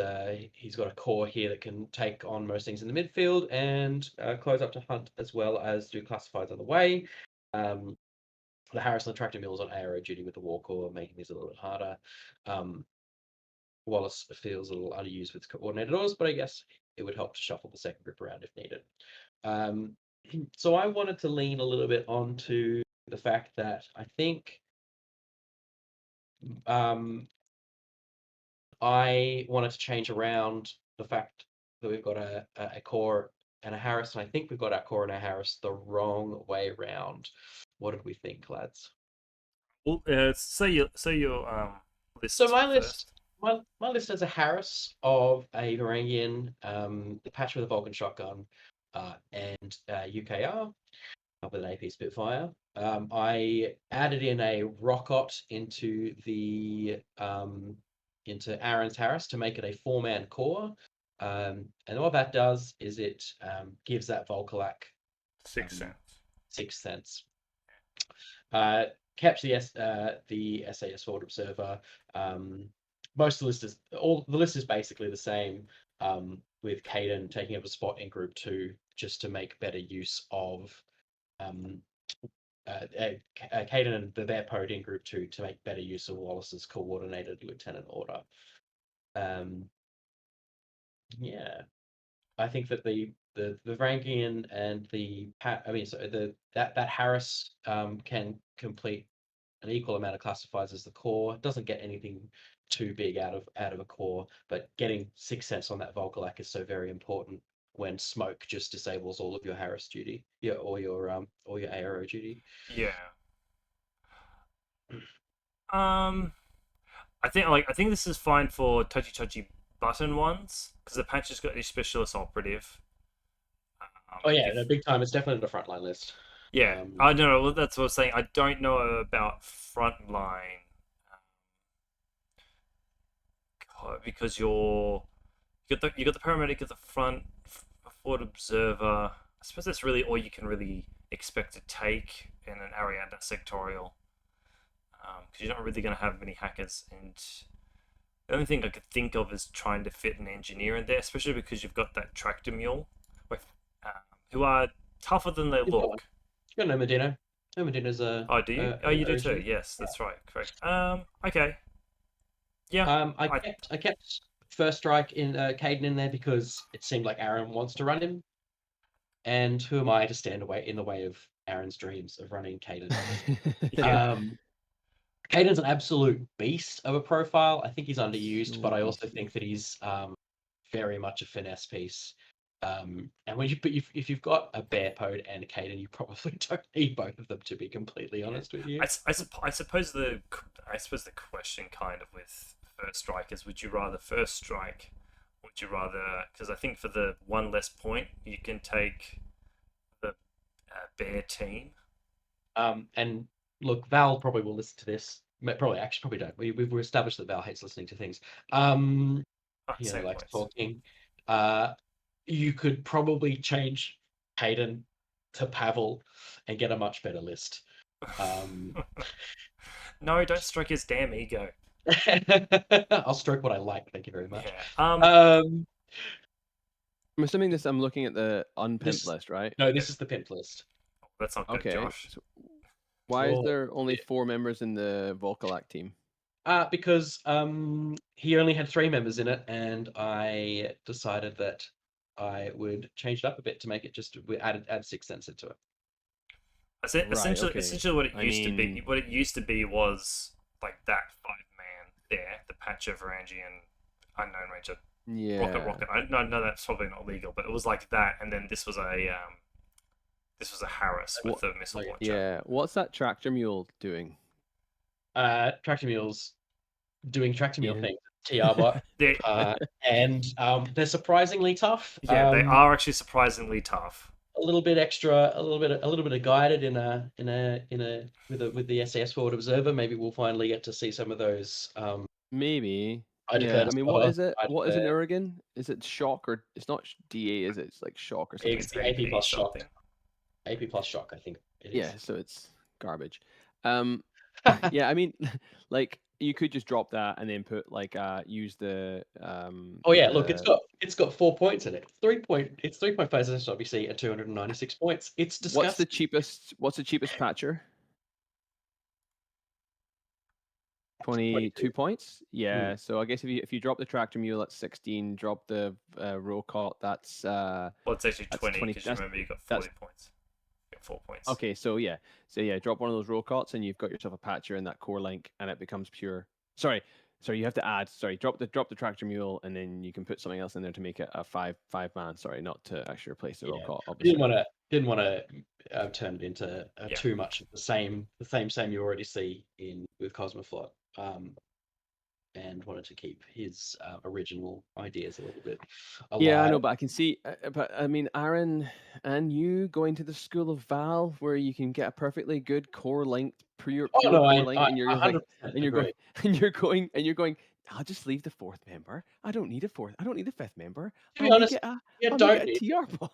he's got a core here that can take on most things in the midfield and close up to hunt as well as do classifieds on the way. The Harrison tractor mules on aero duty with the war core, making these a little bit harder. Wallace feels a little underused with coordinated orders, but I guess it would help to shuffle the second group around if needed. So I wanted to lean a little bit onto the fact that I think I wanted to change around the fact that we've got a core and a Harris, and I think we've got our core and our Harris the wrong way round. What did we think, lads?
Well, say your list.
So my
first.
list, my list has a Harris of a Varangian, the patch with a Vulcan shotgun, and UKR with an AP Spitfire. I added in a Rocket into into Aaron's Harris to make it a 4-man core. And what that does is it gives that Volkalak
Sixth Sense.
6 cents. Kept the SAS Forward Observer. Most of the list is the list is basically the same. With Caden taking up a spot in Group 2 just to make better use of Caden and their pod in Group 2 to make better use of Wallace's coordinated lieutenant order. Yeah, I think that the Varangian and that Harris can complete an equal amount of classifiers as the core. Doesn't get anything too big out of a core, but getting 6 cents on that Volkolak is so very important when smoke just disables all of your Harris duty, or your ARO duty.
Yeah. I think this is fine for touchy button ones because the patch has got a specialist operative.
Oh yeah, no, big time. It's definitely the frontline list.
Yeah, I don't know. That's what I was saying. I don't know about frontline because you got the paramedic at the front, forward observer. I suppose that's really all you can really expect to take in an Ariadna sectorial, because you're not really going to have many hackers. And the only thing I could think of is trying to fit an engineer in there, especially because you've got that tractor mule, who are tougher than they look.
You got Medina. Medina's a.
Oh, do you? You do too. Yes, that's right. Correct. Okay. Yeah.
I kept First Strike in Caden in there because it seemed like Aaron wants to run him, and who am I to stand in the way of Aaron's dreams of running Caden?
Yeah.
Caden's an absolute beast of a profile. I think he's underused, but I also think that he's very much a finesse piece. And if you've got a bear pod and a Caden, you probably don't need both of them, to be completely honest with you.
I suppose the question kind of with First Strike is, would you rather First Strike? Would you rather? Because I think for the one less point, you can take the bear team.
And look, Val probably will listen to this. Probably don't. We've established that Val hates listening to things. He only likes talking. You could probably change Hayden to Pavel and get a much better list.
No, don't stroke his damn ego.
I'll stroke what I like. Thank you very much.
Yeah.
I'm assuming this. I'm looking at the unpimped list, right?
No, this is the pimped list.
That's not good,
okay.
Josh.
So why is there only 4 members in the Volkolak team?
Because he only had 3 members in it, and I decided that I would change it up a bit to make it just add 6 cents into it.
Essentially, what it used to be was like that 5-man there, the Patcher, Varangian, Unknown Ranger, Rocket. I know that's probably not legal, but it was like that, and then this was a Harris with the missile launcher.
Yeah, what's that tractor mule doing?
Tractor mules doing tractor mule things. TR bot. And they're surprisingly tough.
Yeah, they are actually surprisingly tough.
A little bit extra, a little bit of guided with the SAS Forward Observer. Maybe we'll finally get to see some of those.
Maybe. Yeah, I mean, what is it? What is an Oregon? Is it shock or it's not DA? Is it? It's like shock or something?
It's AP plus shock. AP plus shock, I think.
Yeah, so it's garbage. Yeah, I mean, like you could just drop that and then put like use the
Oh yeah, look, it's got 4 points in it. It's 3.5 SWC at 296 points. It's disgusting.
What's the cheapest patcher? 22 points. Yeah, so I guess if you drop the tractor mule at 16, drop the roll caught, that's
well, it's actually 20 because you remember you got 40 points. 4 points.
Okay, so drop one of those roll cots and you've got yourself a patcher in that core link and it becomes pure. Sorry, you have to add. Drop the tractor mule and then you can put something else in there to make it a 5-man. Sorry, not to actually replace the roll cot.
Obviously. Didn't want to turn it into too much of the same you already see with Cosmoflot. And wanted to keep his original ideas a little bit alive.
Yeah, I know, but I can see. But I mean, Aaron and you going to the school of Val, where you can get a perfectly good core length, pure core length, and you're going. I'll just leave the 4th member. I don't need a 4th. I don't need a 5th member.
To be honest,
I'll get a TR ball.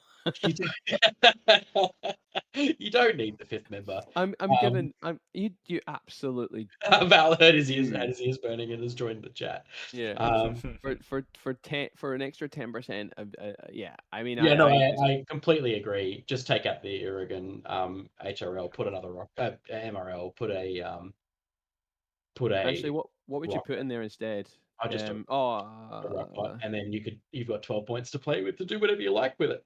You don't need the fifth member.
I'm
Um,
giving you absolutely
Val had his ears
do.
burning and has joined the chat.
Yeah.
Um,
For an extra 10%. Yeah. I mean,
yeah, no,
I just
I completely agree. Just take out the Irrigan HRL, put another rock MRL, put
actually
a
what would you
rock
put in there instead?
I just a rock pot, and then you've got 12 points to play with to do whatever you like with it.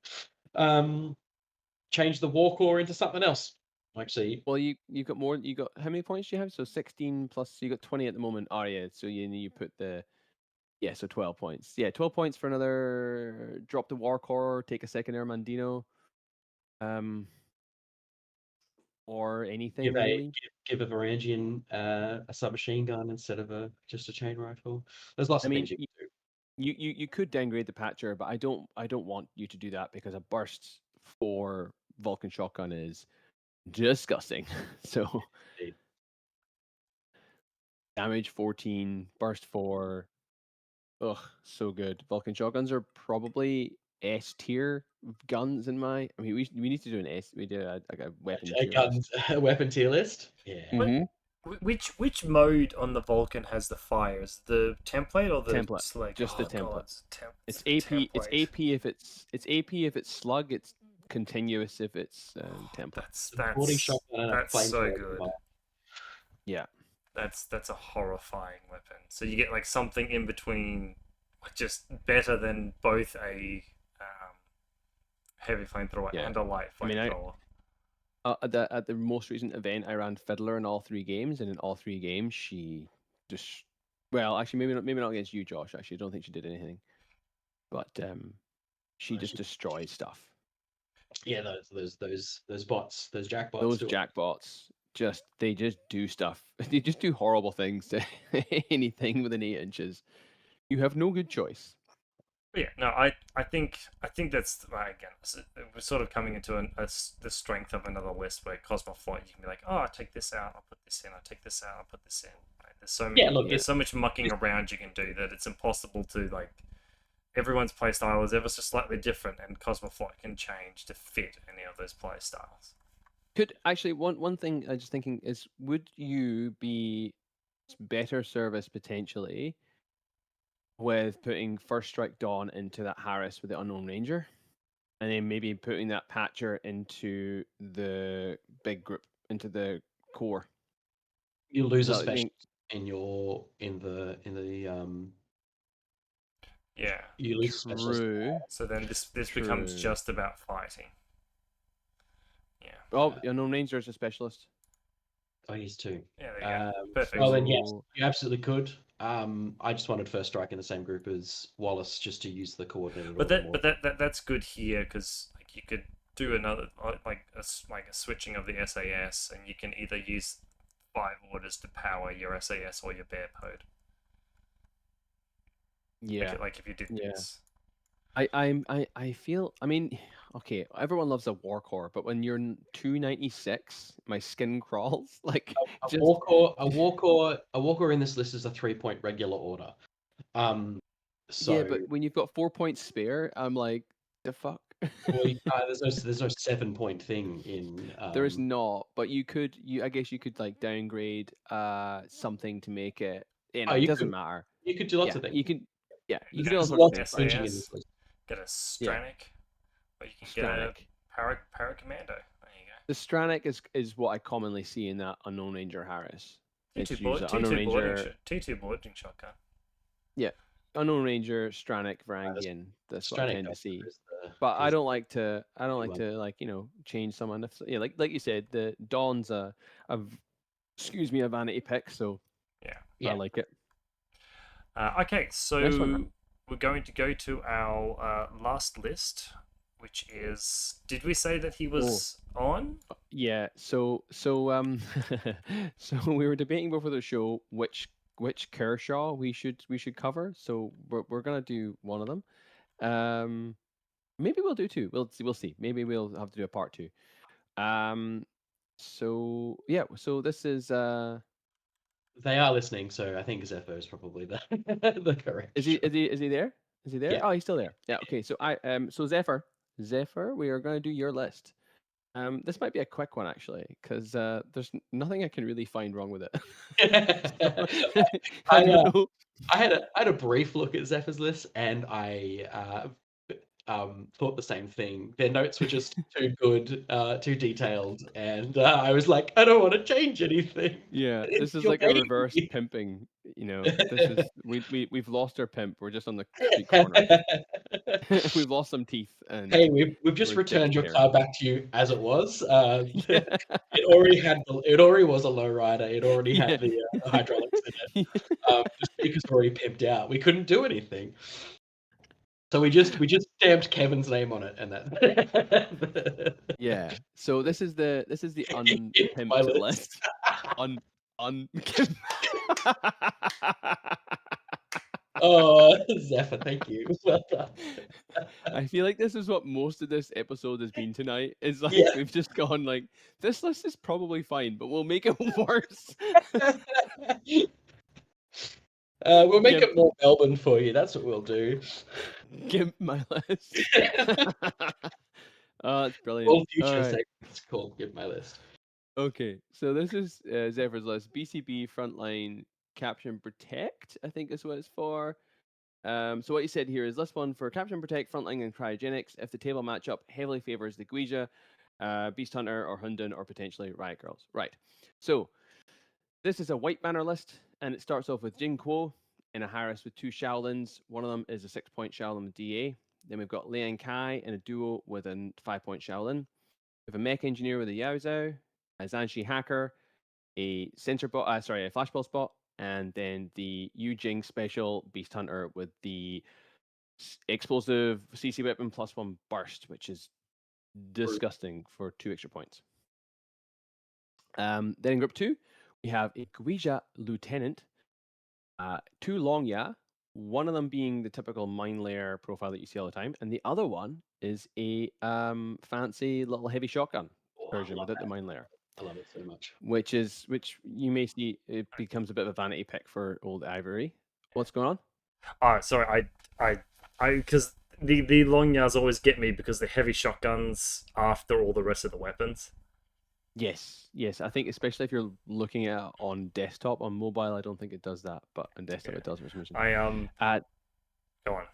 Change the war core into something else. Actually,
Well, you got more. You got how many points do you have? So 16 plus. You got 20 at the moment. Oh yeah. So you put the so 12 points. Yeah, 12 points for another. Drop the war core. Take a second Armandino. Or anything really.
give a Varangian a submachine gun instead of just a chain rifle. There's lots
I
of
mean,
things you can do.
you could downgrade the patcher, but I don't want you to do that because a burst for Vulcan shotgun is disgusting. So
Indeed.
damage 14, burst 4. Ugh, so good. Vulcan shotguns are probably S tier guns in my. I mean, we need to do an S. We do like a weapon
A
tier list.
guns weapon tier list. Yeah.
Mm-hmm.
Which mode on the Vulcan has the fires? The template or the
Template,
select?
just the
Oh,
template.
God,
It's
the
AP. It's
template.
AP if it's slug. It's continuous if it's template.
That's
Boarding shotgun and a
that's so
flamethrower
good.
combined.
Yeah.
That's a horrifying weapon. So you get like something in between, just better than both a heavy flamethrower
Yeah.
and a light
I mean,
flamethrower.
At the most recent event, I ran Fiddler in all 3 games, and in all 3 games, she just well, actually, maybe not against you, Josh. Actually, I don't think she did anything, but she just destroys stuff.
Yeah, those bots, those jackbots.
Those jackbots they just do stuff. They just do horrible things to anything within 8 inches. You have no good choice.
But yeah, no, I think that's again, we're sort of coming into the strength of another list where Cosmoflight, you can be like, oh, I take this out, I'll put this in, I take this out, I'll put this in. Right? There's so many, there's so much mucking around you can do that it's impossible to like. Everyone's playstyle is ever so slightly different, and Cosmoflight can change to fit any of those playstyles.
Could actually one thing I was just thinking is, would you be better service potentially with putting First Strike Dawn into that Harris with the Unknown Ranger, and then maybe putting that Patcher into the big group, into the core?
You lose a
So,
special in the
Yeah.
you lose a specialist.
true.
So then this becomes
True.
just about fighting. Yeah.
Oh, the Unknown Ranger is a specialist.
Oh, he's 2.
Yeah, there you go. Perfect.
Well, then yes,
So-
you absolutely could. I just wanted First Strike in the same group as Wallace, just to use the coordinator.
But that's good here because like you could do another like a switching of the SAS, and you can either use 5 orders to power your SAS or your bear pod.
Yeah.
Like if you did
Yeah.
this.
I feel, I mean, okay, everyone loves a war core, but when you're 296, my skin crawls. Like
a war core in this list is a 3-point regular order. So
yeah, but when you've got 4 points spare, I'm like, the fuck.
well, there's no 7-point thing in.
There is not, but I guess you could like downgrade something to make it. It doesn't matter.
You could do lots of things.
You can do all
There's
sorts
lots
of
of
things.
changing in this list.
Get a Stranic, or you can get a Paracommando. There you go.
The Stranic is what I commonly see in that Unknown Ranger Harris.
T2 boarding shotgun.
Yeah, Unknown Ranger, Stranic, Varangian. That's what I tend to see. But I don't like to change someone. Yeah, like you said, the Dawn's a vanity pick. So
yeah,
I like it.
Okay, so
Next one.
We're going to go to our last list, which is. Did we say that he was on?
Yeah. So so we were debating before the show which Kershaw we should cover. So we're gonna do one of them. Maybe we'll do 2. We'll see. Maybe we'll have to do a part 2. So yeah. So this is
They are listening, so I think Zephyr is probably the correct.
Is he there? Is he there?
Yeah.
Oh, he's still there. Yeah. Okay. So so Zephyr, we are going to do your list. This might be a quick one actually, because there's nothing I can really find wrong with it. I
I,
don't know.
I had a brief look at Zephyr's list, and I thought the same thing. Their notes were just too good, too detailed, and I was like, I don't want to change anything.
Yeah,
It's
this is
your
like a reverse
baby.
pimping. This is we've lost our pimp. We're just on the street corner. We've lost some teeth, and
Hey, we've just
we're
returned
ditching
your
hair.
car back to you as it was.
Yeah.
It already was a low rider. It already
Yeah.
had the hydraulics in it. The speakers were already pimped out. We couldn't do anything. So we just stamped Kevin's name on it, and that.
Yeah. So this is the
My
unpimped
list.
list. Un
Oh, Zephyr, thank you. Well done.
I feel like this is what most of this episode has been tonight. Is like
Yeah.
we've just gone like this list is probably fine, but we'll make it worse.
We'll make
Give-
it more Melbourne for you. That's what we'll do.
Give my list. Oh, that's brilliant.
All future
All right.
segments called Give My List.
Okay, so this is Zephyr's list. BCB, Frontline, Capture and Protect, I think is what it's for. So what he said here is list one for Capture and Protect, Frontline, and Cryogenics. If the table matchup heavily favors the Guija, Beast Hunter, or Hundun, or potentially Riot Girls. Right. So this is a white banner list, and it starts off with Jin Kuo in a Harris with 2 Shaolins. One of them is a 6-point Shaolin with DA. Then we've got Lian Kai in a duo with a 5-point Shaolin. We have a Mech Engineer with a Yao Zhao, a Zanshi Hacker, a a Flashball Spot, and then the Yu Jing Special Beast Hunter with the explosive CC weapon +1 burst, which is disgusting for 2 extra points. Then in group 2, we have a Guija Lieutenant, 2 Long Ya, one of them being the typical mine layer profile that you see all the time, and the other one is a fancy little heavy shotgun version without the mine layer.
I love it so much.
Which you may see it becomes a bit of a vanity pick for old Ivory. What's going on?
Oh, sorry, because the long yars always get me because they're heavy shotguns after all the rest of the weapons.
Yes. I think especially if you're looking at it on desktop. On mobile, I don't think it does that, but on desktop it does for some reason.
Go on.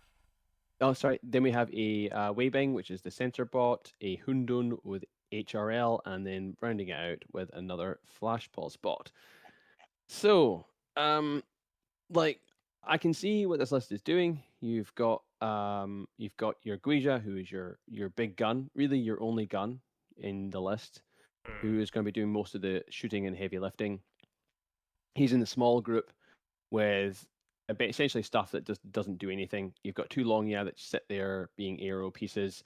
Oh, sorry. Then we have a Weibing, which is the sensor bot, a Hundun with HRL, and then rounding it out with another Flash Pulse bot. So, like I can see what this list is doing. You've got your Guija, who is your big gun, really your only gun in the list, who is going to be doing most of the shooting and heavy lifting. He's in the small group with essentially stuff that just doesn't do anything. You've got 2 Long Ya that sit there being arrow pieces.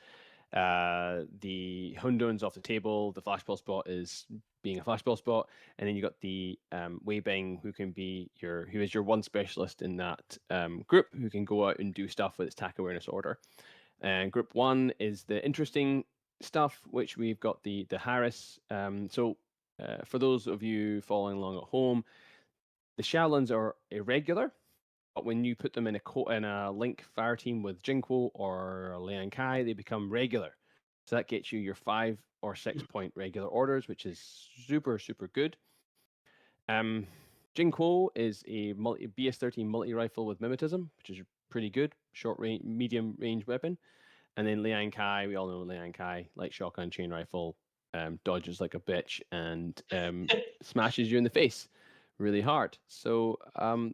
The Hundun's off the table. The flashball spot is being a flashball spot, and then you got the Weibing, who is your one specialist in that group, who can go out and do stuff with its attack awareness order. And group 1 is the interesting stuff, which we've got the Harris. For those of you following along at home, the Shaolins are irregular, but when you put them in a link fire team with Jinko or Lian Kai, they become regular. So that gets you your 5 or 6 point regular orders, which is super, super good. Jinko is a BS-13 multi-rifle with mimetism, which is pretty good, short range, medium range weapon. And then Lian Kai, we all know Lian Kai, light shotgun, chain rifle, dodges like a bitch and smashes you in the face really hard. So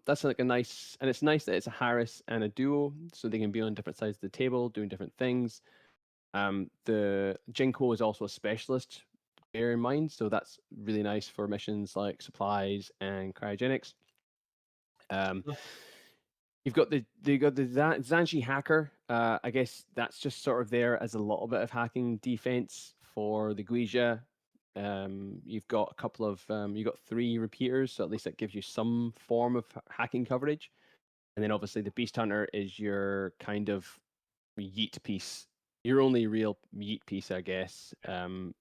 that's like a nice, and it's nice that it's a Harris and a duo, so they can be on different sides of the table doing different things. The Jinko is also a specialist, bear in mind, so that's really nice for missions like supplies and cryogenics. You've got the Zanshi Hacker. I guess that's just sort of there as a little bit of hacking defense for the Guija. You've got a couple of you've got 3 repeaters, so at least that gives you some form of hacking coverage. And then obviously the Beast Hunter is your kind of yeet piece, your only real yeet piece, I guess,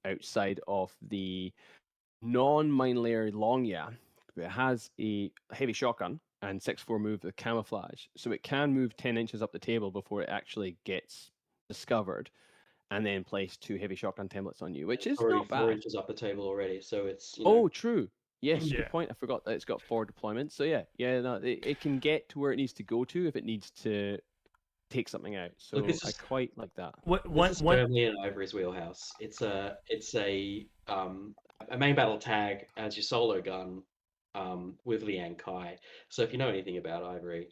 outside of the non-mine layer Long Ya. It has a heavy shotgun and 6-4 move with camouflage, so it can move 10 inches up the table before it actually gets discovered. and then place 2 heavy shotgun templates on you, which is
already
not
4
bad.
inches up the table already, so it's
Oh, true. Yes,
Yeah.
good point. I forgot that it's got 4 deployments. So yeah, no, it can get to where it needs to go to if it needs to take something out. So
Look, this
I
is
quite like that.
this is firmly in Ivory's wheelhouse. It's a main battle tag as your solo gun with Liang Kai. So if you know anything about Ivory,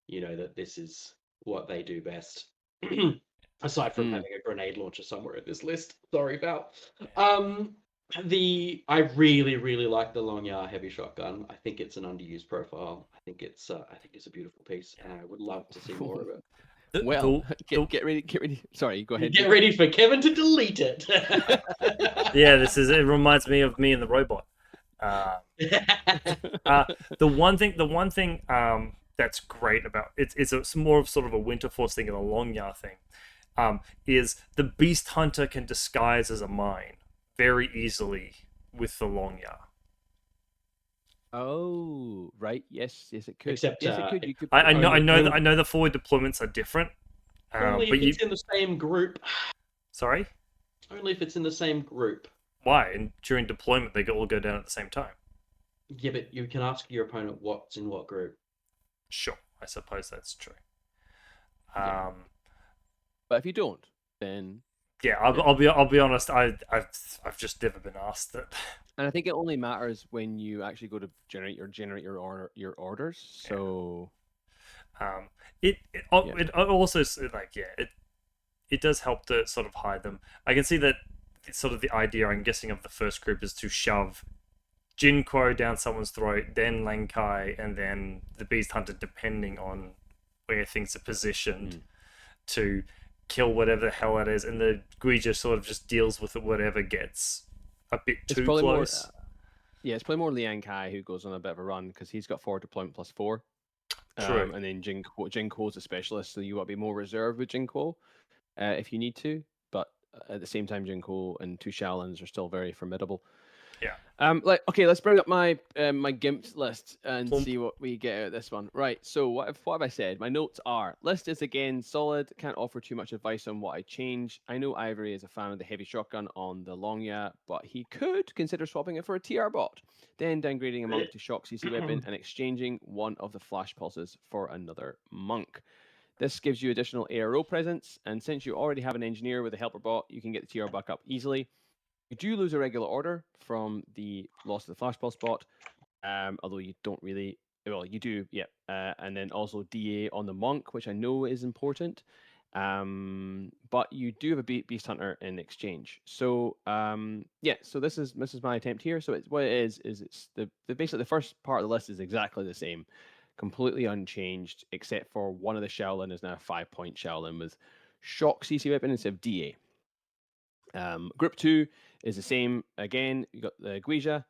you know that this is what they do best. Aside from having a grenade launcher somewhere in this list. Sorry about. I really like the Long Yar heavy shotgun. I think it's an underused profile. I think it's a beautiful piece, and I would love to see more of it.
Well, get ready. Sorry, go ahead.
Get ready for Kevin to delete it.
Yeah, it reminds me of me and the robot. The one thing that's great about it's more of sort of a Winter Force thing and a Long Yar thing, is the Beast Hunter can disguise as a mine very easily with the Long Yar.
Oh, right. Yes, it could.
Except,
yes, it could. You could.
I know
only-
I know the forward deployments are different,
Only
but
if it's in the same group.
sorry,
Only if it's in the same group.
why? And during deployment they all go down at the same time.
Yeah, but you can ask your opponent what's in what group.
Sure, I suppose that's true.
Yeah.
But if you don't, then
Yeah, I'll be honest. I've just never been asked that.
and I think it only matters when you actually go to generate your orders. So
It also it does help to sort of hide them. I can see that it's sort of the idea, I'm guessing, of the first group is to shove Jinquo down someone's throat, then Lankai, and then the Beast Hunter, depending on where things are positioned, to kill whatever the hell it is, and the Guija sort of just deals with it, whatever gets a bit too close.
It's probably more Liang Kai who goes on a bit of a run because he's got 4 deployment plus 4.
True.
And then Jinquo's a specialist, so you want to be more reserved with Jinquo if you need to. But at the same time, Jinquo and 2 Shaolins are still very formidable.
Yeah.
Okay, let's bring up my my GIMP list and
Plump.
see what we get out of this one. Right. So what have I said? My notes are: list is again solid. Can't offer too much advice on what I change. I know Ivory is a fan of the heavy shotgun on the Longya, but he could consider swapping it for a TR bot, then downgrading a monk to shock CC weapon and exchanging one of the flash pulses for another monk. This gives you additional ARO presence, and since you already have an engineer with a helper bot, you can get the TR back up easily. You do lose a regular order from the loss of the flash pulse bot, although you don't really. Well, you do, yeah. And then also DA on the monk, which I know is important. But you do have a beast hunter in exchange. So so this is my attempt here. So it's what it is it's basically the first part of the list is exactly the same, completely unchanged, except for one of the Shaolin is now a 5-point Shaolin with shock CC weapon instead of DA. Group 2 is the same again. You got the Guija,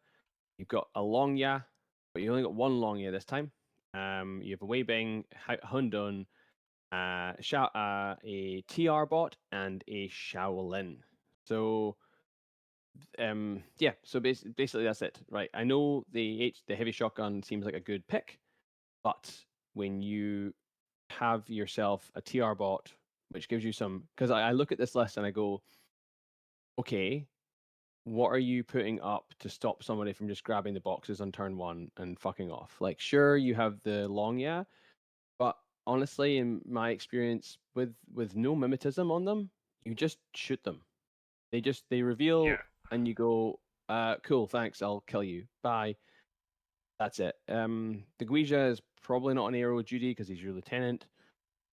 you've got a Longya, but you only got one Longya this time. You have a Weibing, Hundun, a TR bot, and a Shaolin. So, so basically that's it, right? I know the heavy shotgun seems like a good pick, but when you have yourself a TR bot, which gives you some, because I look at this list and I go, okay, what are you putting up to stop somebody from just grabbing the boxes on turn 1 and fucking off? Like, sure, you have the Longya, but honestly, in my experience, with no mimetism on them, you just shoot them. They reveal, and you go, cool, thanks, I'll kill you. Bye. That's it. The Guija is probably not on aero duty because he's your lieutenant.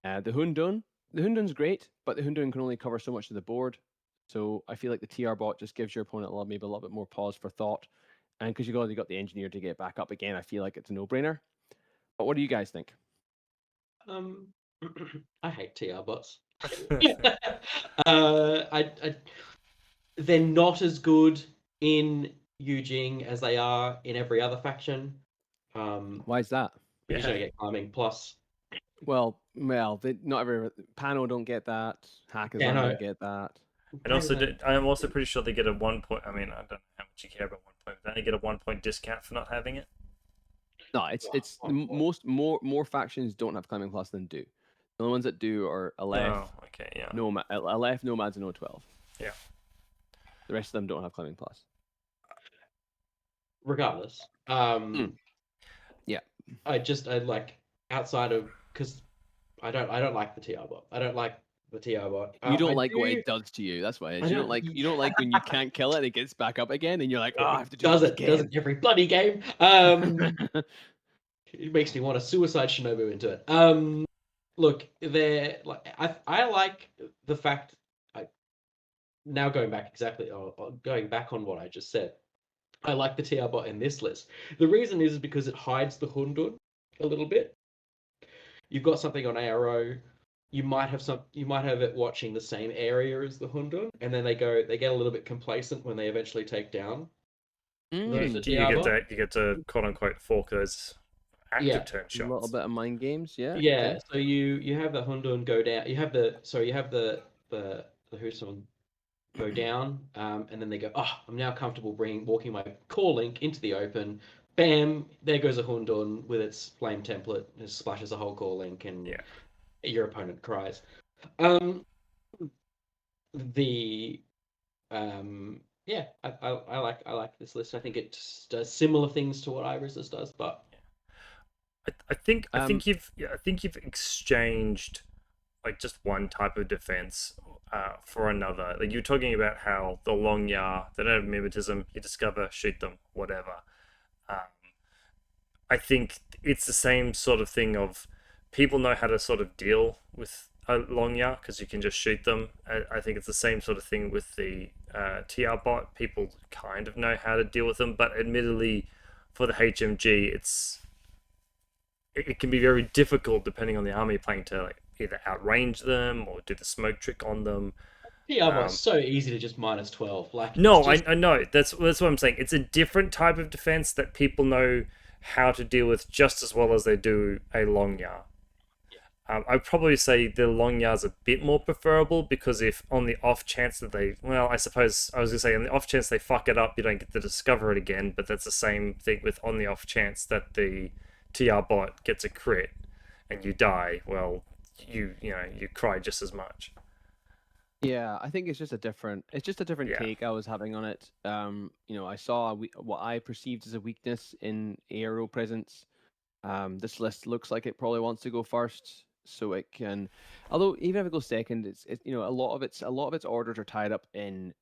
The Hundun's great, but the Hundun can only cover so much of the board. So I feel like the TR bot just gives your opponent maybe a little bit more pause for thought. And because you've already got the engineer to get back up again, I feel like it's a no-brainer. But what do you guys think?
I hate TR bots. They're not as good in Yujing as they are in every other faction.
Why is that?
Because you don't get climbing plus.
Well, not every Pano don't get that. Hackers don't get that.
And also, I'm also pretty sure they get a 1 point. I mean, I don't know how much you care about 1 point. But they get a 1 point discount for not having it.
No, it's more factions don't have climbing plus than do. The only ones that do are Aleph,
Oh, okay, yeah.
Aleph, Nomads, and O12.
Yeah.
The rest of them don't have Climbing Plus.
Regardless,
Yeah.
I like outside of because I don't like the TR bot. I don't like the TR bot.
You don't
I
like what
do.
it does to you. That's why.
I
You don't
don't.
like when you can't kill it and it gets back up again, and you're like, oh, I have to do
Does
this
it
again.
every bloody game? It makes me want to suicide Shinobu into it. Look, they're like I like the fact. I now going back exactly or going back on what I just said. I like the TR bot in this list. The reason is because it hides the Hundun a little bit. You've got something on ARO. You might have it watching the same area as the Hundun, and then they get a little bit complacent when they eventually take down the
You
TR bot.
get to quote unquote fork those active
Yeah.
turn
A little
shots.
bit of mind games, yeah.
Yeah,
Okay.
so you have the Hundun go down. You have the Husum go down, and then they go, oh, I'm now comfortable walking my core link into the open. Bam! There goes a Hundun with its flame template. It splashes a whole core link, and
Yeah.
your opponent cries. Um, the yeah, I like this list. I think it does similar things to what Iris's does, but
I think you've exchanged like just one type of defense for another. Like you're talking about how the long yar, they don't have mimetism. You discover, shoot them, whatever. Um, I think it's the same sort of thing of people know how to sort of deal with a long yar because you can just shoot them. I think it's the same sort of thing with the TR bot. People kind of know how to deal with them, but admittedly, for the HMG, it can be very difficult depending on the army playing to like either outrange them or do the smoke trick on them.
PR bot's so easy to just -12. Like it's
No,
just
I know that's what I'm saying. It's a different type of defense that people know how to deal with just as well as they do a long yar. I'd probably say the long yar's a bit more preferable because if on the off chance that I suppose I was gonna say on the off chance they fuck it up, you don't get to discover it again. But that's the same thing with on the off chance that the TR bot gets a crit and you die. Well, you cry just as much.
Yeah, I think it's just a different
Yeah.
take I was having on it. I saw what I perceived as a weakness in ARO presence. This list looks like it probably wants to go first, so it can. Although even if it goes second, a lot of its orders are tied up in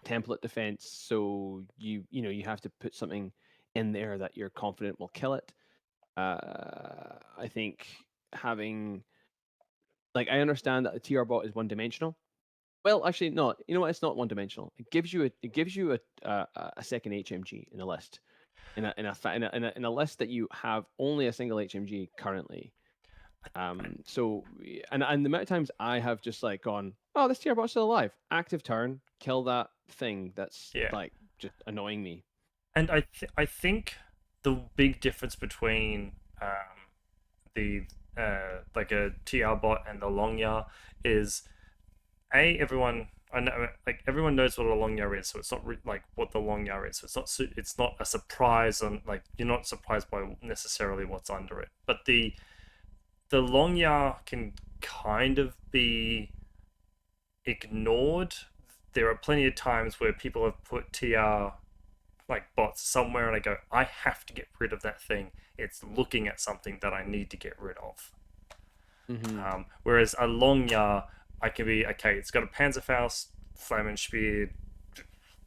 template defense. So you have to put something in there that you're confident will kill it. I think having I understand that the TR bot is one dimensional. Well, actually, no. You know what? It's not one dimensional. It gives you a second HMG in a list in a list that you have only a single HMG currently. So and the amount of times I have just like gone, oh, this TR bot's still alive. Active turn, kill that thing that's
Yeah.
like just annoying me.
And I think the big difference between the like a TR bot and the long yar is everyone I know like everyone knows what a long yar is, so it's not like what the long yar is. So it's not a surprise on like you're not surprised by necessarily what's under it. But the long yar can kind of be ignored. There are plenty of times where people have put TR like bots somewhere and I go, I have to get rid of that thing. It's looking at something that I need to get rid of. Whereas a long yar, I can be okay. It's got a Panzerfaust, Flamen Spear,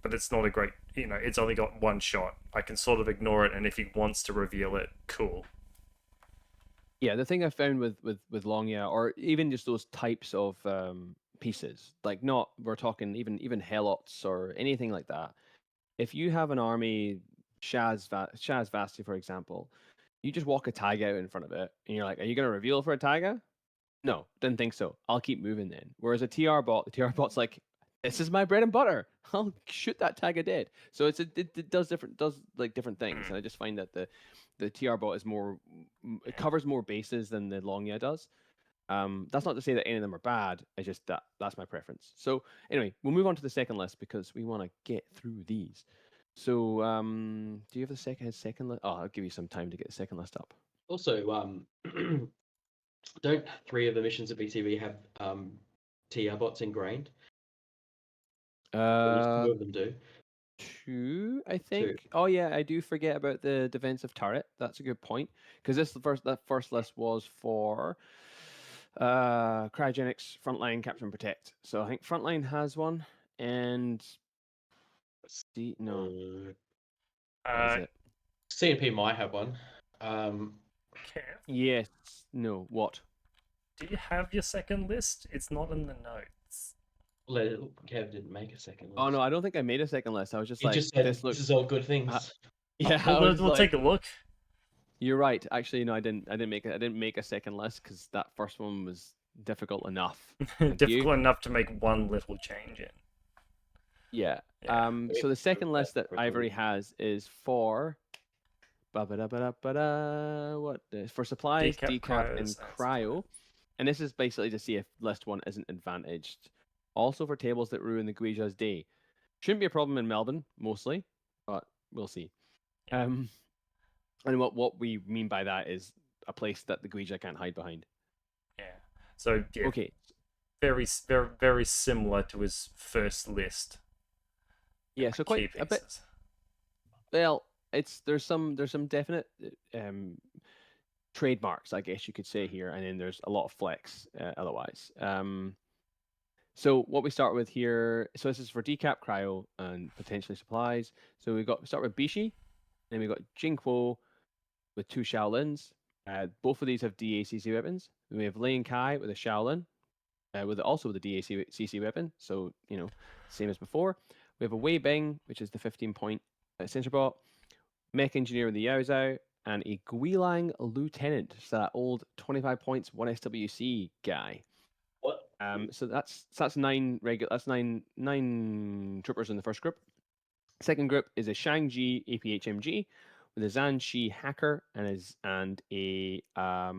but it's not a great. It's only got one shot. I can sort of ignore it, and if he wants to reveal it, cool.
Yeah, the thing I found with Longya, or even just those types of pieces, like not we're talking even Helots or anything like that. If you have an army, Shaz Vasti, for example, you just walk a tag out in front of it, and you're like, "Are you gonna reveal for a tagger?" No, didn't think so. I'll keep moving then. Whereas a TR bot, the TR bot's like, "This is my bread and butter. I'll shoot that tagger dead." So it does different things, and I just find that the TR bot is it covers more bases than the Longya does. That's not to say that any of them are bad. It's just that's my preference. So anyway, we'll move on to the second list because we want to get through these. So do you have the second list? Oh, I'll give you some time to get the second list up.
also Don't 3 of the missions at BTV have TR bots ingrained? At least 2
Uh,
of them do.
2, I think. Oh yeah, I do forget about the defensive turret. That's a good point because that first list was for cryogenics, frontline, capture and protect. So I think frontline has one, and no, what is
Uh,
it?
CNP might have one.
Kev,
Yes, no, what?
do you have your second list? It's not in the notes.
Kev didn't make a second list.
Oh no, I don't think I made a second list. I was just
He
like,
just said
this
this
looks.
is all good things.
Yeah,
We'll,
I was
we'll
like,
take a look.
you're right. Actually, no, I didn't make a second list because that first one was difficult enough. Thank
Difficult
you.
enough to make one little change in.
Yeah.
Yeah.
So the second list that
Quickly.
Ivory has is for what for supplies,
Decap,
decap, and
cryos, and
cryo. And this is basically to see if list 1 isn't advantaged. Also for tables that ruin the Guija's day. Shouldn't be a problem in Melbourne, mostly, but we'll see. And what we mean by that is a place that the Guija can't hide behind.
Yeah. So yeah,
Okay.
very, very, very similar to his first list.
Yeah, so quite a bit. Well, there's some definite trademarks, I guess you could say here, and then there's a lot of flex otherwise. So what we start with here, so this is for decap, cryo, and potentially supplies. So we start with Bishi, then we got Jinquo with 2 Shaolins. Both of these have DACC weapons. We have Lane Kai with a Shaolin, also with a DACC weapon. So same as before. We have a Wei Bing, which is the 15-point sensor bot, Mech Engineer with the Yao Zhao, and a Guilang Lieutenant, so that old 25 points 1 SWC guy.
What?
So that's 9 9 troopers in the first group. Second group is a Shang-Chi APHMG with a Zhan-Shi hacker and a I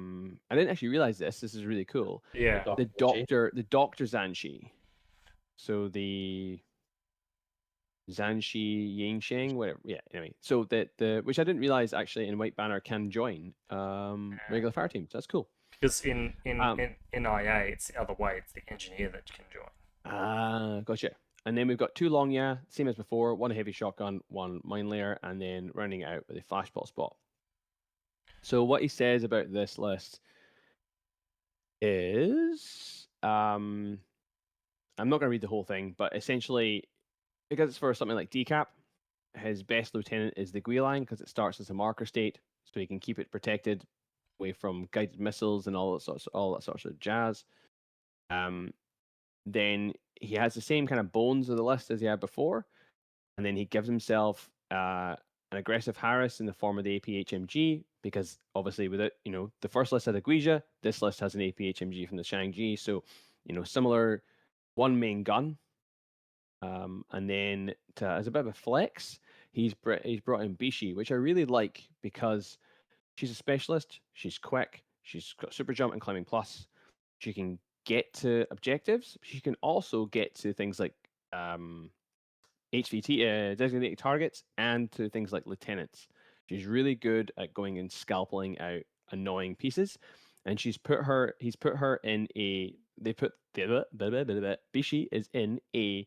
didn't actually realize this. This is really cool.
Yeah.
The doctor Zhan-Shi. So the Zhanshi Yingsheng, whatever. Yeah, anyway. So the which I didn't realize actually in White Banner can join regular fire teams. That's cool.
Because in IA, it's the other way. It's the engineer that can join.
Gotcha. And then we've got 2 long same as before, 1 heavy shotgun, 1 mine layer, and then rounding out with a flashbot spot. So what he says about this list is I'm not going to read the whole thing, but essentially, because it's for something like decap, his best lieutenant is the Guilang because it starts as a marker state, so he can keep it protected away from guided missiles and all that sorts of jazz. Then he has the same kind of bones of the list as he had before, and then he gives himself an aggressive Harris in the form of the APHMG because obviously with it, the first list had a Guija, this list has an APHMG from the Shang-Chi, so similar 1 main gun. And then as a bit of a flex, he's brought in Bishi, which I really like because she's a specialist. She's quick. She's got super jump and climbing plus. She can get to objectives. She can also get to things like HVT, designated targets, and to things like lieutenants. She's really good at going and scalping out annoying pieces. And he's put her in a. They put Bishi is in a.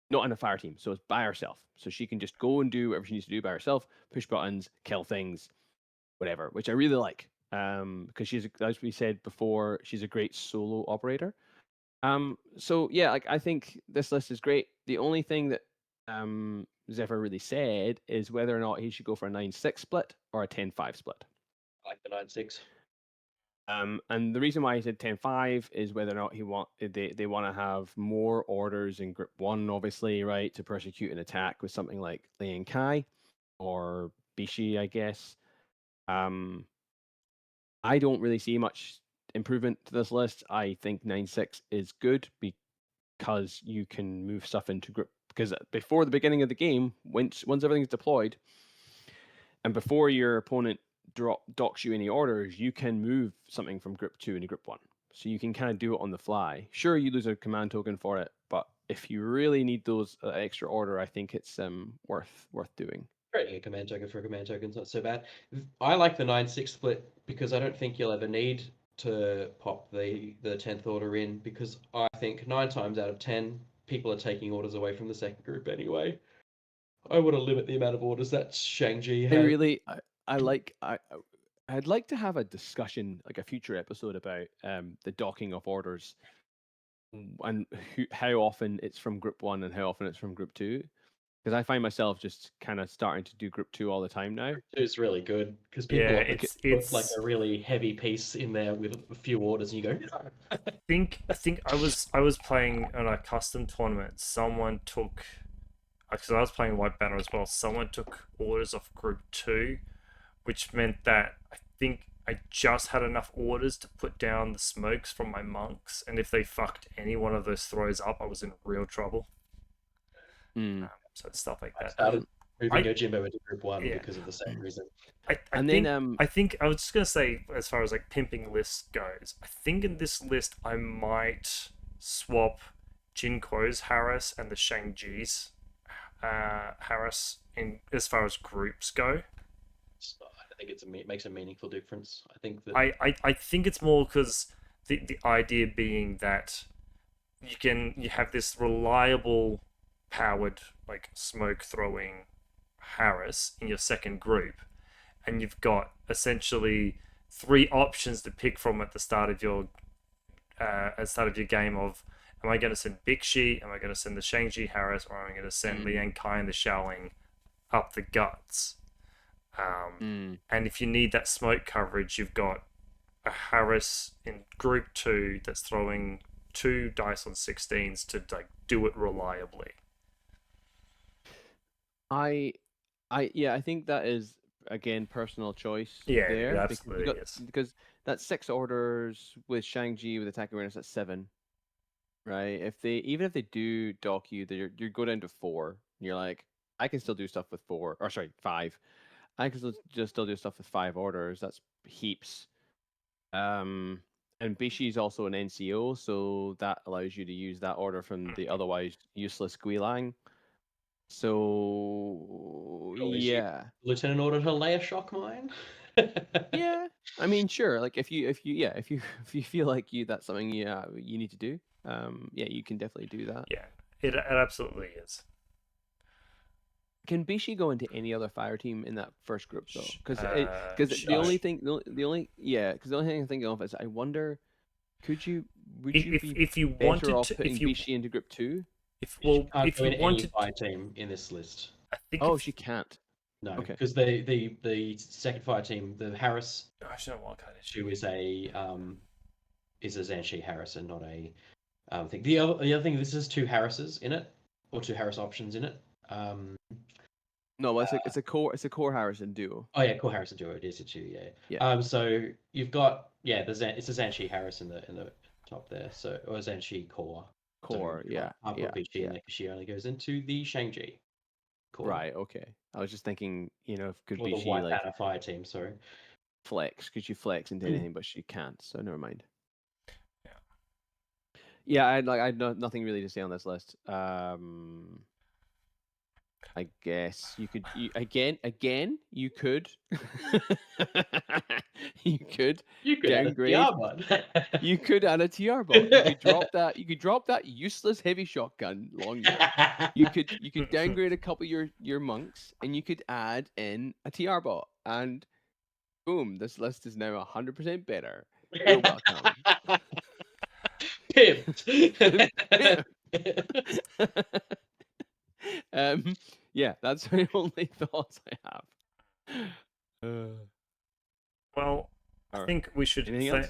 Not in a fire team, so it's by herself. So she can just go and do whatever she needs to do by herself, push buttons, kill things, whatever, which I really like. Because she's, as we said before, she's a great solo operator. So yeah, like I think this list is great. The only thing that Zephyr really said is whether or not he should go for a 9-6 split or a 10-5 split.
I like the 9-6.
And the reason why he said 10-5 is whether or not they want to have more orders in Group 1, obviously, right, to persecute an attack with something like Lian Kai or Bishi, I guess. I don't really see much improvement to this list. I think 9-6 is good because you can move stuff into group. Because before the beginning of the game, once everything's deployed, and before your opponent docks you any orders, you can move something from group 2 into group 1. So you can kind of do it on the fly. Sure, you lose a command token for it, but if you really need those extra order, I think it's worth doing.
Creating a command token for a command token is not so bad. I like the 9-6 split because I don't think you'll ever need to pop the 10th order in, because I think 9 times out of 10 people are taking orders away from the second group anyway. I want to limit the amount of orders that Shang-Chi
I
has.
really, I like, I'd like to have a discussion, like a future episode about the docking of orders and how often it's from group 1 and how often it's from group 2. Because I find myself just kind of starting to do group 2 all the time now.
It's really good because
Yeah,
people often put like
it's
a really heavy piece in there with a few orders, and you go, "No."
I think I was playing on a custom tournament. Someone took, because I was playing White Banner as well. Someone took orders off Group 2, which meant that I think I just had enough orders to put down the smokes from my monks, and if they fucked any one of those throws up, I was in real trouble.
Mm.
So it's stuff like
I
that.
started moving
I-
Yojimbo into Group 1
Yeah.
because of the same reason.
I
And
think,
then,
I think I was just gonna say, as far as like pimping lists goes, I think in this list I might swap Jinko's Harris and the Shang-Chi's Harris in as far as groups go.
I think it makes a meaningful difference. I think that
I think it's more because the idea being that you have this reliable powered like smoke throwing Harris in your second group, and you've got essentially 3 options to pick from at the start of your game of, am I going to send Big Shi, am I going to send the Shang-Chi Harris, or am I going to send Liang Kai and the Xiaoling up the guts? And if you need that smoke coverage, you've got a Harris in group 2 that's throwing 2 dice on 16s to like do it reliably.
I think that is again personal choice.
Yeah,
there
it absolutely is.
because that's 6 orders with Shang-Chi with attack awareness at 7, right? Even if they do dock you, you go down to 4. And you're like, I can still do stuff with 4, or sorry, 5. I can still do stuff with 5 orders. That's heaps. And Bishi is also an NCO, so that allows you to use that order from the otherwise useless Guilang. So
Always you-
yeah,
Lieutenant order to lay a shock mine.
yeah. I mean, sure. Like if you if you feel like that's something you need to do, yeah, you can definitely do that.
Yeah, it absolutely is.
Can Bishi go into any other fire team in that first group though? Because
Sh-
the only thing the only thing I think of is I wonder, would you be
if you
better
wanted
off
to,
putting
if you
Bishi into group 2?
if
She
well
can't
if
go
you
in
wanted,
any fire team in this list.
I think.
Oh,
if,
she can't.
No,
Okay.
because the second fire team, the Harris,
Actually, no, wildcard is
who is a Zhanshi Harris and not a thing. The other thing, this is 2 Harrises in it, or 2 Harris options in it.
No, it's a core Harrison duo.
Oh yeah, cool Harrison duo. It is a 2, yeah.
Yeah.
So you've got it's a Zhanshi Harris in the top there. So or Zhanshi core.
Core, yeah.
I'll put Bishi in there because she only goes into the Shang-Chi core.
Right, okay. I was just thinking, if could
Or
be
the
she
White
like
Banner fire team, sorry.
flex? Could you flex into anything? But she can't, so never mind.
Yeah.
Yeah, I had nothing really to say on this list. I guess you could again you could you could downgrade.
Add a TR bot.
You could add a TR bot. You could drop that. You could drop that useless heavy shotgun long there. You could downgrade a couple of your monks, and you could add in a TR bot, and boom, this list is now 100% better. You're welcome.
Pimped.
Yeah, that's my only thoughts I have.
Well, I
Alright.
think we should.
Anything else?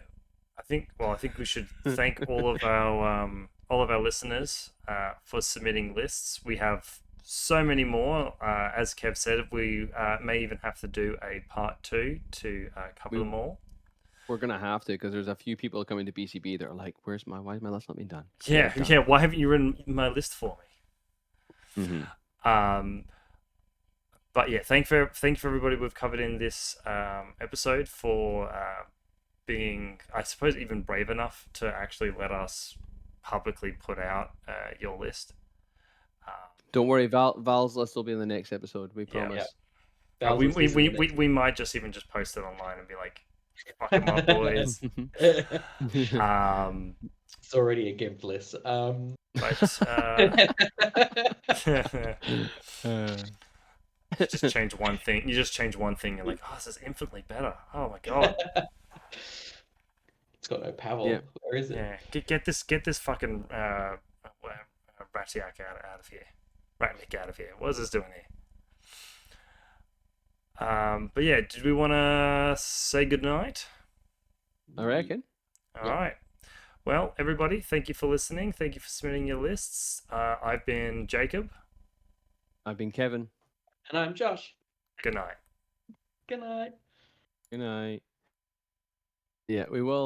I think we should thank all of our listeners for submitting lists. We have so many more. As Kev said, we may even have to do a part 2 to cover them all.
We're gonna have to, because there's a few people coming to BCB that are like, why is my list not being done?
Yeah,
Get it
yeah. Why haven't you written my list for me?
done.
But yeah, thank you for everybody we've covered in this episode for being, I suppose, even brave enough to actually let us publicly put out your list.
Don't worry, Val's list will be in the next episode. We promise.
That was
We
this in the next
might just even just post it online and be like, Fucking my boys.
It's
Um,
already a GIMP list.
but just change one thing. You just change one thing, and like, oh, this is infinitely better. Oh my god.
It's got no power.
Yeah.
Where is it?
Yeah, get this fucking Ratiak out of here. Ratnik out of here. What is this doing here? But yeah, did we want to say goodnight?
I reckon.
All
Yeah.
right. Well, everybody, thank you for listening. Thank you for submitting your lists. I've been Jacob.
I've been Kevin.
And I'm Josh.
Good night.
Good night.
Good night. Yeah, we will.